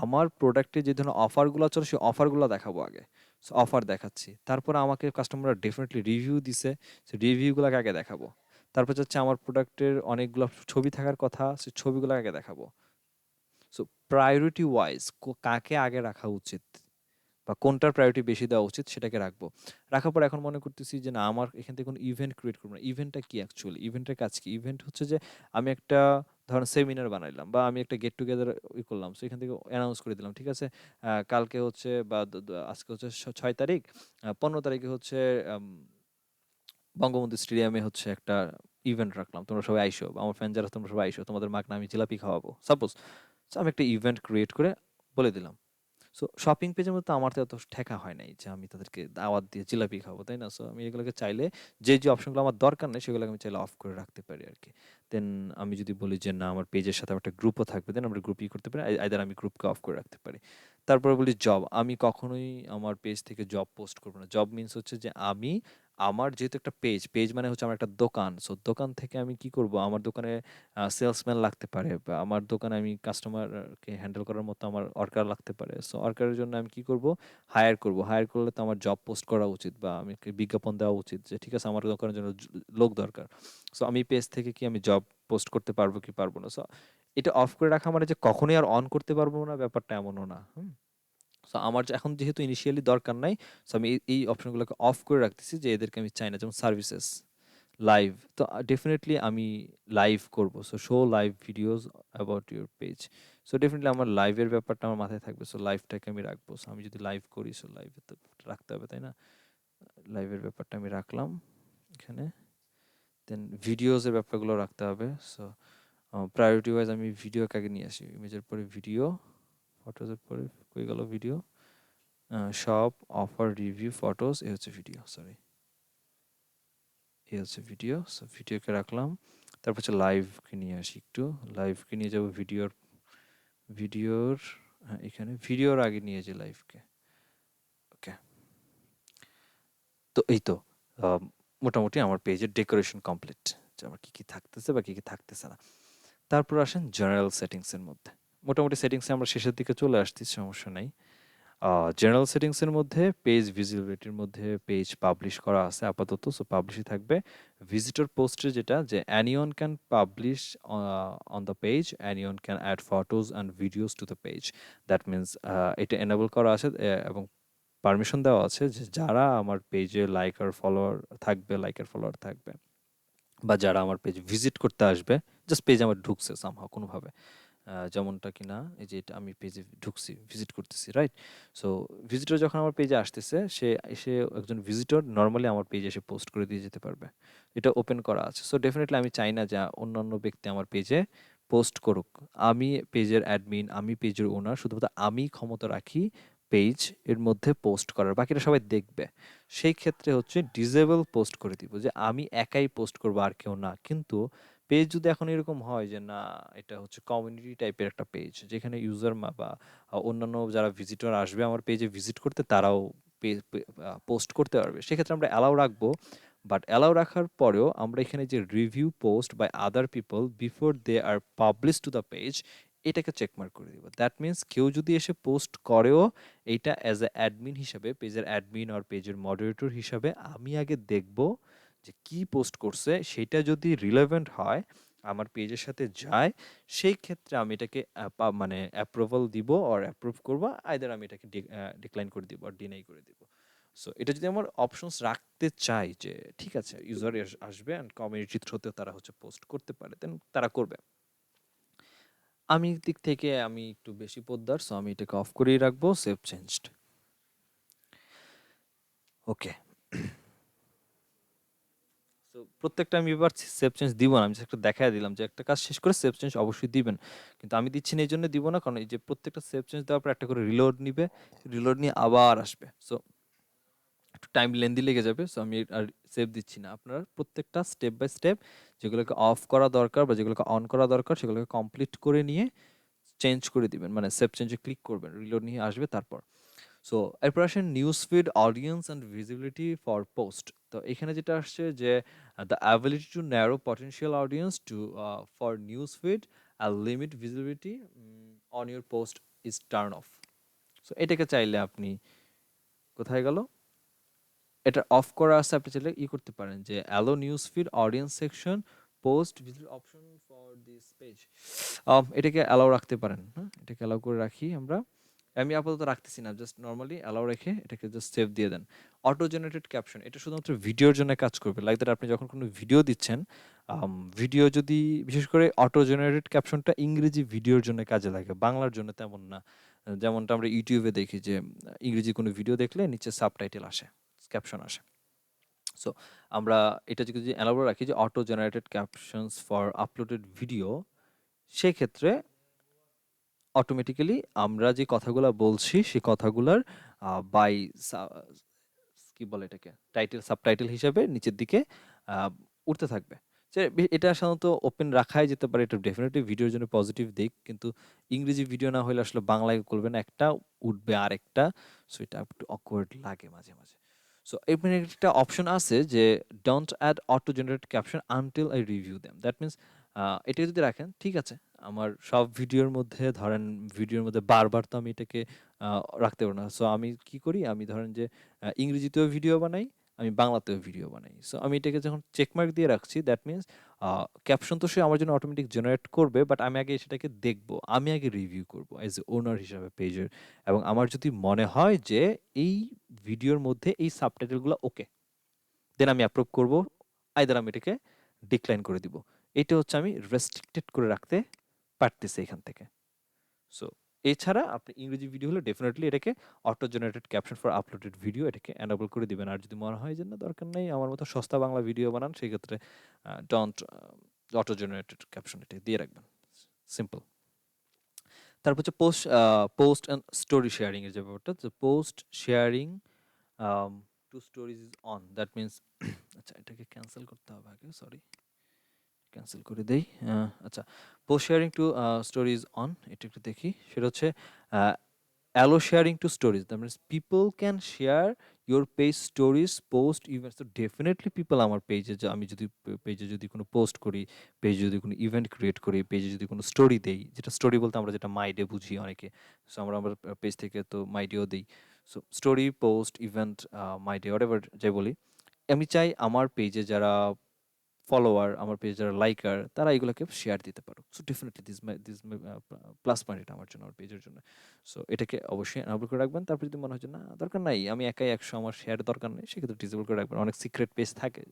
আমার প্রোডাক্টে যে ধরনের অফারগুলো চলে সেই অফারগুলো দেখাবো আগে। সো অফার দেখাচ্ছি। তারপরে আমাকে কাস্টমাররা ডেফিনিটলি রিভিউ দিছে। সে রিভিউগুলোকে আগে দেখাবো। তারপর হচ্ছে আমার প্রোডাক্টের অনেকগুলো ছবি থাকার কথা, সে ছবিগুলো আগে দেখাবো। সো প্রায়োরিটি ওয়াইজ কাকে আগে রাখা উচিত বা কোনটার প্রায়োরিটি বেশি দেওয়া উচিত সেটাকে রাখবো। রাখার পর এখন মনে করতেছি যে না, আমার এখান থেকে কোনো ইভেন্ট ক্রিয়েট করবো না। ইভেন্টটা কি অ্যাকচুয়ালি? ইভেন্টের কাজ কি? ইভেন্ট হচ্ছে যে আমি একটা ধরেন সেমিনার বানাইলাম বা আমি একটা গেট টুগেদার করলাম। সো এখান থেকে অ্যানাউন্স করে দিলাম, ঠিক আছে, কালকে হচ্ছে বা আজকে হচ্ছে 6 তারিখ, 15 তারিখে হচ্ছে আম, বঙ্গবন্ধু স্টেডিয়ামে হচ্ছে একটা ইভেন্ট রাখলাম, তোমরা সবাই আইসো, বা আমার ফ্যান যারা তোমরা সবাই আইসো, তোমাদের মাগনা আমি জিলাপি খাওয়াবো সাপোজ। সো আমি একটা ইভেন্ট ক্রিয়েট করে বলে দিলাম। সো শপিং পেজের মধ্যে আমার তো এত ঠেকা হয় নাই যে আমি তাদেরকে দাওয়াত দিয়ে জিলাপি খাবো, তাই না? সো আমি এগুলোকে চাইলে, যে অপশনগুলো আমার দরকার নেই সেগুলোকে আমি চাইলে অফ করে রাখতে পারি আর কি। দেন আমি যদি বলি যে না, আমার পেজের সাথে আমার একটা গ্রুপও থাকবে, দেন আমরা গ্রুপই করতে পারি, আইদার আমি গ্রুপকে অফ করে রাখতে পারি। তারপরে বলি জব, আমি কখনোই আমার পেজ থেকে জব পোস্ট করবো না। জব মিনস হচ্ছে যে আমি আমার যেহেতু একটা পেজ মানে হচ্ছে আমার একটা দোকান, সো দোকান থেকে আমি কি করব, আমার দোকানে সেলসম্যান লাগতে পারে, বা আমার দোকানে আমি কাস্টমারকে হ্যান্ডেল করার মতো আমার ওয়ার্কার লাগতে পারে। সো ওয়ার্কারের জন্য আমি কি করব? হায়ার করলে তো আমার জব পোস্ট করা উচিত বা আমি বিজ্ঞাপন দেওয়া উচিত যে ঠিক আছে আমার দোকানের জন্য লোক দরকার। সো আমি পেজ থেকে কি আমি জব পোস্ট করতে পারবো কি পারবো না? সো এটা অফ করে রাখা মানে যে কখনোই আর অন করতে পারবো না, ব্যাপারটা এমনও না। হুম। সো আমার এখন যেহেতু ইনিশিয়ালি দরকার নাই, সো আমি এই অপশনগুলোকে অফ করে রাখতেছি যে এদেরকে আমি চাই না। যেমন সার্ভিসেস, লাইভ, তো ডেফিনেটলি আমি লাইভ করব। So show live videos about your page. So definitely আমার লাইভের ব্যাপারটা আমার মাথায় থাকবে। সো লাইভটাকে আমি রাখবো। সো আমি যদি লাইভ করি, সো লাইভে তো রাখতে হবে, তাই না? লাইভের ব্যাপারটা আমি রাখলাম এখানে। দেন ভিডিওসের ব্যাপারগুলো রাখতে হবে। সো প্রায়োরিটি ওয়াইজ আমি ভিডিওকে আগে নিয়ে আসি, ইমেজের পরে ভিডিও, ফটোজের পরে কই গেল video, shop, offer, review, photos, এ হচ্ছে ভিডিও, সরি, এই হচ্ছে ভিডিও। সো ভিডিওকে রাখলাম। তারপর হচ্ছে লাইভকে নিয়ে আসি একটু, লাইভকে নিয়ে যাব ভিডিওর, হ্যাঁ, এখানে ভিডিওর আগে নিয়ে যাই লাইভকে। তো এই তো আম মোটামুটি আমার পেজের ডেকোরেশন কমপ্লিট। যে আমার কি, কি থাকতেছে বা কি, কি থাকতেছে না। তারপর আসেন জেনারেল সেটিংস এর মধ্যে। মোটামুটি সেটিংসে আমরা শেষের দিকে চলে আসছি, সমস্যা নাই। জেনারেল সেটিংস এর মধ্যে পেজ ভিজিবিলিটির মধ্যে পেজ পাবলিশ করা আছে আপাতত। সো পাবলিশই থাকবে। ভিজিটর পোস্টে যেটা যে anyone can publish on the page, anyone can add photos and videos to the page. That means এটা এনেবল করা আছে এবং পারমিশন দেওয়া আছে যে যারা আমার পেজে লাইক আর ফলোয়ার থাকবে বা যারা আমার পেজ ভিজিট করতে আসবে, জাস্ট পেজ আমার ঢুকছে সামহাও কোনোভাবে, যেমনটা কিনা এই যে এটা আমি পেজে ঢুকছি, ভিজিট করতেছি, রাইট? সো ভিজিটর যখন আমার পেজে আসতেছে, সে এসে একজন ভিজিটর নরমালি আমার পেজে এসে পোস্ট করে দিয়ে যেতে পারবে। এটা ওপেন করা আছে। সো ডেফিনিটলি আমি চাই না যে অন্যান্য ব্যক্তি আমার পেজে পোস্ট করুক। আমি পেজের অ্যাডমিন, আমি পেজের ওনার, শুধুমাত্র আমি ক্ষমতা রাখি পেজ এর মধ্যে পোস্ট করার। বাকিরা সবাই দেখবে। সেই ক্ষেত্রে হচ্ছে ডিসেবল পোস্ট করে দিব যে আমি একাই পোস্ট করব আর কেউ না। কিন্তু পেজ যদি এখন এরকম হয় যে না, এটা হচ্ছে কমিউনিটি টাইপের একটা পেজ যেখানে ইউজার বা অন্যান্য যারা ভিজিটর আসবে আমার পেজে ভিজিট করতে, তারাও পোস্ট করতে পারবে, সেক্ষেত্রে আমরা অ্যালাউ রাখবো। বাট অ্যালাউ রাখার পরেও আমরা এখানে যে review post by other people before they are publish to the page, এটাকে চেকমার্ক করে দিব। দ্যাট মিন্স কেউ যদি এসে পোস্ট করেও, এইটা অ্যাজ এ অ্যাডমিন হিসাবে, পেজের অ্যাডমিন আর পেজের মডারেটর হিসাবে আমি আগে দেখব যে কি পোস্ট করছে, সেটা যদি রিলেভেন্ট হয়, আমার পেজের সাথে যায়, সেই ক্ষেত্রে আমি এটাকে মানে অ্যাপ্রুভাল দিব আর অ্যাপ্রুভ করব, আইদার আমি এটাকে ডিক্লাইন করে দিব আর ডিনাই করে দিব। সো এটা যদি আমার অপশনস রাখতে চাই যে ঠিক আছে ইউজার আসবে অ্যান্ড কমিউনিটি থ্রুতেও তারা হচ্ছে পোস্ট করতে পারে, দেন তারা করবে। আমি দিক থেকে আমি একটু বেশি পোদ্দার, সো আমি এটাকে অফ করেই রাখবো, সেভ চেঞ্জড। ওকে। সো প্রত্যেকটা আমি এবার সেভ চেঞ্জ দিব না, আমি just একটা দেখায় দিলাম যে একটা কাজ শেষ করে সেভ চেঞ্জ অবশ্যই দিবেন। কিন্তু আমি দিচ্ছি না এই জন্য দিব না, কারণ এই যে প্রত্যেকটা সেভ চেঞ্জ দেওয়ার পর একটা করে রিলোড নিবে, রিলোড নিয়ে আবার আসবে। সো একটু টাইম লেন্দি লেগে যাবে। সো আমি আর সেভ দিচ্ছি না। আপনারা প্রত্যেকটা স্টেপ বাই স্টেপ যেগুলোকে অফ করা দরকার বা যেগুলোকে অন করা দরকার, সেগুলোকে কমপ্লিট করে নিয়ে চেঞ্জ করে দিবেন, মানে সেভ চেঞ্জে ক্লিক করবেন, রিলোড নিয়ে আসবে তারপর। সো এরপর আসেন news feed audience and visibility for post. তো এখানে যেটা আসছে যে the ability to narrow potential audience to for news feed আর limit visibility on your post is turn off. So এটাকে চাইলে আপনি, কোথায় গেল, এটা অফ করা আছে, আপনি চাইলে করতে পারেন যে allow news feed audience section post visit option for this page, এটাকে অ্যালাউ রাখতে পারেন। হ্যাঁ, এটাকে অ্যালাউ করে রাখি আমরা। আমি আপাতত রাখতেছি না, জাস্ট নর্মালি অ্যালাউ রেখে এটাকে জাস্ট সেভ দিয়ে দেন। অটো জেনারেটেড ক্যাপশন, এটা শুধুমাত্র ভিডিওর জন্য কাজ করবে। লাইক দ্যাট আপনি যখন কোনো ভিডিও দিচ্ছেন, ভিডিও যদি, বিশেষ করে অটো জেনারেটেড ক্যাপশনটা ইংরেজি ভিডিওর জন্য কাজে লাগে, বাংলার জন্য তেমন না। যেমনটা আমরা ইউটিউবে দেখি যে ইংরেজি কোনো ভিডিও দেখলে নিচে সাবটাইটেল আসে, ক্যাপশন আসে। সো আমরা এটা যদি অ্যালাউ রাখি যে auto generated captions for uploaded video, সেক্ষেত্রে অটোমেটিক্যালি আমরা যে কথাগুলো বলছি সেই কথাগুলার বাই কি বলে এটাকে, টাইটেল সাবটাইটেল হিসাবে নিচের দিকে আহ, উঠতে থাকবে। যে এটা সাধারণত ওপেন রাখাই যেতে পারে, এটা ডেফিনেটলি ভিডিওর জন্য পজিটিভ দিক। কিন্তু ইংরেজি ভিডিও না হলে আসলে বাংলায় করবেন একটা, উঠবে আরেকটা। সো এটা একটু অকওয়ার্ড লাগে মাঝে মাঝে। সো এখানে একটা অপশন আছে যে don't add auto generate caption until I review them. That means এটা যদি রাখেন ঠিক আছে, আমার সব ভিডিওর মধ্যে ধরেন, ভিডিওর মধ্যে বারবার তো আমি এটাকে রাখতে পারবো না। সো আমি কি করি, আমি ধরেন যে ইংরেজিতেও ভিডিও বানাই, আমি বাংলাতেও ভিডিও বানাই। সো আমি এটাকে যখন চেকমার্ক দিয়ে রাখছি, দ্যাট মিনস ক্যাপশন তো সে আমার জন্য অটোমেটিক জেনারেট করবে, বাট আমি আগে সেটাকে দেখবো, আমি আগে রিভিউ করবো অ্যাজ এ ওনার হিসাবে পেজের। এবং আমার যদি মনে হয় যে এই ভিডিওর মধ্যে এই সাবটাইটেলগুলো ওকে, দেন আমি অ্যাপ্রুভ করব, আইদার আমি এটাকে ডিক্লাইন করে দিব। এটা হচ্ছে আমি রেস্ট্রিক্টেড করে রাখতে পারতেছি এখান থেকে। সো এছাড়া আপনি ইংরেজি ভিডিও হলে ডেফিনেটলি এটাকে auto generated caption for uploaded video এটাকে এনাবল করে দিবেন। আর যদি মনে হয় যে না দরকার নেই, আমার মতো সস্তা বাংলা ভিডিও বানান, সেই ক্ষেত্রে ডোন্ট অটো জেনারেটেড ক্যাপশন এটা দিয়ে রাখবেন। সিম্পল। তারপর হচ্ছে পোস্ট অ্যান্ড স্টোরি শেয়ারিং এর যে ব্যাপারটা, যে post sharing to stories is on. That means আচ্ছা, এটাকে ক্যান্সেল করতে হবে আগে, সরি, ক্যান্সেল করে দেই। আচ্ছা, post sharing to stories on, এটা একটু দেখি। সেটা হচ্ছে allow sharing to stories. That means people can share your page stories post events, তো ডেফিনেটলি পিপল আমার পেজে, আমি যদি পেজে যদি কোনো পোস্ট করি, পেজে যদি কোনো ইভেন্ট ক্রিয়েট করি, পেজে যদি কোনো স্টোরি দেই, যেটা স্টোরি বলতে আমরা যেটা মাই ডে বুঝি অনেকে, সো আমরা আমার পেজ থেকে তো মাই ডেও দিই। So story post event my day what ever যাই বলি, আমি চাই আমার পেজে যারা ফলোয়ার, আমার পেজে যারা লাইকার, তারা এগুলোকে শেয়ার দিতে পারো। So definitely this plus point এটা আমার জন্য, আমার পেজের জন্য। সো এটাকে অবশ্যই এনাবল করে রাখবেন। তারপর যদি মনে হয় যে না দরকার নাই, আমি একাই 100 আমার শেয়ার দরকার নেই, সেক্ষেত্রে ডিসেবল করে রাখবেন। অনেক সিক্রেট পেজ থাকে,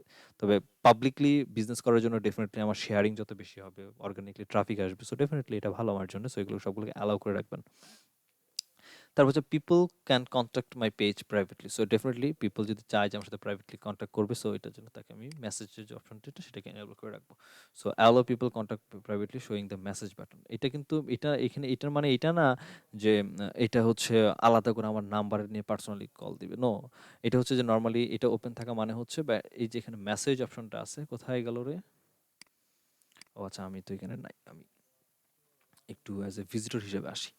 তবে পাবলিকলি বিজনেস করার জন্য ডেফিনেটলি আমার শেয়ারিং যত বেশি হবে, অর্গানিকলি ট্রাফিক আসবে, সো ডেফিনেটলি এটা ভালো আমার জন্য। সো এগুলো সবগুলোকে অ্যালাউ করে রাখবেন। তারপর হচ্ছে people can contact my page privately. So definitely people যদি চায় যে আমার সাথে প্রাইভেটলি কন্ট্যাক্ট করবে, সো এটার জন্য তাকে আমি মেসেজের যে অপশনটা সেটাকে এনেবল করে রাখবো। So allow people contact privately showing the message button. এটা কিন্তু এটা এখানে এটার মানে এটা না যে এটা হচ্ছে আলাদা করে আমার নাম্বার নিয়ে পার্সোনালি কল দিবে, নো। এটা হচ্ছে যে নর্মালি এটা ওপেন থাকা মানে হচ্ছে, বা এই যে এখানে মেসেজ অপশনটা আছে, কোথায় গেল রে? ও আচ্ছা, আমি তো এখানে নাই, আমি একটু অ্যাজ এ ভিজিটর হিসেবে আসি।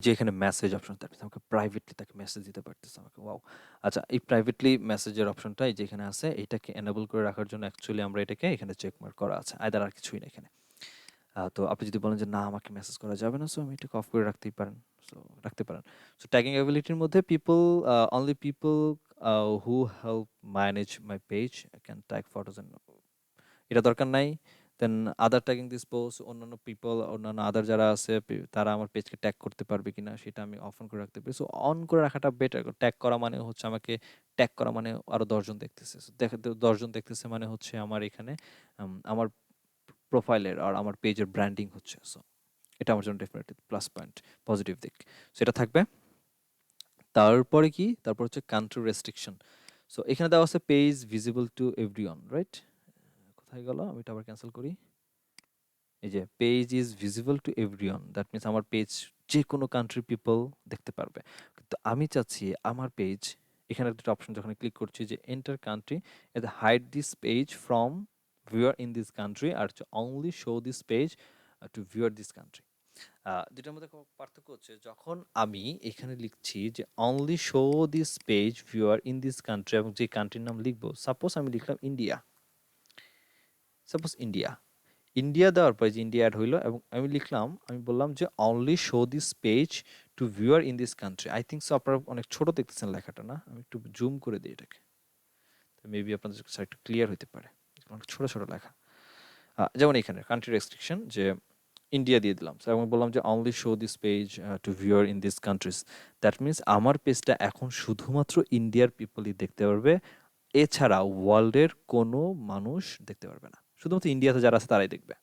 যে এখানে মেসেজ অপশন, দ্যাট মিনস আমাকে প্রাইভেটলি তাকে মেসেজ দিতে পারতেছে আমাকে, ওয়াও। আচ্ছা, এই প্রাইভেটলি মেসেজের অপশনটা এই যে এখানে আছে, এটাকে এনেবল করে রাখার জন্য অ্যাকচুয়ালি আমরা এটাকে এখানে চেক মার্ক করা আছে, আয়দার আর কিছুই না এখানে। তো আপনি যদি বলেন যে না আমাকে মেসেজ করা যাবে না, সো আমি এটাকে অফ করে রাখতেই পারেন, সো রাখতে পারেন। সো ট্যাগিং অ্যাবিলিটির মধ্যে people, only people who help manage my page can tag photos and, এটা দরকার নাই। দেন আদার ট্যাগিং দিস পোস্ট, অন্যান্য পিপল, অন্যান্য আদার যারা আছে তারা আমার পেজকে ট্যাগ করতে পারবে কিনা সেটা আমি অফ অন করে রাখতে পারি। সো অন করে রাখাটা বেটার। ট্যাগ করা মানে হচ্ছে আমাকে ট্যাগ করা মানে আরো 10 জন দেখতেছে। So, 10 জন দেখতেছে মানে হচ্ছে আমার এখানে আমার প্রোফাইলের আর আমার পেজের ব্র্যান্ডিং হচ্ছে। সো এটা আমার জন্য ডেফিনেটলি প্লাস পয়েন্ট, পজিটিভ দিক। সো এটা থাকবে। তারপরে কি, তারপর হচ্ছে কান্ট্রি রেস্ট্রিকশন। সো এখানে দেওয়া আছে page visible to everyone, right? কোথায় গেল, আমি এটা আবার ক্যান্সেল করি। এই যে page is visible to everyone, that means আমার পেজ যে কোনো কান্ট্রির পিপল দেখতে পারবে। কিন্তু আমি চাচ্ছি আমার পেজ, এখানে দুটো অপশন যখন ক্লিক করছি যে এন্টার কান্ট্রি, এতে hide this page from viewer in this country, আর হচ্ছে only show this page to viewer this country. দুটার মধ্যে পার্থক্য হচ্ছে, যখন আমি এখানে লিখছি যে only show this page viewer in this country, এবং যে কান্ট্রির নাম লিখবো, সাপোজ আমি লিখলাম ইন্ডিয়া, সাপোজ ইন্ডিয়া, ইন্ডিয়া দেওয়ার পরে যে ইন্ডিয়া অ্যাড হইলো, এবং আমি লিখলাম, আমি বললাম যে only show this page to viewer in this country. I think so আপনারা অনেক ছোট দেখতেছেন লেখাটা, না? আমি একটু জুম করে দিই এটাকে, মেবি আপনাদের কাছে একটু ক্লিয়ার হতে পারে, অনেক ছোট ছোট লেখা। যেমন এখানে কান্ট্রি রেস্ট্রিকশন যে ইন্ডিয়া দিয়ে দিলাম, এবং বললাম যে only show this page to viewer in this countries. That means আমার পেজটা এখন শুধুমাত্র ইন্ডিয়ার পিপলই দেখতে পারবে, এছাড়া ওয়ার্ল্ডের কোনো মানুষ দেখতে পারবে না, শুধুমাত্র ইন্ডিয়াতে যারা আছে তারাই দেখবে।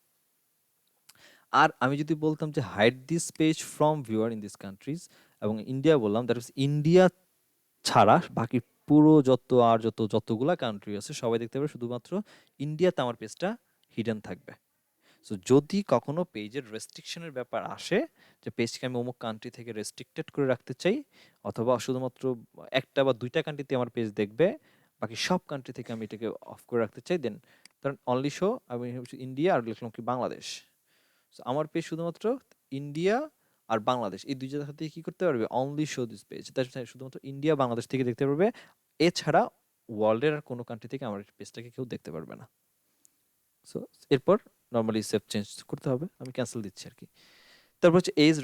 আর আমি যদি বলতাম যে hide this page from viewer in this countries, এবং ইন্ডিয়া বললাম, দ্যাট মিনস ইন্ডিয়া ছাড়া বাকি পুরো যতগুলা কান্ট্রি আছে সবাই দেখতে পাবে, শুধুমাত্র ইন্ডিয়াতে আমার পেজটা হিডেন থাকবে। সো যদি কখনো পেজের রেস্ট্রিকশনের ব্যাপার আসে, যে পেজকে আমি অমুক কান্ট্রি থেকে রেস্ট্রিক্টেড করে রাখতে চাই, অথবা শুধুমাত্র একটা বা দুইটা কান্ট্রিতে আমার পেজ দেখবে, বাকি সব কান্ট্রি থেকে আমি এটাকে অফ করে রাখতে চাই, দেন কারণ অনলি শো আমি ইন্ডিয়া আর লিখলাম কি বাংলাদেশ। সো আমার পেজ শুধুমাত্র ইন্ডিয়া আর বাংলাদেশ এই দুই জায়গা থেকে কি করতে পারবে, অনলি শো দিস পেজ, শুধুমাত্র ইন্ডিয়া বাংলাদেশ থেকে দেখতে পারবে, এছাড়া ওয়ার্ল্ডের আর কোনো কান্ট্রি থেকে আমার পেজটাকে কেউ দেখতে পারবে না। সো এরপর নর্মালি সেভ চেঞ্জ করতে হবে, আমি ক্যান্সেল দিচ্ছি আর কি। তারপর হচ্ছে এজ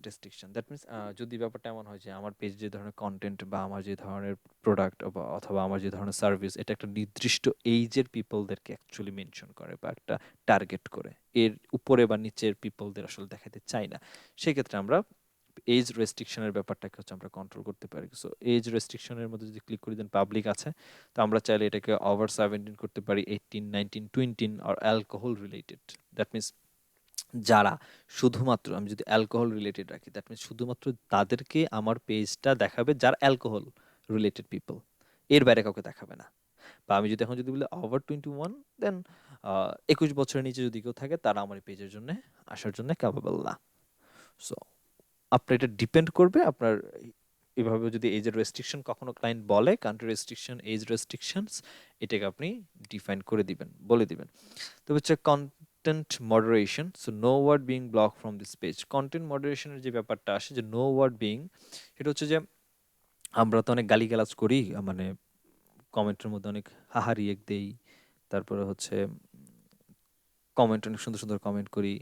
রেস্ট্রিকশন, দ্যাট মিনস যদি ব্যাপারটা এমন হয় যে আমার পেজ যে ধরনের কন্টেন্ট বা আমার যে ধরনের প্রোডাক্ট অথবা আমার যে ধরনের সার্ভিস, এটা একটা নির্দিষ্ট এইজের পিপলদেরকে অ্যাকচুয়ালি মেনশন করে বা একটা টার্গেট করে, এর উপরে বা নিচের পিপলদের আসলে দেখাতে চাই না, সেক্ষেত্রে আমরা এজ রেস্ট্রিকশনের ব্যাপারটাকে হচ্ছে আমরা কন্ট্রোল করতে পারি। সো এজ রেস্ট্রিকশনের মধ্যে যদি ক্লিক করি দেন পাবলিক আছে, তো আমরা চাইলে এটাকে ওভার 17 করতে পারি, 18, 19, 20 আর অ্যালকোহল রিলেটেড। দ্যাট মিনস যারা শুধুমাত্র, আমি যদি অ্যালকোহল রিলেটেড রাখি, দ্যাট মিনস শুধুমাত্র তাদেরকে আমার পেজটা দেখাবে যারা অ্যালকোহল রিলেটেড পিপল, এর বাইরে কাউকে দেখাবে না। বা আমি যদি এখন যদি বলি ওভার 21, দেন 21 বছরের নিচে যদি কেউ থাকে তারা আমার পেজের জন্য আসার জন্য ক্যাপাবল না। সো আপনার এটা ডিপেন্ড করবে আপনার, এভাবে যদি এজের রেস্ট্রিকশন কখনো ক্লায়েন্ট বলে, কান্ট্রি রেস্ট্রিকশন, এজ রেস্ট্রিকশনস, এটাকে আপনি ডিফাইন করে দিবেন, বলে দিবেন। তো হচ্ছে content moderation, so no word being block from this page. Content মডারেশনের যে ব্যাপারটা আসে, যে নো ওয়ার্ড বিং, সেটা হচ্ছে যে আমরা তো অনেক গালিগালাজ করি, মানে কমেন্টের মধ্যে অনেক হাহা রিয়েক্ট দেই। তারপরে হচ্ছে কমেন্ট অনেক সুন্দর, সুন্দর কমেন্ট করি।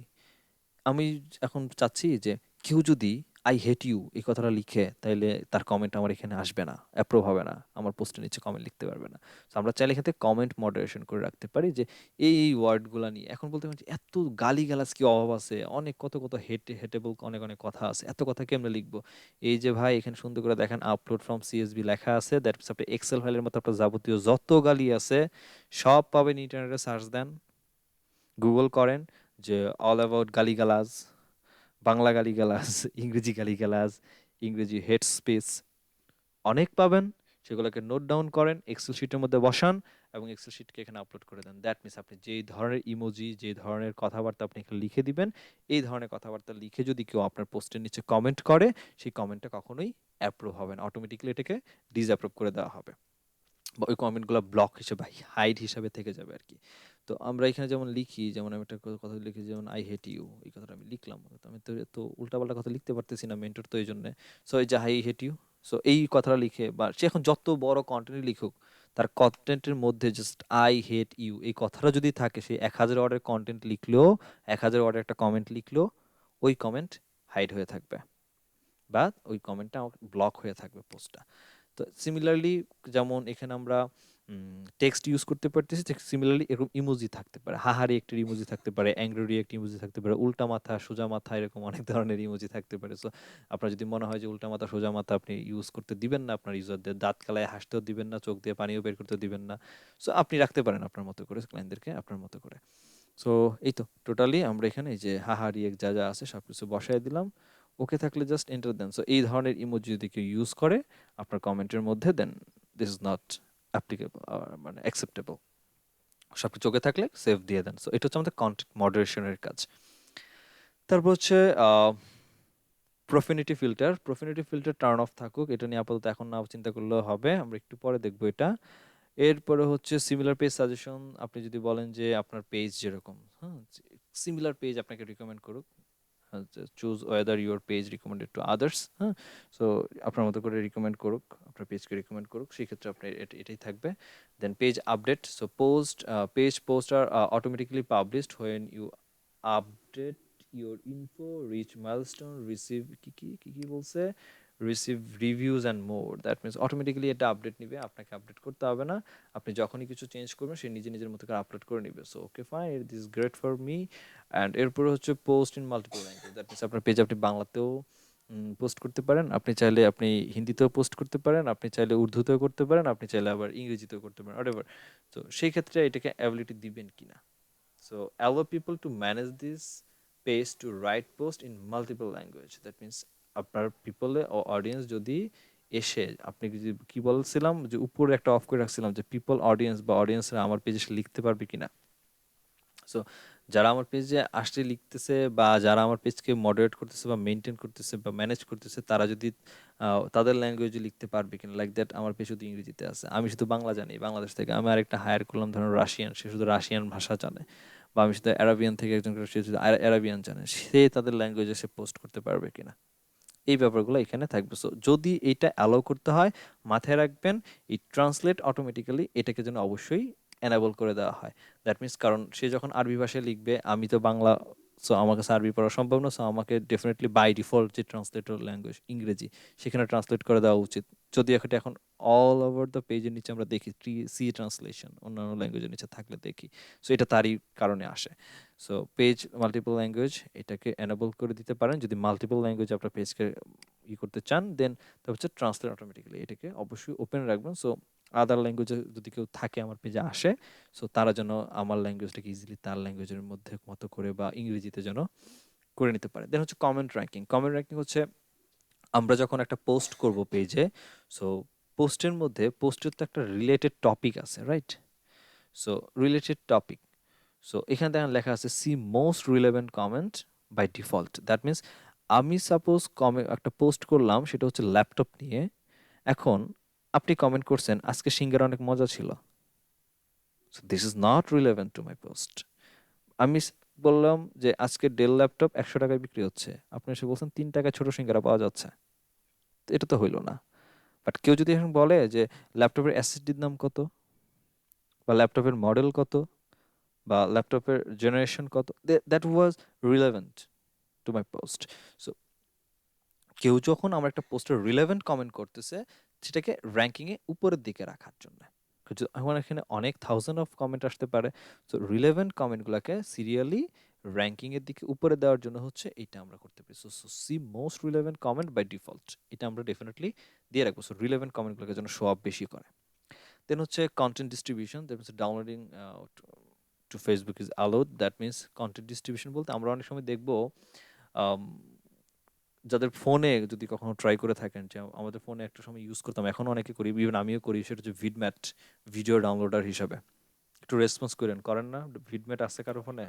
আমি এখন চাচ্ছি যে কেউ যদি "আই হেট ইউ" এই কথাটা লিখে, তাইলে তার কমেন্ট আমার এখানে আসবে না, অ্যাপ্রুভ হবে না। আমার পোস্টের নিচে কমেন্ট লিখতে পারবে না। সো আমরা চাইলে এখান থেকে কমেন্ট মডারেশন করে রাখতে পারি যে এই ওয়ার্ডগুলা নিয়ে। এখন বলতে পারেন যে এত গালিগালাজ কি অভাব আছে? অনেক কত, কত হেটেবল অনেক, অনেক কথা আছে। এত কথা কেমনে লিখবো? এই যে ভাই এখানে সুন্দর করে দেখেন আপলোড ফ্রম সিএসভি লেখা আছে। দ্যাট মিনস আপনি এক্সেল ফাইলের মতো আপনার যাবতীয় যত গালি আছে সব পাবেন। ইন্টারনেটে সার্চ দেন, গুগল করেন যে অল অ্যাবাউট গালিগালাজ, বাংলা গালিগালাজ, ইংরেজি গালিগালাজ, ইংরেজি হেট স্পিচ অনেক পাবেন। সেগুলোকে নোট ডাউন করেন, এক্সেল শিটের মধ্যে বসান এবং এক্সেল শিটকে এখানে আপলোড করে দেন। দ্যাট মিনস আপনি যেই ধরনের ইমোজি, যে ধরনের কথাবার্তা আপনি এখানে লিখে দিবেন, এই ধরনের কথাবার্তা লিখে যদি কেউ আপনার পোস্টের নিচে কমেন্ট করে, সেই কমেন্টটা কখনোই অ্যাপ্রুভ হবে না। অটোমেটিক্যালি এটাকে ডিসঅ্যাপ্রুভ করে দেওয়া হবে, বা ওই কমেন্টগুলো ব্লক হিসেবে, হাইড হিসাবে থেকে যাবে আর কি। তো আমরা এখানে যেমন লিখি, যেমন আমি একটা কথা লিখি, যেমন "আই হেট ইউ" এই কথাটা আমি লিখলাম। তো আমি তো এত উল্টাপাল্টা কথা লিখতে পারতেছি না, মেন্টর তো এই জন্যে। সো এই যে "আই হেট ইউ", সো এই কথাটা লিখে, বা সে এখন যত বড় কন্টেন্ট লিখুক, তার কন্টেন্টের মধ্যে জাস্ট "আই হেট ইউ" এই কথাটা যদি থাকে, সে 1000 ওয়ার্ডের কন্টেন্ট লিখলেও, 1000 ওয়ার্ডের একটা কমেন্ট লিখলেও, ওই কমেন্ট হাইড হয়ে থাকবে, বা ওই কমেন্টটা ব্লক হয়ে থাকবে পোস্টটা। তো সিমিলারলি, যেমন এখানে আমরা টেক্সট ইউজ করতে পারতেছি, সিমিলারলি এরকম ইমোজি থাকতে পারে। হাহারি একটা ইমোজি থাকতে পারে, অ্যাংরি একটা ইমোজি থাকতে পারে, উল্টা মাথা সোজা মাথা, এরকম অনেক ধরনের ইমোজি থাকতে পারে। সো আপনার যদি মনে হয় যে উল্টা মাথা সোজা মাথা আপনি ইউজ করতে দিবেন না, আপনার ইউজারদের দাঁত কালায় হাসতেও দিবেন না, চোখ দিয়ে পানিও বের করতে দিবেন না, সো আপনি রাখতে পারেন আপনার মতো করে, ক্লায়েন্টদেরকে আপনার মতো করে। সো এই তো টোটালি আমরা এখানে এই যে হাহা রিয়েক্ট যা যা আছে সবকিছু বসায় দিলাম। ওকে থাকলে জাস্ট এন্টার দেন। সো এই ধরনের ইমোজি যদি কেউ ইউজ করে আপনার কমেন্টের মধ্যে, দেন দিস ইজ নট অ্যাপ্লিকেবল, মানে অ্যাকসেপ্টেবল। সবকিছু ওকে থাকলে সেভ দিয়ে দেন। সো এটা হচ্ছে আমাদের কন্টেন্ট মডারেশনের কাজ। তারপর হচ্ছে প্রফিনিটি ফিল্টার। প্রফিনিটি ফিল্টার টার্ন অফ থাকুক, এটা নিয়ে আপাতত এখন না চিন্তা করলেও হবে, আমরা একটু পরে দেখবো এটা। এরপরে হচ্ছে সিমিলার পেজ সাজেশন। আপনি যদি বলেন যে আপনার পেজ যেরকম, হ্যাঁ, সিমিলার পেজ আপনাকে রিকমেন্ড করুক, choose weather your page recommended to others, হ্যাঁ। সো আপনার মতো করে রিকমেন্ড করুক, আপনার পেজকে রিকমেন্ড করুক, সেই ক্ষেত্রে আপনার এটাই থাকবে। Then page update. So page post আর automatically published when you update your info, reach milestone, receive কি কি কি কি বলছে, receive reviews and more. That means automatically এটা আপডেট নিবে, আপনাকে আপডেট করতে হবে না। আপনি যখনই কিছু চেঞ্জ করবেন, সে নিজে নিজের মতো করে আপলোড করে নিবে। So okay fine, this is great for me. And এরপরে হচ্ছে post in multiple language. That means আপনার পেজ আপনি বাংলাতেও পোস্ট করতে পারেন, আপনি চাইলে আপনি হিন্দিতেও পোস্ট করতে পারেন, আপনি চাইলে উর্দুতেও করতে পারেন, আপনি চাইলে আবার ইংরেজিতেও করতে পারেন, হোয়াটএভার। তো সেই ক্ষেত্রে এটাকে অ্যাবিলিটি দিবেন কিনা। So allow people to manage this page to write post in multiple language. That means আপনার পিপলে ও অডিয়েন্স যদি এসে, আপনি যদি কি বলছিলাম যে উপরে একটা অফ করে রাখছিলাম যে পিপল অডিয়েন্স, বা অডিয়েন্সরা আমার পেজে লিখতে পারবে কিনা। সো যারা আমার পেজে আসছে লিখতেছে, বা যারা আমার পেজকে মডারেট করতেছে বা মেনটেন করতেছে বা ম্যানেজ করতেছে, তারা যদি তাদের ল্যাঙ্গুয়েজে লিখতে পারবে কিনা। লাইক দ্যাট আমার পেজ শুধু ইংরেজিতে আছে, আমি শুধু বাংলা জানি বাংলাদেশ থেকে, আমি আরেকটা হায়ার করলাম ধরুন রাশিয়ান, সে শুধু রাশিয়ান ভাষা জানে, বা আমি শুধু অ্যারাবিয়ান থেকে একজন সে শুধু অ্যারাবিয়ান জানে, সে তাদের ল্যাঙ্গুয়েজে সে পোস্ট করতে পারবে কিনা। এই ব্যাপারগুলো এখানে থাকবে। সো যদি এটা অ্যালাউ করতে হয়, মাথায় রাখবেন এই ট্রান্সলেট অটোমেটিক্যালি এটাকে যেন অবশ্যই এনাবল করে দেওয়া হয়। দ্যাট মিনস, কারণ সে যখন আরবি ভাষায় লিখবে, আমি তো বাংলা, সো আমার কাছে আরবি পড়া সম্ভব না, সো আমাকে ডেফিনেটলি বাই ডিফল্ট যে ট্রান্সলেটর ল্যাঙ্গুয়েজ ইংরেজি, সেখানে ট্রান্সলেট করে দেওয়া উচিত। যদি এখন এখন অল ওভার দ্য পেজের নিচে আমরা দেখি সি ট্রান্সলেশন অন্যান্য ল্যাঙ্গুয়েজের নিচে থাকলে দেখি, সো এটা তারই কারণে আসে। সো পেজ মাল্টিপল ল্যাঙ্গুয়েজ এটাকে এনেবল করে দিতে পারেন। যদি মাল্টিপল ল্যাঙ্গুয়েজ আপনার পেজকে করতে চান, দেন তারপর হচ্ছে ট্রান্সলেট অটোমেটিক্যালি, এটাকে অবশ্যই ওপেন রাখবেন। সো আদার ল্যাঙ্গুয়েজে যদি কেউ থাকে আমার পেজে আসে, সো তারা যেন আমার ল্যাঙ্গুয়েজটাকে ইজিলি তার ল্যাঙ্গুয়েজের মধ্যে মতো করে বা ইংরেজিতে যেন করে নিতে পারে। দেন হচ্ছে কমেন্ট র্যাঙ্কিং। কমেন্ট র্যাঙ্কিং হচ্ছে আমরা যখন একটা পোস্ট করব পেজে, সো পোস্টের মধ্যে, পোস্টের তো একটা রিলেটেড টপিক আছে, right? So related topic, so এখানে দেখেন লেখা আছে see most relevant comment by default. That means আমি সাপোজ একটা পোস্ট করলাম, সেটা হচ্ছে ল্যাপটপ নিয়ে। এখন আপনি কমেন্ট করছেন আজকে সিঙ্গারা অনেক মজা ছিল, so this is not relevant to my post. আমি বললাম যে আজকে ডেল ল্যাপটপ 100 টাকায় বিক্রি হচ্ছে, আপনি এসে বলছেন 3 টাকায় ছোট সিঙ্গারা পাওয়া যাচ্ছে, তো এটা তো হইলো না। বাট কেউ যদি এখন বলে যে ল্যাপটপের এসএসডির দাম কত, বা ল্যাপটপের মডেল কত, বা ল্যাপটপের জেনারেশন কত, that was relevant to my post. So কেউ যখন আমার একটা পোস্টের রিলেভেন্ট কমেন্ট করতেছে, সেটাকে র্যাঙ্কিংয়ে উপরের দিকে রাখার জন্য। এখন এখানে অনেক থাউজেন্ড অফ কমেন্ট আসতে পারে, সো রিলেভেন্ট কমেন্টগুলোকে সিরিয়ালি র্যাঙ্কিংয়ের দিকে উপরে দেওয়ার জন্য হচ্ছে এটা আমরা করতে পারি। So see most relevant comment by default, এটা আমরা ডেফিনেটলি দিয়ে রাখবো। সো রিলেভেন্ট কমেন্টগুলোকে যেন শো আপ বেশি করে। দেন হচ্ছে content distribution, that means downloading to Facebook is allowed. That means content distribution বলতে আমরা অনেক সময় দেখবো যাদের ফোনে যদি কখনো ট্রাই করে থাকেন, যে আমাদের ফোনে একটা সময় ইউজ করতাম, এখনও অনেকে করি, ইভেন আমিও করি, সেটা হচ্ছে ভিডম্যাট, ভিডিও ডাউনলোডার হিসাবে। একটু রেসপন্স করেন না? ভিডম্যাট আছে কারো ফোনে?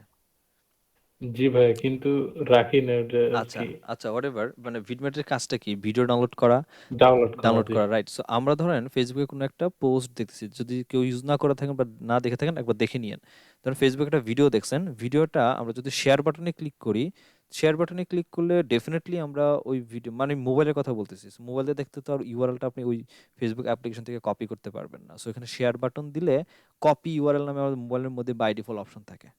জি ভাই, কিন্তু রাখি না ওটা আর আচ্ছা, কি। আচ্ছা, হোয়াটএভার, মানে ভিডম্যাটের কাজটা কি? ভিডিও ডাউনলোড করা, ডাউনলোড করা, ডাউনলোড জি। করা, রাইট? সো আমরা ধরেন ফেসবুকে কোনো একটা পোস্ট দেখতেছি, যদি কেউ ইউজ না করে থাকেন বা না দেখে থাকেন, একবার দেখে নিয়েন। ধরেন ফেসবুকে একটা ভিডিও দেখছেন, ভিডিওটা আমরা যদি শেয়ার বাটনে ক্লিক করি, শেয়ার বাটনে ক্লিক করলে ডেফিনেটলি আমরা ওই ভিডিও, মানে মোবাইলের কথা বলতেছি, মোবাইলে দেখতে তো আর ইউআরএলটা আপনি ওই ফেসবুক অ্যাপ্লিকেশন থেকে কপি করতে পারবেন না। সো এখানে শেয়ার বাটন দিলে কপি ইউআরএল নামে আমাদের মোবাইলের মধ্যে বাই ডিফল্ট অপশন থাকে।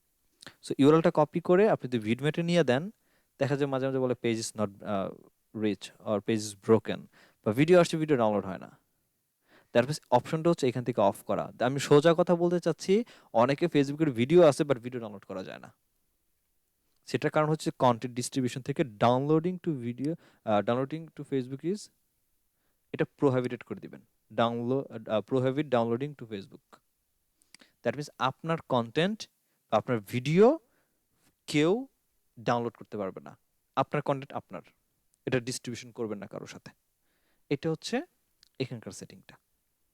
সো ইউআরএলটা কপি করে আপনি যদি ভিডমেটে নিয়ে দেন, দেখা যায় মাঝে মাঝে বলে page is not reach or page is broken, বা ভিডিও আসছে, ভিডিও ডাউনলোড হয় না। তারপর অপশনটা হচ্ছে এখান থেকে অফ করা। আমি সোজা কথা বলতে চাচ্ছি, অনেকে ফেসবুকের ভিডিও আছে বাট ভিডিও ডাউনলোড করা যায় না। সেটার কারণ হচ্ছে কন্টেন্ট ডিস্ট্রিবিউশন থেকে downloading to video, downloading to Facebook is, এটা প্রোহিবিটেড করে দিবেন। Download, prohibit downloading to Facebook. That means আপনার কন্টেন্ট, আপনার ভিডিও কেউ ডাউনলোড করতে পারবে না। আপনার কন্টেন্ট আপনার, এটা ডিস্ট্রিবিউশন করবেন না কারোর সাথে। এটা হচ্ছে এখানকার সেটিংটা।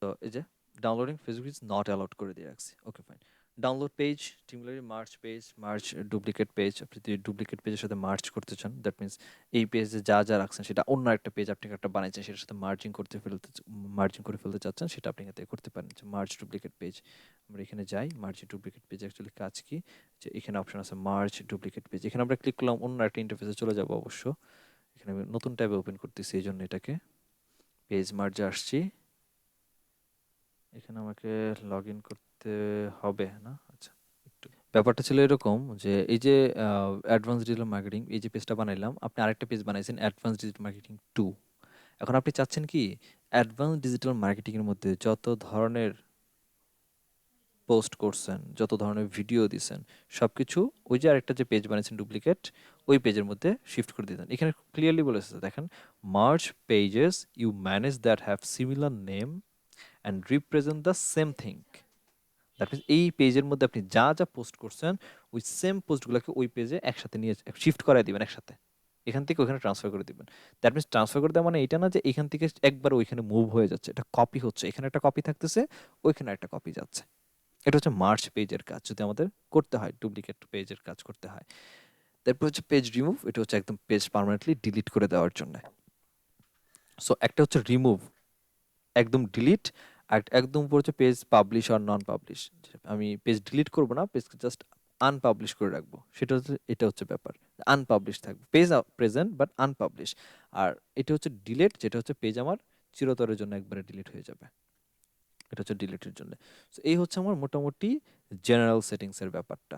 তো এই যে downloading Facebook is not allowed করে দিয়ে রাখছি। Okay, fine. Download page, similarly merge page, merge duplicate page. আপনি যদি ডুপ্লিকেট পেজের সাথে মার্চ করতে চান, দ্যাট মিনস এই পেজে যা যা রাখছেন সেটা অন্য একটা পেজ আপনি একটা বানাইছেন, সেটার সাথে মার্জিং করে ফেলতে চাচ্ছেন, সেটা আপনি এখান থেকে করতে পারেন। মার্চ ডুপ্লিকেট পেজ, আমরা এখানে যাই। মার্চ ডুপ্লিকেট পেজ অ্যাকচুয়ালি কাজ কি, যে এখানে অপশন আছে মার্চ ডুপ্লিকেট পেজ, এখানে আমরা ক্লিক করলাম, অন্য একটা ইন্টারফেসে চলে যাবো অবশ্য। এখানে আমি নতুন ট্যাবে ওপেন করতেছি, এই জন্য এটাকে পেজ মার্জে আসছি। এখানে আমাকে লগ ইন করতে হবে না? আচ্ছা, একটু ব্যাপারটা ছিল এরকম যে এই যে অ্যাডভান্স ডিজিটাল মার্কেটিং, এই যে পেজটা বানাইলাম, আপনি আরেকটা পেজ বানাইছেন অ্যাডভান্স ডিজিটাল মার্কেটিং 2। এখন আপনি চাচ্ছেন কি, অ্যাডভান্স ডিজিটাল মার্কেটিংয়ের মধ্যে যত ধরনের পোস্ট করছেন, যত ধরনের ভিডিও দিছেন, সব কিছু ওই যে আরেকটা যে পেজ বানিয়েছেন ডুপ্লিকেট, ওই পেজের মধ্যে শিফট করে দিতেন। এখানে ক্লিয়ারলি বলেছে, দেখেন, merge pages you manage that have similar name and represent the same thing. That means এই পেজের মধ্যে আপনি যা যা পোস্ট করছেন, ওই সেম পোস্টগুলোকে ওই পেজে একসাথে নিয়ে শিফট করাই দিবেন একসাথে, এখান থেকে ওখানে ট্রান্সফার করে দিবেন। দ্যাট মিনস ট্রান্সফার করে দেওয়া মানে এটা না যে এখান থেকে একবার ওইখানে মুভ হয়ে যাচ্ছে, এটা কপি হচ্ছে, এখানে একটা কপি থাকতেছে, ওইখানে একটা কপি যাচ্ছে। এটা হচ্ছে মার্চ পেজের কাজ যদি আমাদের করতে হয়, ডুপ্লিকেট পেজের কাজ করতে হয়। তারপর হচ্ছে পেজ রিমুভ, এটা হচ্ছে একদম পেজ পার্মানেন্টলি ডিলিট করে দেওয়ার জন্য। সো একটা হচ্ছে রিমুভ, একদম ডিলিট, আর একদম উপর হচ্ছে পেজ পাবলিশ আর নন পাবলিশ। আমি পেজ ডিলিট করব না, পেজকে জাস্ট আনপাবলিশ করে রাখবো, সেটা হচ্ছে, এটা হচ্ছে ব্যাপার। আনপাবলিশ থাকবে, পেজ প্রেজেন্ট বাট আনপাবলিশ। আর এটা হচ্ছে ডিলিট, যেটা হচ্ছে পেজ আমার চিরতরের জন্য একবারে ডিলিট হয়ে যাবে, এটা হচ্ছে ডিলিটের জন্য। সো এই হচ্ছে আমার মোটামুটি জেনারেল সেটিংসের ব্যাপারটা।